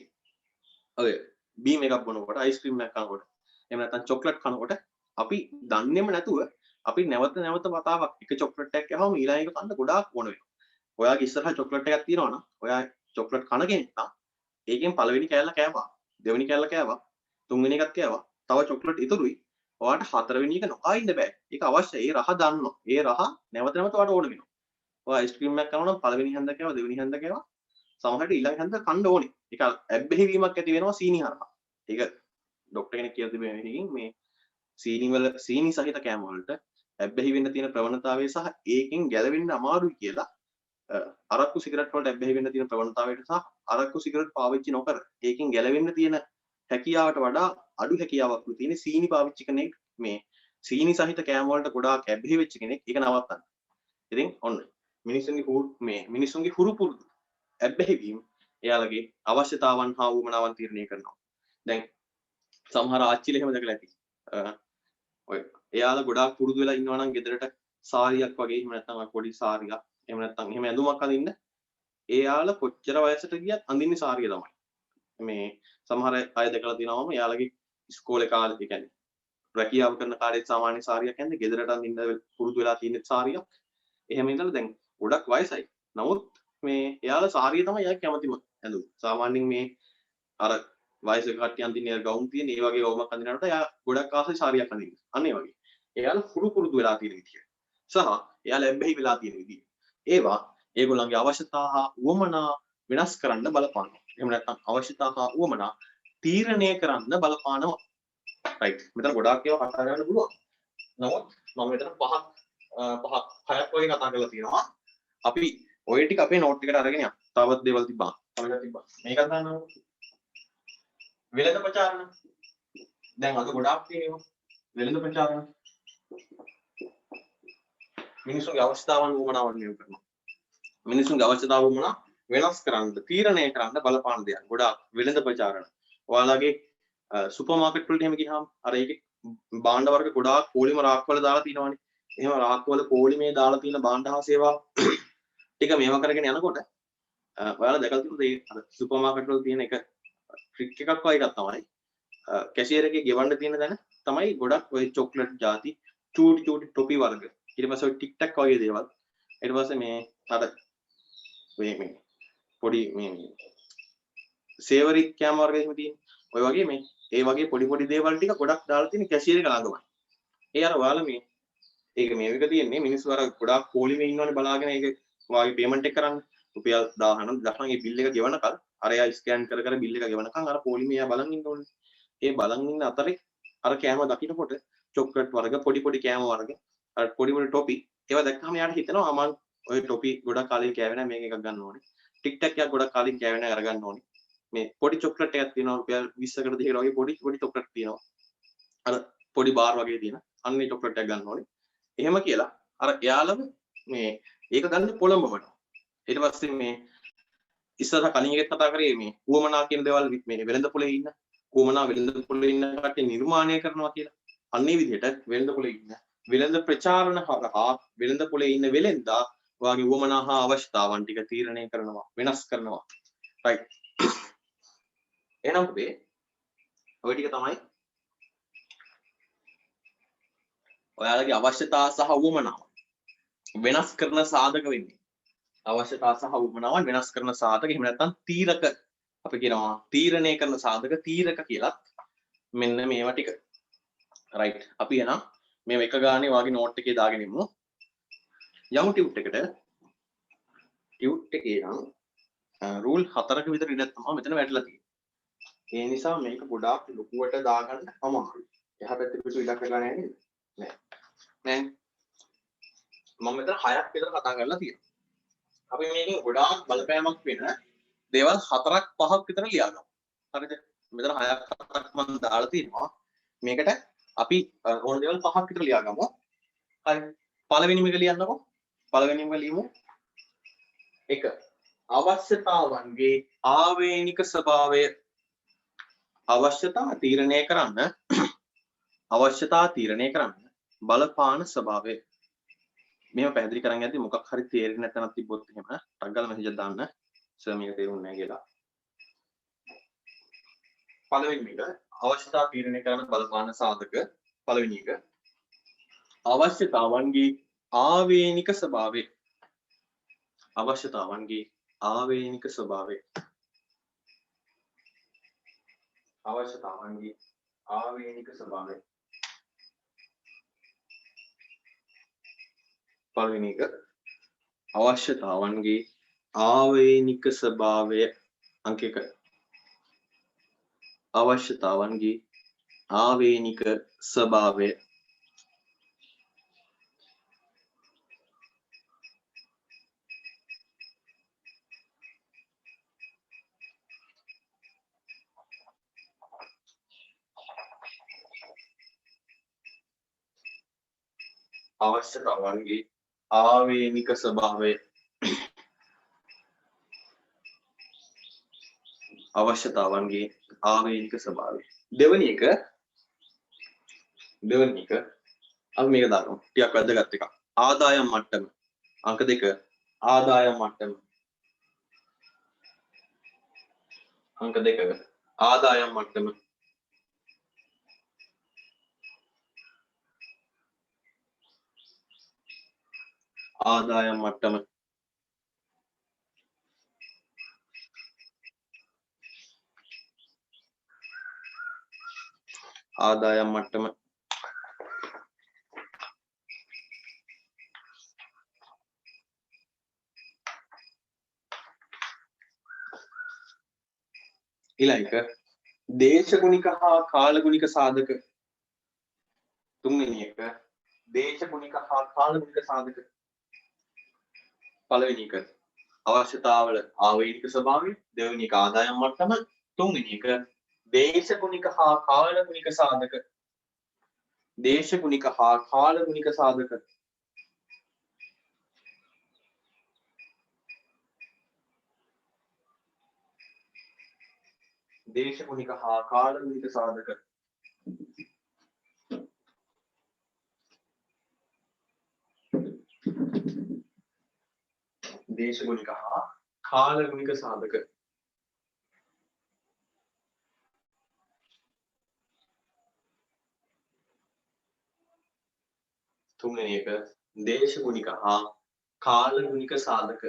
ඔය බීම් එකක් බොනකොට, අයිස්ක්‍රීම් එකක් කනකොට, එහෙම නැත්නම් චොක්ලට් කනකොට අපි දන්නේම නැතුව අපි නැවත වතාවක් එක චොක්ලට් එකක් කෑවම ඊළඟ එක කන්න ගොඩාක් ඕන වෙනවා. ඔයාගේ ඉස්සරහා චොක්ලට් එකක් තියෙනවා නම් ඔයා චොක්ලට් කන කෙනෙක් නම් ඒකෙන් පළවෙනි කෑල්ල කෑවා, දෙවෙනි කෑල්ල කෑවා, තුන්වෙනි එකත් කෑවා. තව චොක්ලට් ඉතුරුයි. ඔයාට හතරවෙනි එක නොකා ඉන්න බෑ. ඒක අවශ්‍යයි. ඒ රහ දන්නවා. ඒ රහ නැවත ඔයාට ඕන වෙනවා. ඔයා අයිස්ක්‍රීම් එකක් කනවා නම් පළවෙනි හන්ද කෑවා, දෙවෙනි හන්ද කෑවා. සමහරට ඊළඟ හන්ද කන්න ඕනේ. ඒක ඇබ්බැහි වීමක් ඇති වෙනවා සීනි හරහා. ඒක ડોක්ටර් කෙනෙක් කියලා තිබෙන එකකින් මේ සීනි සහිත කෑම වලට ඇබ්බැහි වෙන්න තියෙන ප්‍රවණතාවය සහ ඒකෙන් ගැලවෙන්න අමාරුයි කියලා අරක්කු සිගරට් වලට ඇබ්බැහි වෙන්න තියෙන ප්‍රවණතාවයට සහ අරක්කු සිගරට් පාවිච්චි නොකර ඒකෙන් ගැලවෙන්න තියෙන හැකියාවට වඩා අඩු හැකියාවක් තියෙන සීනි පාවිච්චි කෙනෙක් මේ සීනි සහිත කෑම වලට ගොඩාක් ඇබ්බැහි වෙච්ච කෙනෙක් ඒක නවත්තන්න. ඉතින් ඔන්න මිනිසුන්ගේ හුරු පුරුදු ඇබ්බැහි වීම එයාලගේ අවශ්‍යතාවන් හා උවමනාවන් තීරණය කරනවා. දැන් සමහර ආච්චිලා එහෙම දැකලා ඇති. ඔය එයාලා ගොඩාක් පුරුදු වෙලා ඉන්නවා නම් ගෙදරට සාරියක් වගේ එහෙම නැත්නම් පොඩි සාරියක් එහෙම නැත්නම් එහෙම ඇඳුමක් අඳින්න එයාලා කොච්චර වයසට ගියත් අඳින්නේ සාරිය තමයි. මේ සමහර අය දැකලා තියෙනවා මම යාළගේ ඉස්කෝලේ කාලේ ඒ කියන්නේ රැකියාව කරන කාලේ සාමාන්‍ය සාරියක් ඇඳ ගෙදරට අඳින්න පුරුදු වෙලා තියෙන සාරියක්. එහෙම ඉඳලා දැන් ගොඩක් වයසයි. නමුත් මේ එයාලා සාරිය තමයි එයා කැමතිම ඇඳුම. සාමාන්‍යයෙන් මේ අර වයසක කට්ටිය අඳින්නේ ගවුම් තියෙන ඒ වගේ ගවුමක් අඳිනකොට එයා ගොඩක් ආසයි සාරියක් අඳින්න. අන්න ඒ වගේ. එයාලා පුරුදු වෙලා තියෙන විදිය. සහ එයාලා ලැබෙහි වෙලා තියෙන විදිය. ඒවා ඒගොල්ලන්ගේ අවශ්‍යතා හා උවමනා වෙනස් කරන්න බලපානවා. එහෙම නැත්නම් අවශ්‍යතා හා උවමනා තීරණය කරන්න බලපානවා. right. මෙතන ගොඩාක් ඒවා කතා කරන්න පුළුවන්. නමුත් මම මෙතන හයක් වගේ කතා කරලා තියෙනවා. අපි ඔය ටික අපේ නෝට් එකට අරගෙන යන්න. තවත් දේවල් තිබ්බා. මේක ගන්නවා. වෙළඳ ප්‍රචාරණ. දැන් අද ගොඩාක් තියෙනවා. වෙළඳ ප්‍රචාරණ. මිනිස්සුන්ගේ අවශ්‍යතාවන් වුමනාවන් නියම කරනවා. මිනිස්සුන්ගේ අවශ්‍යතාව වුමනා වෙනස් කරන්න, තීරණය කරන්න බලපාන දෙයක්. ගොඩාක් වෙළඳ ප්‍රචාරණ. ඔයාලගේ සුපර් මාකට් වලට එහෙම ගියාම අර ඒකේ භාණ්ඩ වර්ග ගොඩාක් පොලිම රාක්වල දාලා තියෙනවානේ. එහෙම රාක්වල පොලිමේ දාලා තියෙන භාණ්ඩ හා සේවා ටික මේව කරගෙන යනකොට ඔයාලා දැකලා තියෙනවද ඒ අර සුපර් මාකට් වල තියෙන එක ට්‍රික් එකක් වගේ එකක් තමයි කැෂියර් එකේ ගෙවන්න තියෙන දැන තමයි ගොඩක් ඔය චොක්ලට් ಜಾති චූටි ටොපි වර්ග ඊට පස්සේ ඔය ටික් ටක් වගේ දේවල් ඊට පස්සේ මේ අර මේ පොඩි මේ සේවරි කෑම වර්ග එහෙම තියෙන ඔය වගේ මේ ඒ වගේ පොඩි දේවල් ටික ගොඩක් දාලා තියෙන කැෂියර් එක ළඟමයි. ඒ අර ඔයාලා මේ ඒක මේක තියෙන්නේ මිනිස්සු අර ගොඩාක් පොලිමේ ඉන්නවනේ බලාගෙන ඒක වාගේ පේමන්ට් එක කරන්නේ. රුපියල් 1000 1000 ඒ බිල් එක ගෙවනකල් අර එයා ස්කෑන් කර බිල් එක ගෙවනකම් අර පොලිමේ එයා බලන් ඉන්න ඕනේ. ඒ බලන් ඉන්න අතරේ අර කෑම දකින්නකොට චොක්ලට් වර්ග පොඩි කෑම වර්ග අර පොඩි ටොපි ඒවා දැක්කම යාට හිතෙනවා මම ඔය ටොපි ගොඩක් කාලෙක කෑවේ නැහැ මේක එකක් ගන්න ඕනේ. ටික් ටක් එකක් ගොඩක් කාලෙක කෑවේ නැහැ අරගන්න ඕනේ. මේ පොඩි චොක්ලට් එකක් තියෙනවා රුපියල් 20කට 30කට වගේ පොඩි චොක්ලට් තියෙනවා. අර පොඩි බාර් වගේ තියෙන අන්නේ චොක්ලට් එකක් ගන්න ඕනේ. එහෙම කියලා අර එයාලම මේ ඒක ගන්න පොළඹවනවා. ඊට පස්සේ මේ ඉස්සරහ කලින් එකත් කතා කරේ මේ උවමනා කියන දේවල් මේ වෙළඳ පොලේ ඉන්න උවමනා වෙළඳ පොලේ ඉන්න කට්ටිය නිර්මාණය කරනවා කියලා. අන්නේ විදිහට වෙළඳ පොලේ ඉන්න වෙළඳ ප්‍රචාරණ හරහා වෙළඳ පොලේ ඉන්න වෙළෙන්දා වාගේ උවමනා හා අවශ්‍යතාවන් ටික තීරණය කරනවා වෙනස් කරනවා. right. එහෙනම් පුතේ ඔය ටික තමයි ඔයාලගේ අවශ්‍යතා සහ උවමනාව වෙනස් කරන සාධක වෙන්නේ. අවශ්‍යතා සහ උවමනාවන් වෙනස් කරන සාධක එහෙම නැත්නම් තීරක අපි කියනවා තීරණය කරන සාධක තීරක කියලා මෙන්න මේවා ටික. right. අපි එනම් මේ එක ගානේ වාගේ නෝට් එකේ දාගෙන ඉමු. යමු ටියුට් එකට. ටියුට් එකේ නම් රූල් 4ක විතර ඉඩක් තමයි මෙතන වැටලා තියෙන්නේ. ඒ නිසා මේක ගොඩාක් ලොකුවට දාගන්න අමාරුයි. එහා පැත්තේ පිටු ඉඩක් වෙලා නැහැ නේද? නෑ. මම මෙතන 6ක් විතර කතා කරලා තියෙනවා. අපි මේකෙන් ගොඩාක් බලපෑමක් වෙන දේවල් 4ක් 5ක් විතර ලියාගමු. හරිද? මෙතන 6ක් 7ක් මම දාලා තියෙනවා. මේකට අපි ඕන දේවල් 5ක් විතර ලියාගමු. හරි. පළවෙනිම එක ලියන්නකො. පළවෙනිම ලියමු. 1. අවශ්‍යතාවන්ගේ ආවේනික ස්වභාවය. අවශ්‍යතා තීරණය කරන්න බලපාන ස්වභාවය. මේව පැහැදිලි කරන් යද්දි මොකක් හරි තේරෙන්නේ නැත්නම් තිබ්බොත් එහෙම ටක් ගාලා මෙසේජ් එකක් දාන්න. සර් මේක තේරුන්නේ නැහැ කියලා. පළවෙනි එක අවශ්‍යතා තීරණය කරන බලපාන සාධක. පළවෙනි එක අවශ්‍යතාවන්ගේ ආවේනික ස්වභාවය. අවශ්‍යතාවන්ගේ ආවේනික ස්වභාවය. අවශ්‍යතාවන්ගේ ආවේනික ස්වභාවය. පළවෙනි එක අවශ්‍යතාවන්ගේ ආවේනික ස්වභාවය. අංක 1. අවශ්‍යතාවන්ගේ ආවේනික ස්වභාවය. අවශ්‍යතාවන්ගේ ආවේනික ස්වභාවය. අවශ්‍යතාවන්ගේ ආවේනික ස්වභාවය. දෙවෙනි එක අපි මේක දානවා. ටිකක් වැදගත් එකක්. ආදායම් මට්ටම. අංක 2 ආදායම් මට්ටම. අංක 2 ආදායම් මට්ටම ආදායම් මට්ටම ආදායම් මට්ටම ඊළඟ දේශගුණික හා කාලගුණික සාධක තුන්වෙනි එක දේශගුණික හා කාලගුණික සාධක පළවෙනි එක අවශ්‍යතාවල ආවේනික ස්වභාවය දෙවෙනි එක ආදායම් මට්ටම තුන්වෙනි එක දේශගුණික හා කාලගුණික සාධක දේශගුණික හා කාලගුණික සාධක දේශගුණික හා කාලගුණික සාධක දේශගුණික හා කාලගුණික සාධක තුන්වෙනි එක දේශගුණික හා කාලගුණික සාධක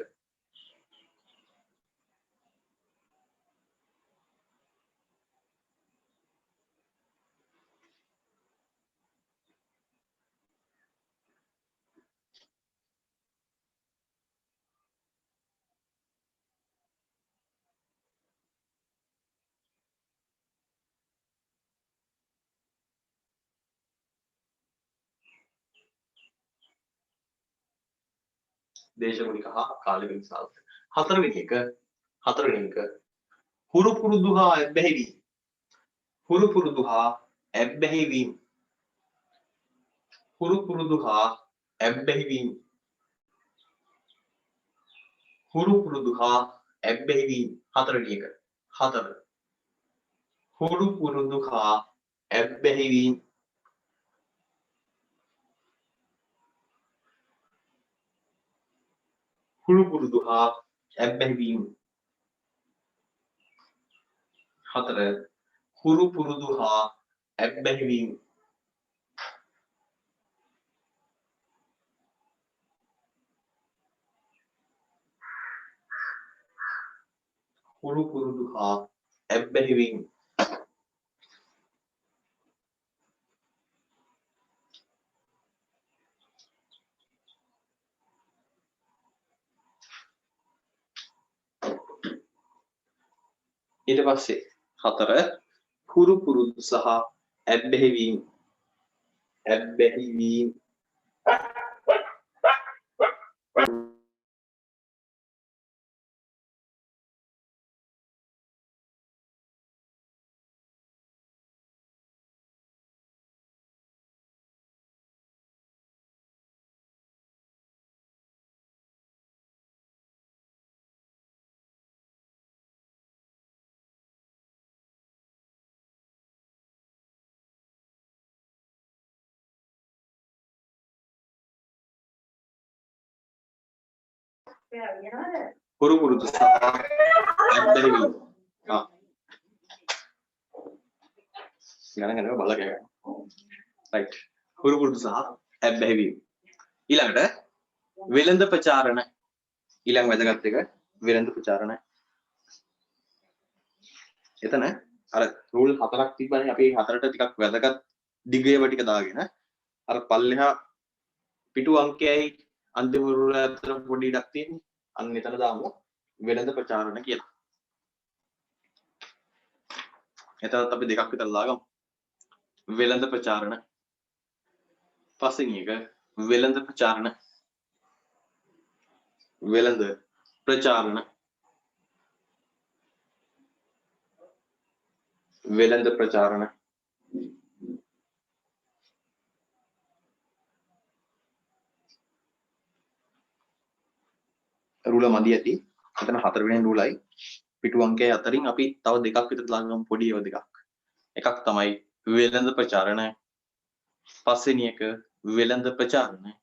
දේශගුණික හා කාලගුණික සාධක හතරවෙනි එක හුරු පුරුදු හා ඇබ්බැහි වීම හුරු පුරුදු හා ඇබ්බැහි වීම හුරු පුරුදු හා ඇබ්බැහි වීම හුරු පුරුදු හා ඇබ්බැහි වීම හතරවෙනි එක හතර හුරු පුරුදු හා ඇබ්බැහි වීම හුරු පුරුදු හා ඇබ්බැහි වීම හතර හුරු පුරුදු හා ඇබ්බැහි වීම හුරු පුරුදු හා ඇබ්බැහි වීම ඊට පස්සේ හතර හුරු පුරුදු සහ ඇබ්බැහි වීම හුරු පුරුදු සහ ඇබ්බැහි වීම ගණන් ගන්නවා බලලා කියන්න රයිට් හුරු පුරුදු සහ ඇබ්බැහි වීම ඊළඟට වෙළඳ ප්‍රචාරණ ඊළඟ වැදගත් එක වෙළඳ ප්‍රචාරණ එතන අර රූල් හතරක් තිබ්බනේ අපි හතරට ටිකක් වැදගත් දිගේව ටික දාගෙන අර පල්ලෙහා පිටු අංකයයි අන්තිම රූල් අතර පොඩි ඉඩක් තියෙන්නේ අන්න එතන දාමු වෙළඳ ප්‍රචාරණ කියලා එතනත් අපි දෙකක් විතර දාගමු වෙළඳ ප්‍රචාරණ පස්වෙනි එක වෙළඳ ප්‍රචාරණ වෙළඳ ප්‍රචාරණ වෙළඳ ප්‍රචාරණ රූල මදි ඇති එතන හතරවෙනි රූලයි පිටු අංකයේ අතරින් අපි තව දෙකක් විතර දාගමු පොඩි ඒවා දෙකක් එකක් තමයි වෙළඳ ප්‍රචාරණ පස්වෙනි එක වෙළඳ ප්‍රචාරණ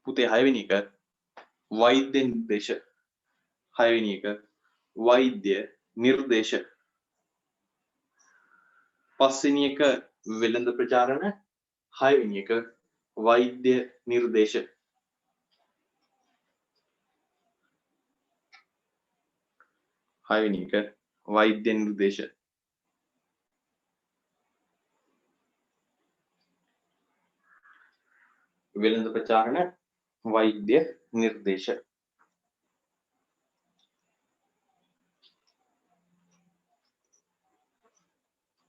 පුතේ හයවෙනි එක වෛද්‍ය නිර්දේශ හයවෙනි එක වෛද්‍ය නිර්දේශ. පස්වෙනි එක වෙළඳ ප්‍රචාරණ, හයවෙනි එක වෛද්‍ය නිර්දේශ. හයවෙනි එක වෛද්‍ය නිර්දේශ. වෙළඳ ප්‍රචාරණ, වෛද්‍ය නිර්දේශ.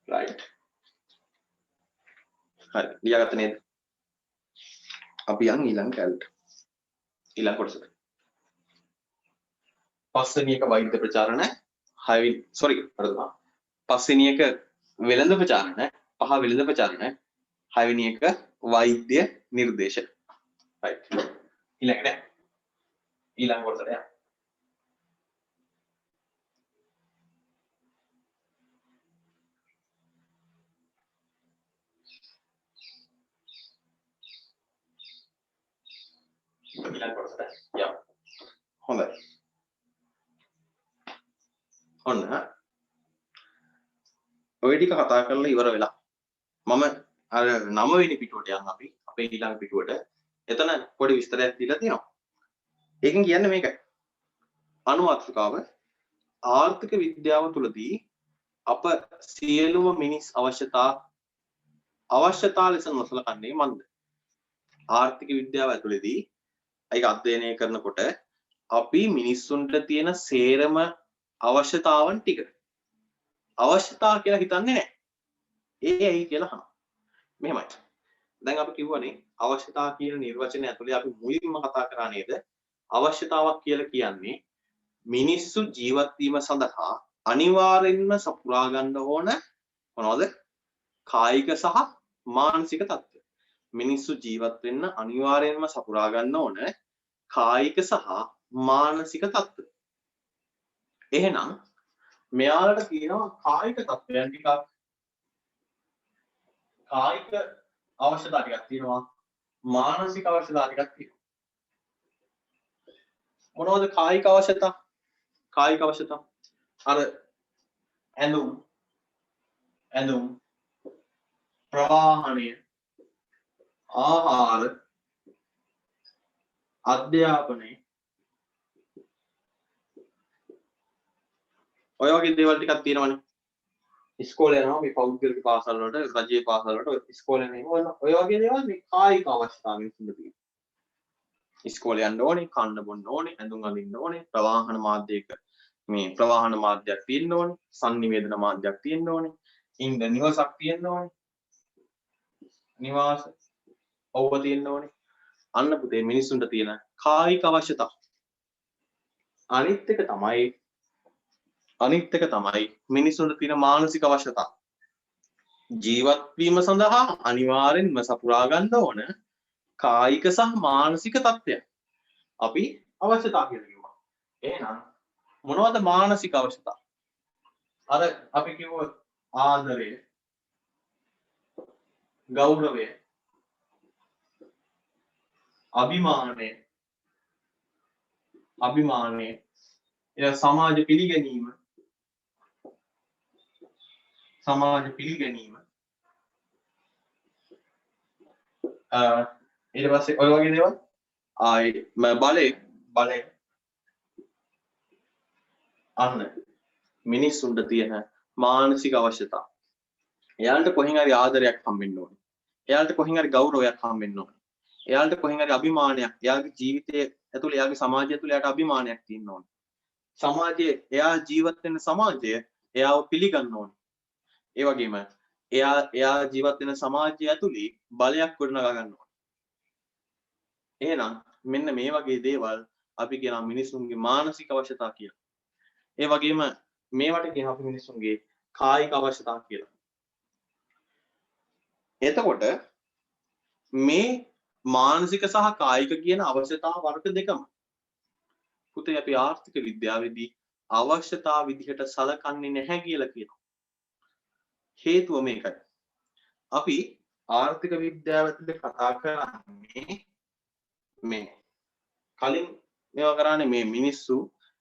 right. හරි ලියාගත්ත නේද? අපි යන් ඊළඟ කැලට. ඊළඟ කොටසට. පස්වෙනි එක වෛද්‍ය ප්‍රචාරණ, හයවෙනි පස්වෙනි එක වෙළඳ ප්‍රචාරණ, පහ වෙළඳ ප්‍රචාරණ, හයවෙනි එක වෛද්‍ය නිර්දේශ. right. ඊළඟ කොටසට යන්න. ඊළඟ කොටසට යන්න. හොඳයි. ඔන්න ඔය ටික කතා කරලා ඉවර වෙලා මම අර 9 වෙනි පිටුවට යන්න අපි අපේ ඊළඟ පිටුවට. එතන පොඩි විස්තරයක් දීලා තියෙනවා. ඒකෙන් කියන්නේ මේකයි. අනුමාත්‍රකාව ආර්ථික විද්‍යාව තුළදී අප සියලුම මිනිස් අවශ්‍යතා ලෙස නොසලකන්නේ මන්ද? ආර්ථික විද්‍යාව ඇතුළේදී ඒක අධ්‍යයනය කරනකොට අපි මිනිස්සුන්ට තියෙන සේරම අවශ්‍යතාවන් ටික අවශ්‍යතා කියලා හිතන්නේ නැහැ. ඒ ඇයි කියලා අහනවා. මෙහෙමයි. දැන් අපි කිව්වනේ අවශ්‍යතා කියන නිර්වචනය ඇතුලේ අපි මුලින්ම කතා කරා නේද? අවශ්‍යතාවක් කියලා කියන්නේ මිනිස්සු ජීවත් වීම සඳහා අනිවාර්යෙන්ම සපුරා ගන්න ඕන මොනවද? කායික සහ මානසික තත්ත්ව. මිනිස්සු ජීවත් වෙන්න අනිවාර්යෙන්ම සපුරා ගන්න ඕන කායික සහ මානසික තත්ත්ව. එහෙනම් මෙයාලට කියනවා කායික තත්ත්වයන් ටිකක්, කායික අවශ්‍යතා ටිකක් තියෙනවා, මානසික අවශ්‍යතා ටිකක් තියෙනවා. මොනවද කායික අවශ්‍යතා? කායික අවශ්‍යතා අර ඇඳුම්, ප්‍රවාහනය, ආහාර, අධ්‍යාපනය, ඔය වගේ දේවල් ටිකක් තියෙනවනේ. ඉස්කෝලේ යනවා මේ පෞද්ගලික පාසල් වලට, රජයේ පාසල් වලට ඉස්කෝලේ නෙමෙයි ඔය වගේ දේවල් මේ කායික අවශ්‍යතාවයෙන් තියෙනවා. ඉස්කෝලේ යන්න ඕනේ, කන්න බොන්න ඕනේ, ඇඳුම් අඳින්න ඕනේ, ප්‍රවාහන මාධ්‍යයක මේ ප්‍රවාහන මාධ්‍යයක් තියෙන්න ඕනේ, සංනිවේදන මාධ්‍යයක් තියෙන්න ඕනේ, ඉන්න නිවසක් තියෙන්න ඕනේ, නිවාස ඔව්ව තියෙන්න ඕනේ. අන්න පුතේ මිනිස්සුන්ට තියෙන කායික අවශ්‍යතා. අනිත් එක තමයි මිනිස්සුන්ට තියෙන මානසික අවශ්‍යතා. ජීවත් වීම සඳහා අනිවාර්යෙන්ම සපුරා ගන්න ඕන කායික සහ මානසික තත්ත්වය අපි අවශ්‍යතා කියලා කිව්වා. එහෙනම් මොනවද මානසික අවශ්‍යතා? අර අපි කිව්ව ආදරය, ගෞරවය, අභිමානය, සමාජ පිළිගැනීම, ඊට පස්සේ ඔය වගේ දේවල් බලය අන්න මිනිස්සුන්ට තියෙන මානසික අවශ්‍යතා. එයාලට කොහෙන් හරි ආදරයක් හම්බෙන්න ඕනේ. එයාලට කොහෙන් හරි ගෞරවයක් හම්බෙන්න ඕනේ. එයාලට කොහෙන් හරි අභිමානයක්, එයාගේ ජීවිතයේ ඇතුළේ, එයාගේ සමාජය ඇතුළේ එයාට අභිමානයක් තියෙන්න ඕනේ. සමාජයේ එයා ජීවත් වෙන සමාජය එයාව පිළිගන්න ඕනේ. ඒ වගේම එයා ජීවත් වෙන සමාජය ඇතුළේ බලයක් ගොඩනගා ගන්න ඕනේ. එහෙනම් මෙන්න මේ වගේ දේවල් අපි කියනවා මිනිසුන්ගේ මානසික අවශ්‍යතා කියලා. ඒ වගේම මේවට කියනවා අපි මිනිසුන්ගේ කායික අවශ්‍යතා කියලා. එතකොට මේ මානසික සහ කායික කියන අවශ්‍යතා වර්ග දෙකම පුතේ අපි ආර්ථික විද්‍යාවේදී අවශ්‍යතා විදිහට සලකන්නේ නැහැ කියලා කියනවා. හේතුව මේකයි. අපි ආර්ථික විද්‍යාව ඇතුලේ කතා කරන්නේ මේ කලින් මේවා කරන්නේ මේ මිනිස්සු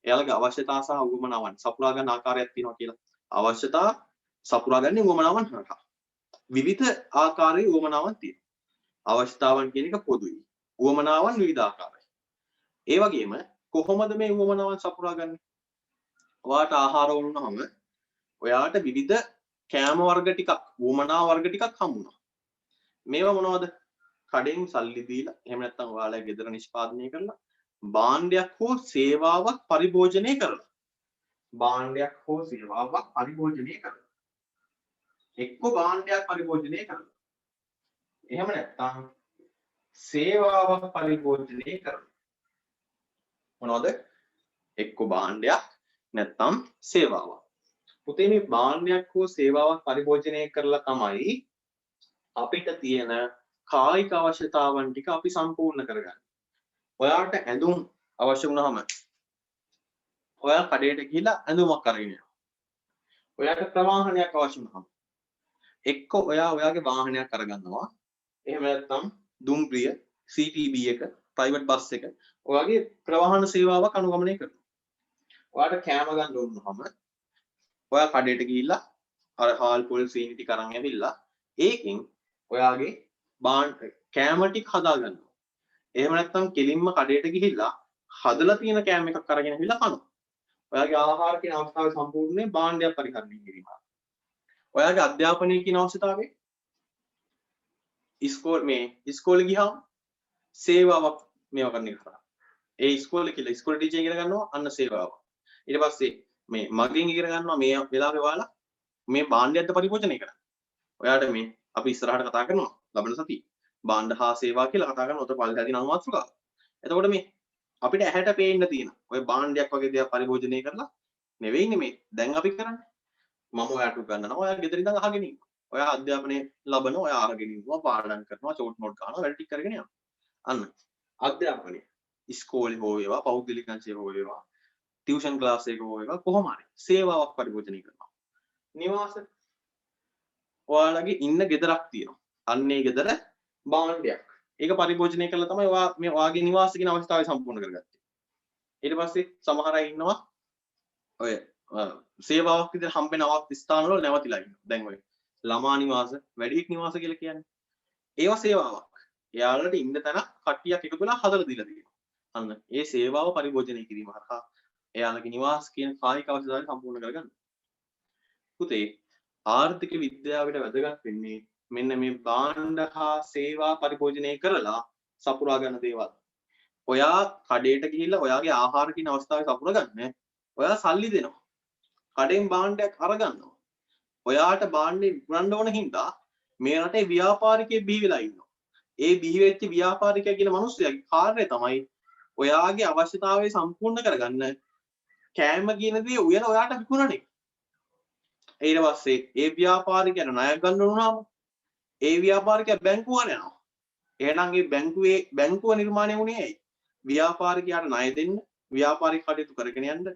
එයාලගේ අවශ්‍යතා සහ උවමනාවන් සපුරා ගන්න ආකාරයක් තියෙනවා කියලා. අවශ්‍යතා සපුරා ගන්න උවමනාවන් හරහා. විවිධ ආකාරයේ උවමනාවන් තියෙනවා. අවශ්‍යතාවන් කියන එක පොදුයි. උවමනාවන් විවිධ ආකාරයි. ඒ වගේම කොහොමද මේ උවමනාවන් සපුරා ගන්නේ? ඔයාට ආහාර වුණාම ඔයාට විවිධ කෑම වර්ග ටිකක්, උවමනා වර්ග ටිකක් හම්බුණා. මේවා මොනවද? කඩෙන් සල්ලි දීලා එහෙම නැත්නම් ඔයාලා ගෙදර නිෂ්පාදනය කරලා භාණ්ඩයක් හෝ සේවාවක් පරිභෝජනය කරලා භාණ්ඩයක් හෝ සේවාවක් පරිභෝජනය කරලා එක්ක භාණ්ඩයක් පරිභෝජනය කරලා එහෙම නැත්නම් සේවාවක් පරිභෝජනය කරලා මොනවද? එක්ක භාණ්ඩයක් නැත්නම් සේවාවක්. පුතේ මේ භාණ්ඩයක් හෝ සේවාවක් පරිභෝජනය කරලා තමයි අපිට තියෙන කායික අවශ්‍යතාවන් ටික අපි සම්පූර්ණ කරගන්න. ඔයාට ඇඳුම් අවශ්‍ය වුණාම ඔයා කඩේට ගිහිල්ලා ඇඳුමක් අරගෙන යනවා. ඔයාට ප්‍රවාහනයක් අවශ්‍ය වුණාම එක්ක ඔයා ඔයාගේ වාහනයක් අරගන්නවා. එහෙම නැත්නම් දුම්රිය, CTB එක, ප්‍රයිවට් බස් එක ඔයාගේ ප්‍රවාහන සේවාවක් අනුගමනය කරනවා. ඔයාට කෑම ගන්න ඕන වුණාම ඔයා කඩේට ගිහිල්ලා අර හාල් පොල් සීනි ටික අරන් ඇවිල්ලා ඒකෙන් ඔයාගේ කෑම ටික හදා ගන්නවා. එහෙම නැත්නම් කෙලින්ම කඩේට ගිහිල්ලා හදලා තියෙන කෑම එකක් අරගෙන ඇවිල්ලා කනවා. ඔයාගේ ආහාර කියන අවස්ථාවේ සම්පූර්ණයෙන් භාණ්ඩයක් පරිහරණය කිරීම. ඔයාගේ අධ්‍යාපනය කියන අවශ්‍යතාවය ඉස්කෝලේ ගියාම සේවාවක් මේවා කරන්න කරා. ඒ ඉස්කෝලේ කියලා ඉස්කෝලේ ටීචර් ඉගෙන ගන්නවා අන්න සේවාවක්. ඊට පස්සේ මේ මගෙන් ඉගෙන ගන්නවා මේ වෙලාවේ ඔයාලා මේ භාණ්ඩයක්ද පරිභෝජනය කරන්නේ. ඔයාට මේ අපි ඉස්සරහට කතා කරනවා ලබන සතියේ භාණ්ඩ හා සේවා කියලා කතා කරන උතර පල්ලෙහා තියෙන අනුමාත්‍රකාව. එතකොට මේ අපිට ඇහැට පේන්න තියෙන ඔය භාණ්ඩයක් වගේ දේවල් පරිභෝජනය කරලා නෙවෙයිනේ මේ දැන් අපි කරන්නේ. මම ඔයාට උගන්වනවා ඔයා ගෙදර ඉඳන් අහගෙන ඉන්න. ඔයා අධ්‍යාපනය ලබන ඔයා අහගෙන ඉන්නවා පාඩම් කරනවා චෝට් නෝට් ගන්නවා වැඩ ටික කරගෙන යනවා. අන්න අධ්‍යාපනය ඉස්කෝලේ හෝ වේවා පෞද්ගලික අංශයේ හෝ වේවා ටියුෂන් ක්ලාස් එකක හෝ වේවා කොහොම හරි සේවාවක් පරිභෝජනය කරනවා. නිවාස ඔයාලගේ ඉන්න ගෙදරක් තියෙනවා. අන්නේ ගෙදර භාණ්ඩයක්. ඒක පරිභෝජනය කළා තමයි ඔයා මේ ඔයාගේ නිවාස කියන අවස්ථාවේ සම්පූර්ණ කරගත්තේ. ඊට පස්සේ සමහර අය ඉන්නවා ඔය සේවාවක් විදිහට හම්බෙන ස්ථානවල නැවතිලා ඉන්නවා. දැන් ඔය ළමා නිවාස, වැඩිහිටි නිවාස කියලා කියන්නේ. ඒවා සේවාවක්. එයාලට ඉන්න තැන කට්ටියක් එකතු වෙලා හදලා දීලා තියෙනවා. අන්න ඒ සේවාව පරිභෝජනය කිරීම හරහා එයාලගේ නිවාස කියන කායික අවශ්‍යතාවය සම්පූර්ණ කරගන්න. පුතේ ආර්ථික විද්‍යාවට වැදගත් වෙන්නේ මෙන්න මේ භාණ්ඩ හා සේවා පරිභෝජනය කරලා සපුරා ගන්න දේවල්. ඔයා කඩේට ගිහිල්ලා ඔයාගේ ආහාර කියන අවස්ථාවේ සපුරා ගන්න. ඔයා සල්ලි දෙනවා. කඩෙන් භාණ්ඩයක් අරගන්නවා. ඔයාට භාණ්ඩේ විකුණන්න ඕන හින්දා මේ රටේ ව්‍යාපාරිකයෙක් බිහි වෙලා ඉන්නවා. ඒ බිහි වෙච්ච ව්‍යාපාරිකයා කියන මිනිස්සයාගේ කාර්යය තමයි ඔයාගේ අවශ්‍යතාවය සම්පූර්ණ කරගන්න කෑම කියන දේ උයන ඔයාට විකුණන එක. ඊට පස්සේ ඒ ව්‍යාපාරිකයන්ට ණයක් ගන්න උනහම ඒ ව්‍යාපාරිකයා බැංකුවට යනවා. එහෙනම් ඒ බැංකුව නිර්මාණය වුණේ ඇයි? ව්‍යාපාරිකයාට ණය දෙන්න, ව්‍යාපාරික කටයුතු කරගෙන යන්න,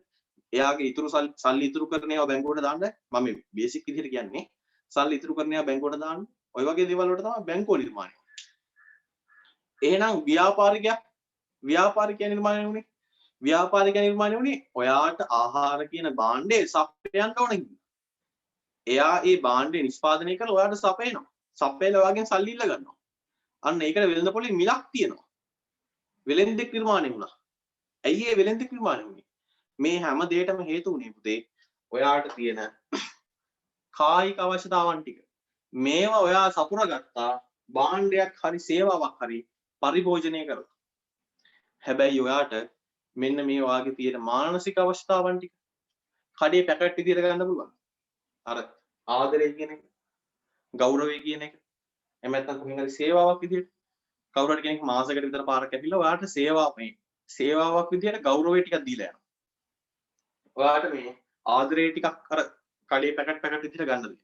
එයාගේ ඉතුරු සල්ලි ඉතුරු කරන ඒවා බැංකුවට දාන්න. මම මේ බේසික් විදිහට කියන්නේ සල්ලි ඉතුරු කරන ඒවා බැංකුවට දාන්න. ඔය වගේ දේවල් වලට තමයි බැංකුව නිර්මාණය වෙන්නේ. එහෙනම් ව්‍යාපාරිකයා නිර්මාණය වුණේ. ව්‍යාපාරිකයා නිර්මාණය වුණේ ඔයාට ආහාර කියන භාණ්ඩේ සපයන්න ඕන හින්දා. එයා ඒ භාණ්ඩේ නිෂ්පාදනය කරලා ඔයාට සපයනවා. සපයලා ඔයාගෙන් සල්ලි ඉල්ල ගන්නවා. අන්න ඒකට වෙළඳපොලේ මිලක් තියෙනවා. වෙළෙන්දෙක් නිර්මාණය වුණා. ඇයි ඒ වෙළෙන්දෙක් නිර්මාණය වුණේ? මේ හැම දෙයකටම හේතු වුණේ පුතේ ඔයාට තියෙන කායික අවශ්‍යතාවන් ටික. මේවා ඔයා සපුරගත්තා භාණ්ඩයක් හරි සේවාවක් හරි පරිභෝජනය කරලා. හැබැයි ඔයාට මෙන්න මේ වාගේ තියෙන මානසික අවශ්‍යතාවන් ටික කඩේ පැකට් විදියට ගන්න පුළුවන්. අර ආදරය කියන එක, ගෞරවය කියන එක, එහෙම නැත්නම් කොහෙන් හරි සේවාවක් විදියට කවුරු හරි කෙනෙක් මාසයකට විතර පාරක් ඇවිල්ලා ඔයාට සේවාවක් විදියට ගෞරවය ටිකක් දීලා යනවා. ඔයාට මේ ආදරය ටිකක් අර කඩේ පැකට් විදියට ගන්න දෙනවා.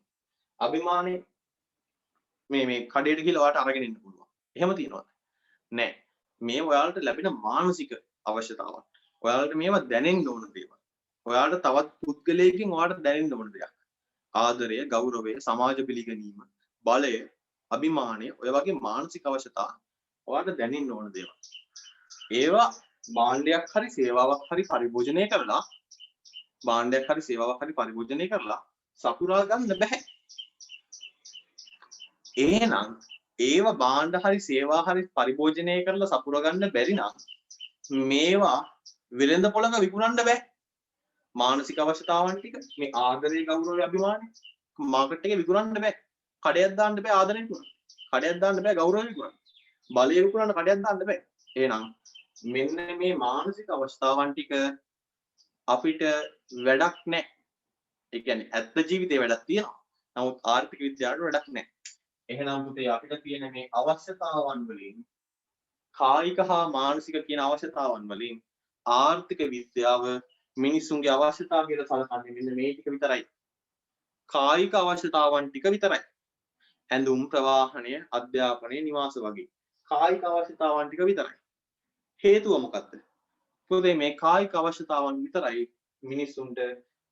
අභිමානේ මේ කඩේට ගිහලා ඔයාට අරගෙන ඉන්න පුළුවන්. එහෙම තියනවද? නෑ. මේ ඔයාලට ලැබෙන මානසික අවශ්‍යතාවක්. ඔයාලට මේවා දැනෙන්න ඕන දේවල්. ඔයාලට තවත් පුද්ගලයෙක්ගෙන් ඔයාලට දැනෙන්න ඕන දෙයක්. ආදරය, ගෞරවය, සමාජ පිළිගැනීම, බලය, අභිමානය ඔය වගේ මානසික අවශ්‍යතා ඔයාලට දැනෙන්න ඕන දේවල්. ඒවා භාණ්ඩයක් හරි සේවාවක් හරි පරිභෝජනය කරලා භාණ්ඩයක් හරි සේවාවක් හරි පරිභෝජනය කරලා සපුරා ගන්න බෑ. එහෙනම් ඒව භාණ්ඩ හරි සේවා හරි පරිභෝජනය කරලා සපුරා ගන්න බැරි නම් මේවා වෙළඳ පොළක විකුණන්න බෑ. මානසික අවශ්‍යතාවන් ටික මේ ආදරය ගෞරවය අභිමානය මාකට් එකේ විකුණන්න බෑ. කඩයක් දාන්න බෑ ආදරය විකුණන්න. කඩයක් දාන්න බෑ ගෞරවය විකුණන්න. බලය විකුණන්න කඩයක් දාන්න බෑ. එහෙනම් මෙන්න මේ මානසික අවශ්‍යතාවන් ටික අපිට වැඩක් නැහැ. ඒ කියන්නේ ඇත්ත ජීවිතේ වැඩක් තියෙනවා. නමුත් ආර්ථික විද්‍යාවට වැඩක් නැහැ. එහෙනම් පුතේ අපිට තියෙන මේ අවශ්‍යතාවන් වලින් කායික හා මානසික කියන අවශ්‍යතාවන් වලින් ආර්ථික විද්‍යාව මිනිසුන්ගේ අවශ්‍යතාව කියලා සලකන්නේ මෙන්න මේ ටික විතරයි. කායික අවශ්‍යතාවන් ටික විතරයි. ඇඳුම්, ප්‍රවාහනය, අධ්‍යාපනය, නිවාස වගේ කායික අවශ්‍යතාවන් ටික විතරයි. හේතුව මොකක්ද? පුතේ මේ කායික අවශ්‍යතාවන් විතරයි මිනිසුන්ට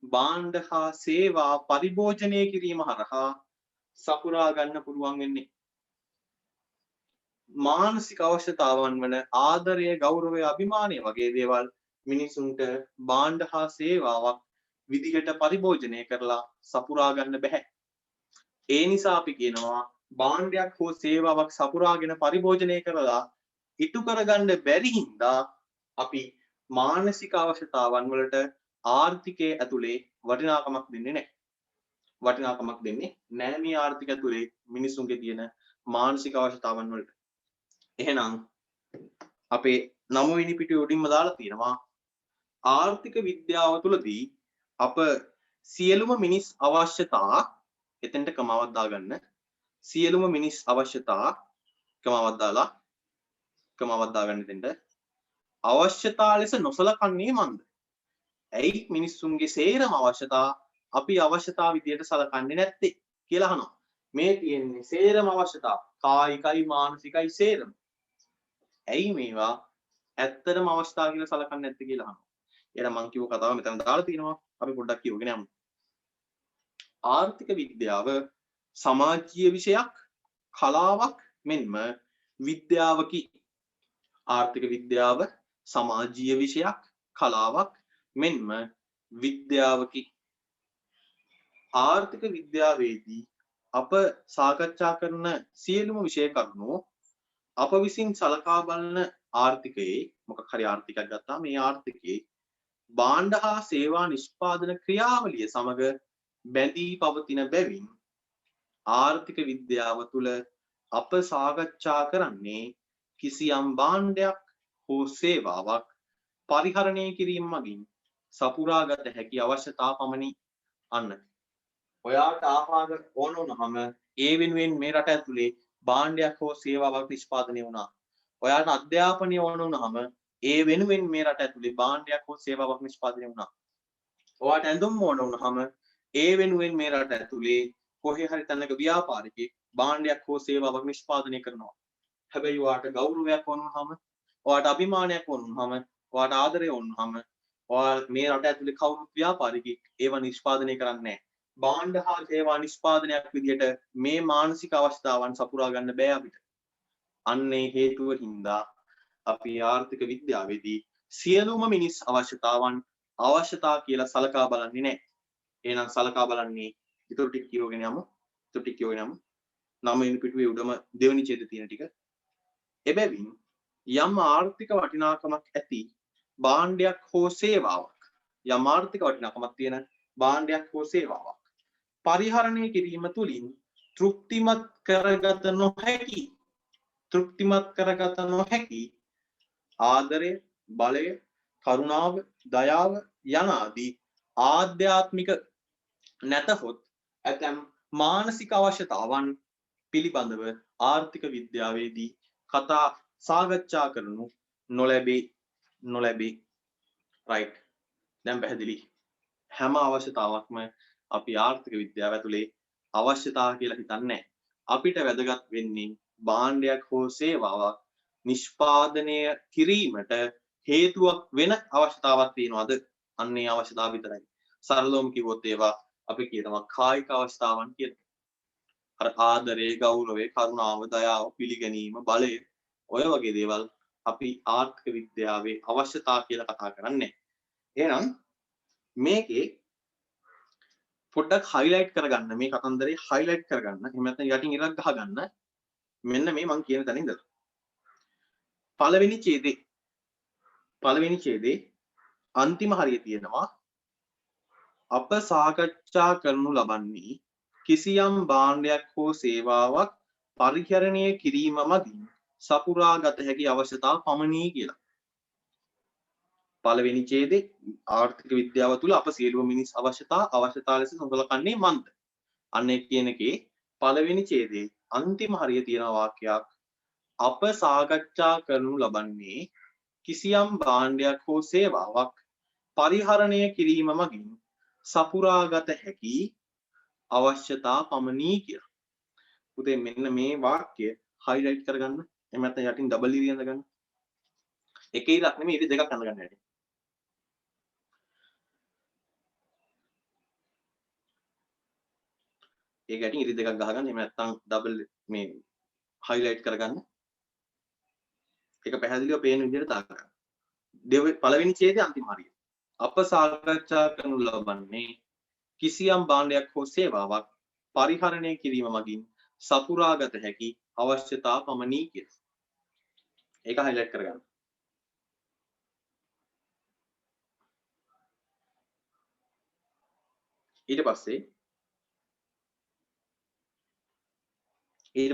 භාණ්ඩ හා සේවා පරිභෝජනය කිරීම හරහා සපුරා ගන්න පුළුවන් වෙන්නේ. මානසික අවශ්‍යතාවන් වන ආදරය, ගෞරවය, අභිමානය වගේ දේවල් මිනිසුන්ට භාණ්ඩ හා සේවාවක් විදිහට පරිභෝජනය කරලා සපුරා ගන්න බෑ. ඒ නිසා අපි කියනවා භාණ්ඩයක් හෝ සේවාවක් සපුරාගෙන පරිභෝජනය කරලා ඉටු කරගන්න බැරි හින්දා අපි මානසික අවශ්‍යතාවන් වලට ආර්ථිකයේ ඇතුලේ වටිනාකමක් දෙන්නේ නැහැ. වටිනාකමක් දෙන්නේ නැහැ මේ ආර්ථික ඇතුලේ මිනිසුන්ගේ තියෙන මානසික අවශ්‍යතාවන් වලට. එහෙනම් අපේ 9 වෙනි පිටුවේ උඩින්ම දාලා තියෙනවා ආර්ථික විද්‍යාව තුළදී අප සියලුම මිනිස් අවශ්‍යතා එතෙන්ට කමාවක් දාගන්න. සියලුම මිනිස් අවශ්‍යතා කමාවක් දාගන්න එතෙන්ට. අවශ්‍යතා ලෙස නොසලකන්නේ මන්ද? ඇයි මිනිස්සුන්ගේ සේරම අවශ්‍යතා අපි අවශ්‍යතා විදියට සලකන්නේ නැත්තේ කියලා අහනවා. මේ තියෙන්නේ සේරම අවශ්‍යතා කායිකයි මානසිකයි සේරම. ඇයි මේවා ඇත්තටම අවශ්‍යතා කියලා සලකන්නේ නැත්තේ කියලා අහනවා. එහෙනම් මම කිව්ව කතාව මෙතන දාලා තිනවා. අපි පොඩ්ඩක් කියවගෙන යමු. ආර්ථික විද්‍යාව සමාජීය විෂයක්, කලාවක් මෙන්ම විද්‍යාවකි. ආර්ථික විද්‍යාව සමාජීය විෂයක්, කලාවක් මෙන්ම විද්‍යාවකි. ආර්ථික විද්‍යාවේදී අප සාකච්ඡා කරන සියලුම විෂය කරුණු අප විසින් සලකා බලන ආර්ථිකයේ මොකක් හරි ආර්ථිකයක් ගත්තාම මේ ආර්ථිකයේ භාණ්ඩ හා සේවා නිෂ්පාදන ක්‍රියාවලිය සමග බැඳී පවතින බැවින් ආර්ථික විද්‍යාව තුළ අප සාකච්ඡා කරන්නේ කිසියම් භාණ්ඩයක් හෝ සේවාවක් පරිහරණය කිරීම මගින් සපුරාගත හැකි අවශ්‍යතා පමණි. අන්න ඔයාට ආහාර ඕන වුණාම ඒ වෙනුවෙන් මේ රට ඇතුලේ භාණ්ඩයක් හෝ සේවාවක් නිෂ්පාදනය වුණා. ඔයාට අධ්‍යාපනය ඕන වුණාම ඒ වෙනුවෙන් මේ රට ඇතුලේ භාණ්ඩයක් හෝ සේවාවක් නිෂ්පාදනය වුණා. ඔයාට ඇඳුම් ඕන වුණාම ඒ වෙනුවෙන් මේ රට ඇතුලේ කොහේ හරි තැනක ව්‍යාපාරිකයෙක් භාණ්ඩයක් හෝ සේවාවක් නිෂ්පාදනය කරනවා. හැබැයි ඔයාට ගෞරවයක් ඕන වුණාම, ඔයාට අභිමානයක් ඕන වුණාම, ඔයාට ආදරය ඕන වුණාම ඔයා මේ රට ඇතුලේ කවුරුත් ව්‍යාපාරිකයෙක් ඒවා නිෂ්පාදනය කරන්නේ නැහැ. භාණ්ඩ හා සේවා නිෂ්පාදනයක් විදියට මේ මානසික අවශ්‍යතාවන් සපුරා ගන්න බෑ අපිට. අන්නේ හේතුව හින්දා අපි ආර්ථික විද්‍යාවේදී සියලුම මිනිස් අවශ්‍යතාවන් අවශ්‍යතා කියලා සලකා බලන්නේ නැහැ. එහෙනම් සලකා බලන්නේ ඊටු ටික කියවගෙන යමු. 9 වෙනි පිටුවේ උඩම දෙවෙනි ඡේදයේ තියෙන ටික. එබැවින් යම් ආර්ථික වටිනාකමක් ඇති භාණ්ඩයක් හෝ සේවාවක් යම් ආර්ථික වටිනාකමක් තියෙන භාණ්ඩයක් හෝ සේවාවක් පරිහරණය කිරීම තුළින් තෘප්තිමත් කරගත නොහැකි ආදරය, බලය, කරුණාව, දයාව යනාදී ආධ්‍යාත්මික නැතහොත් ඇතැම් මානසික අවශ්‍යතාවන් පිළිබඳව ආර්ථික විද්‍යාවේදී සාකච්ඡා කරනු නොලැබේ. රයිට්. දැන් පැහැදිලි. හැම අවශ්‍යතාවක්ම අපි ආර්ථික විද්‍යාව ඇතුලේ අවශ්‍යතා කියලා හිතන්නේ. අපිට වැදගත් වෙන්නේ භාණ්ඩයක් හෝ සේවාවක් නිෂ්පාදනය කිරීමට හේතුවක් වෙන අවශ්‍යතාවක් තියෙනවද? අන්නේ අවශ්‍යතාව විතරයි. සරලවම කිව්වොත් ඒවා අපි කියනවා කායික අවශ්‍යතාවන් කියලා. අර ආදරය, ගෞරවය, කරුණාව, දයාව, පිළිගැනීම, බලය ඔය වගේ දේවල් අපි ආර්ථික විද්‍යාවේ අවශ්‍යතා කියලා කතා කරන්නේ. එහෙනම් මේකේ පොඩ්ඩක් highlight කරගන්න මේ කතන්දරේ highlight කරගන්න. එහෙම නැත්නම් යටින් ඉරක් ගහගන්න. මෙන්න මේ මම කියන තැන ඉඳලා. පළවෙනි ඡේදේ අන්තිම හරිය තියෙනවා අප සාකච්ඡා කරනු ලබන්නේ කිසියම් භාණ්ඩයක් හෝ සේවාවක් පරිහරණය කිරීම මගින් සපුරා ගත හැකි අවශ්‍යතා පමණි කියලා. පළවෙනි ඡේදේ ආර්ථික විද්‍යාව තුළ අප සියලුම මිනිස් අවශ්‍යතා ලෙස සඳහන් මන්ද. අන්න ඒ කියන එකේ පළවෙනි ඡේදේ අන්තිම හරිය තියෙන වාක්‍යයක් අප සාකච්ඡා කරනු ලබන්නේ කිසියම් භාණ්ඩයක් හෝ සේවාවක් පරිහරණය කිරීම මගින් සපුරාගත හැකි අවශ්‍යතා පමණි කියලා. පුතේ මෙන්න මේ වාක්‍ය highlight කරගන්න. එහෙම නැත්නම් යටින් double ඉරිය අඳගන්න. එක ඉරක් නෙමෙයි ඉරි දෙකක් අඳගන්න හැටි. ඒක යටින් ඉරි දෙකක් ගහගන්න. එහෙම නැත්නම් double මේ highlight කරගන්න. ඒක පැහැදිලිව පේන විදිහට දාගන්න. පළවෙනි ඡේදයේ අන්තිම හරිය. අප සාකච්ඡා කරනු ලබන්නේ කිසියම් භාණ්ඩයක් හෝ සේවාවක් පරිහරණය කිරීම මගින් සපුරාගත හැකි අවශ්‍යතා පමණි කියලා. ඒක highlight කරගන්න. ඊට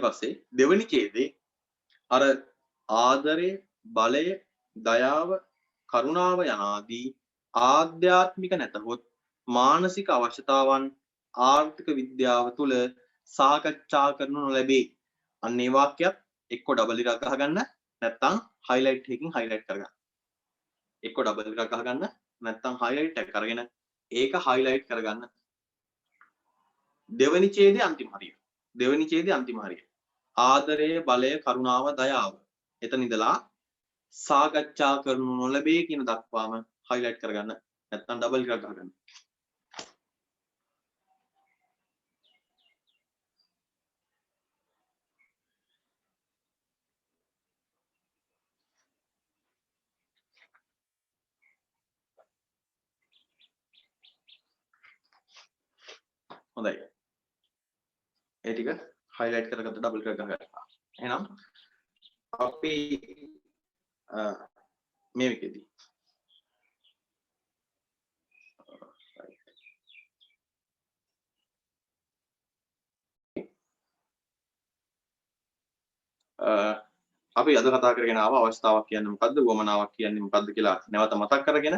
පස්සේ දෙවෙනි ඡේදේ අර ආදරය, බලය, දයාව, කරුණාව යනාදී ආධ්‍යාත්මික නැතහොත් මානසික අවශ්‍යතාවන් ආර්ථික විද්‍යාව තුළ සාකච්ඡා කරනු නොලැබේ. අන්න ඒ වාක්‍යයක් එක්ක ඩබල් එකක් ගහගන්න නැත්නම් highlight එකකින් highlight කරගන්න. එක්ක ඩබල් එකක් ගහගන්න නැත්නම් highlight එක කරගෙන ඒක highlight කරගන්න. දෙවෙනි ඡේදයේ අන්තිම හරිය. ආදරය, බලය, කරුණාව, දයාව. එතන ඉඳලා සාකච්ඡා කරනු නොලැබේ කියන දක්වාම highlight කරගන්න. නැත්නම් ඩබල් එකක් ගහගන්න. හොඳයි. ඒ ටික highlight කරගත්ත ඩබල් එකක් ගහගන්න. එහෙනම් අපි මේ විදිහදී අපි අද කතා කරගෙන ආව අවස්ථාවක් කියන්නේ මොකද්ද, වමනාවක් කියන්නේ මොකද්ද කියලා නැවත මතක් කරගෙන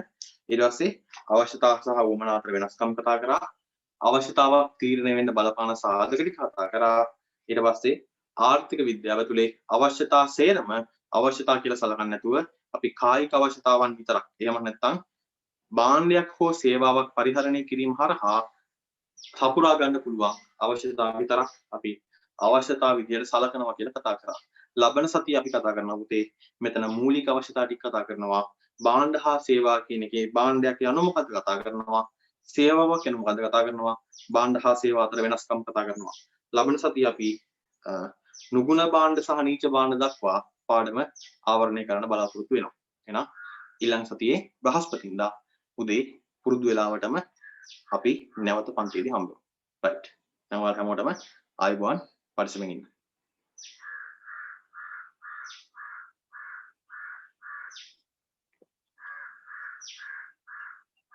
ඊට පස්සේ අවශ්‍යතාව සහ වමනා අතර වෙනස්කම් කතා කරා, අවශ්‍යතාවක් තීරණය වෙන්න බලපාන සාධක ටික කතා කරා. ඊට පස්සේ ආර්ථික විද්‍යාව තුලේ අවශ්‍යතා සේරම අවශ්‍යතා කියලා සලකන්නේ නැතුව අපි කායික අවශ්‍යතාවන් විතරක්, එහෙම නැත්නම් භාණ්ඩයක් හෝ සේවාවක් පරිහරණය කිරීම හරහා සපුරා ගන්න පුළුවන් අවශ්‍යතා විතරක් අපි අවශ්‍යතා විදියට සලකනවා කියලා කතා කරා. ලබන සතිය අපි කතා කරනවා පුතේ මෙතන මූලික අවශ්‍යතා ටික කතා කරනවා. භාණ්ඩ හා සේවා කියන එකේ භාණ්ඩයක් යන මොකක්ද කතා කරනවා. සේවාවක් කියන මොකක්ද කතා කරනවා. භාණ්ඩ හා සේවා අතර වෙනස්කම් කතා කරනවා. ලබන සතිය අපි නුගුණ භාණ්ඩ සහ නීච භාණ්ඩ දක්වා පාඩම ආවරණය කරන්න බලාපොරොත්තු වෙනවා. එහෙනම් ඊළඟ සතියේ බ්‍රහස්පතින්දා උදේ පුරුදු වෙලාවටම අපි නැවත පන්තියේදී හම්බ වෙමු. right. නම් ඔයාලා හැමෝටම ආයුබෝවන් පරිස්සමෙන් ඉන්න.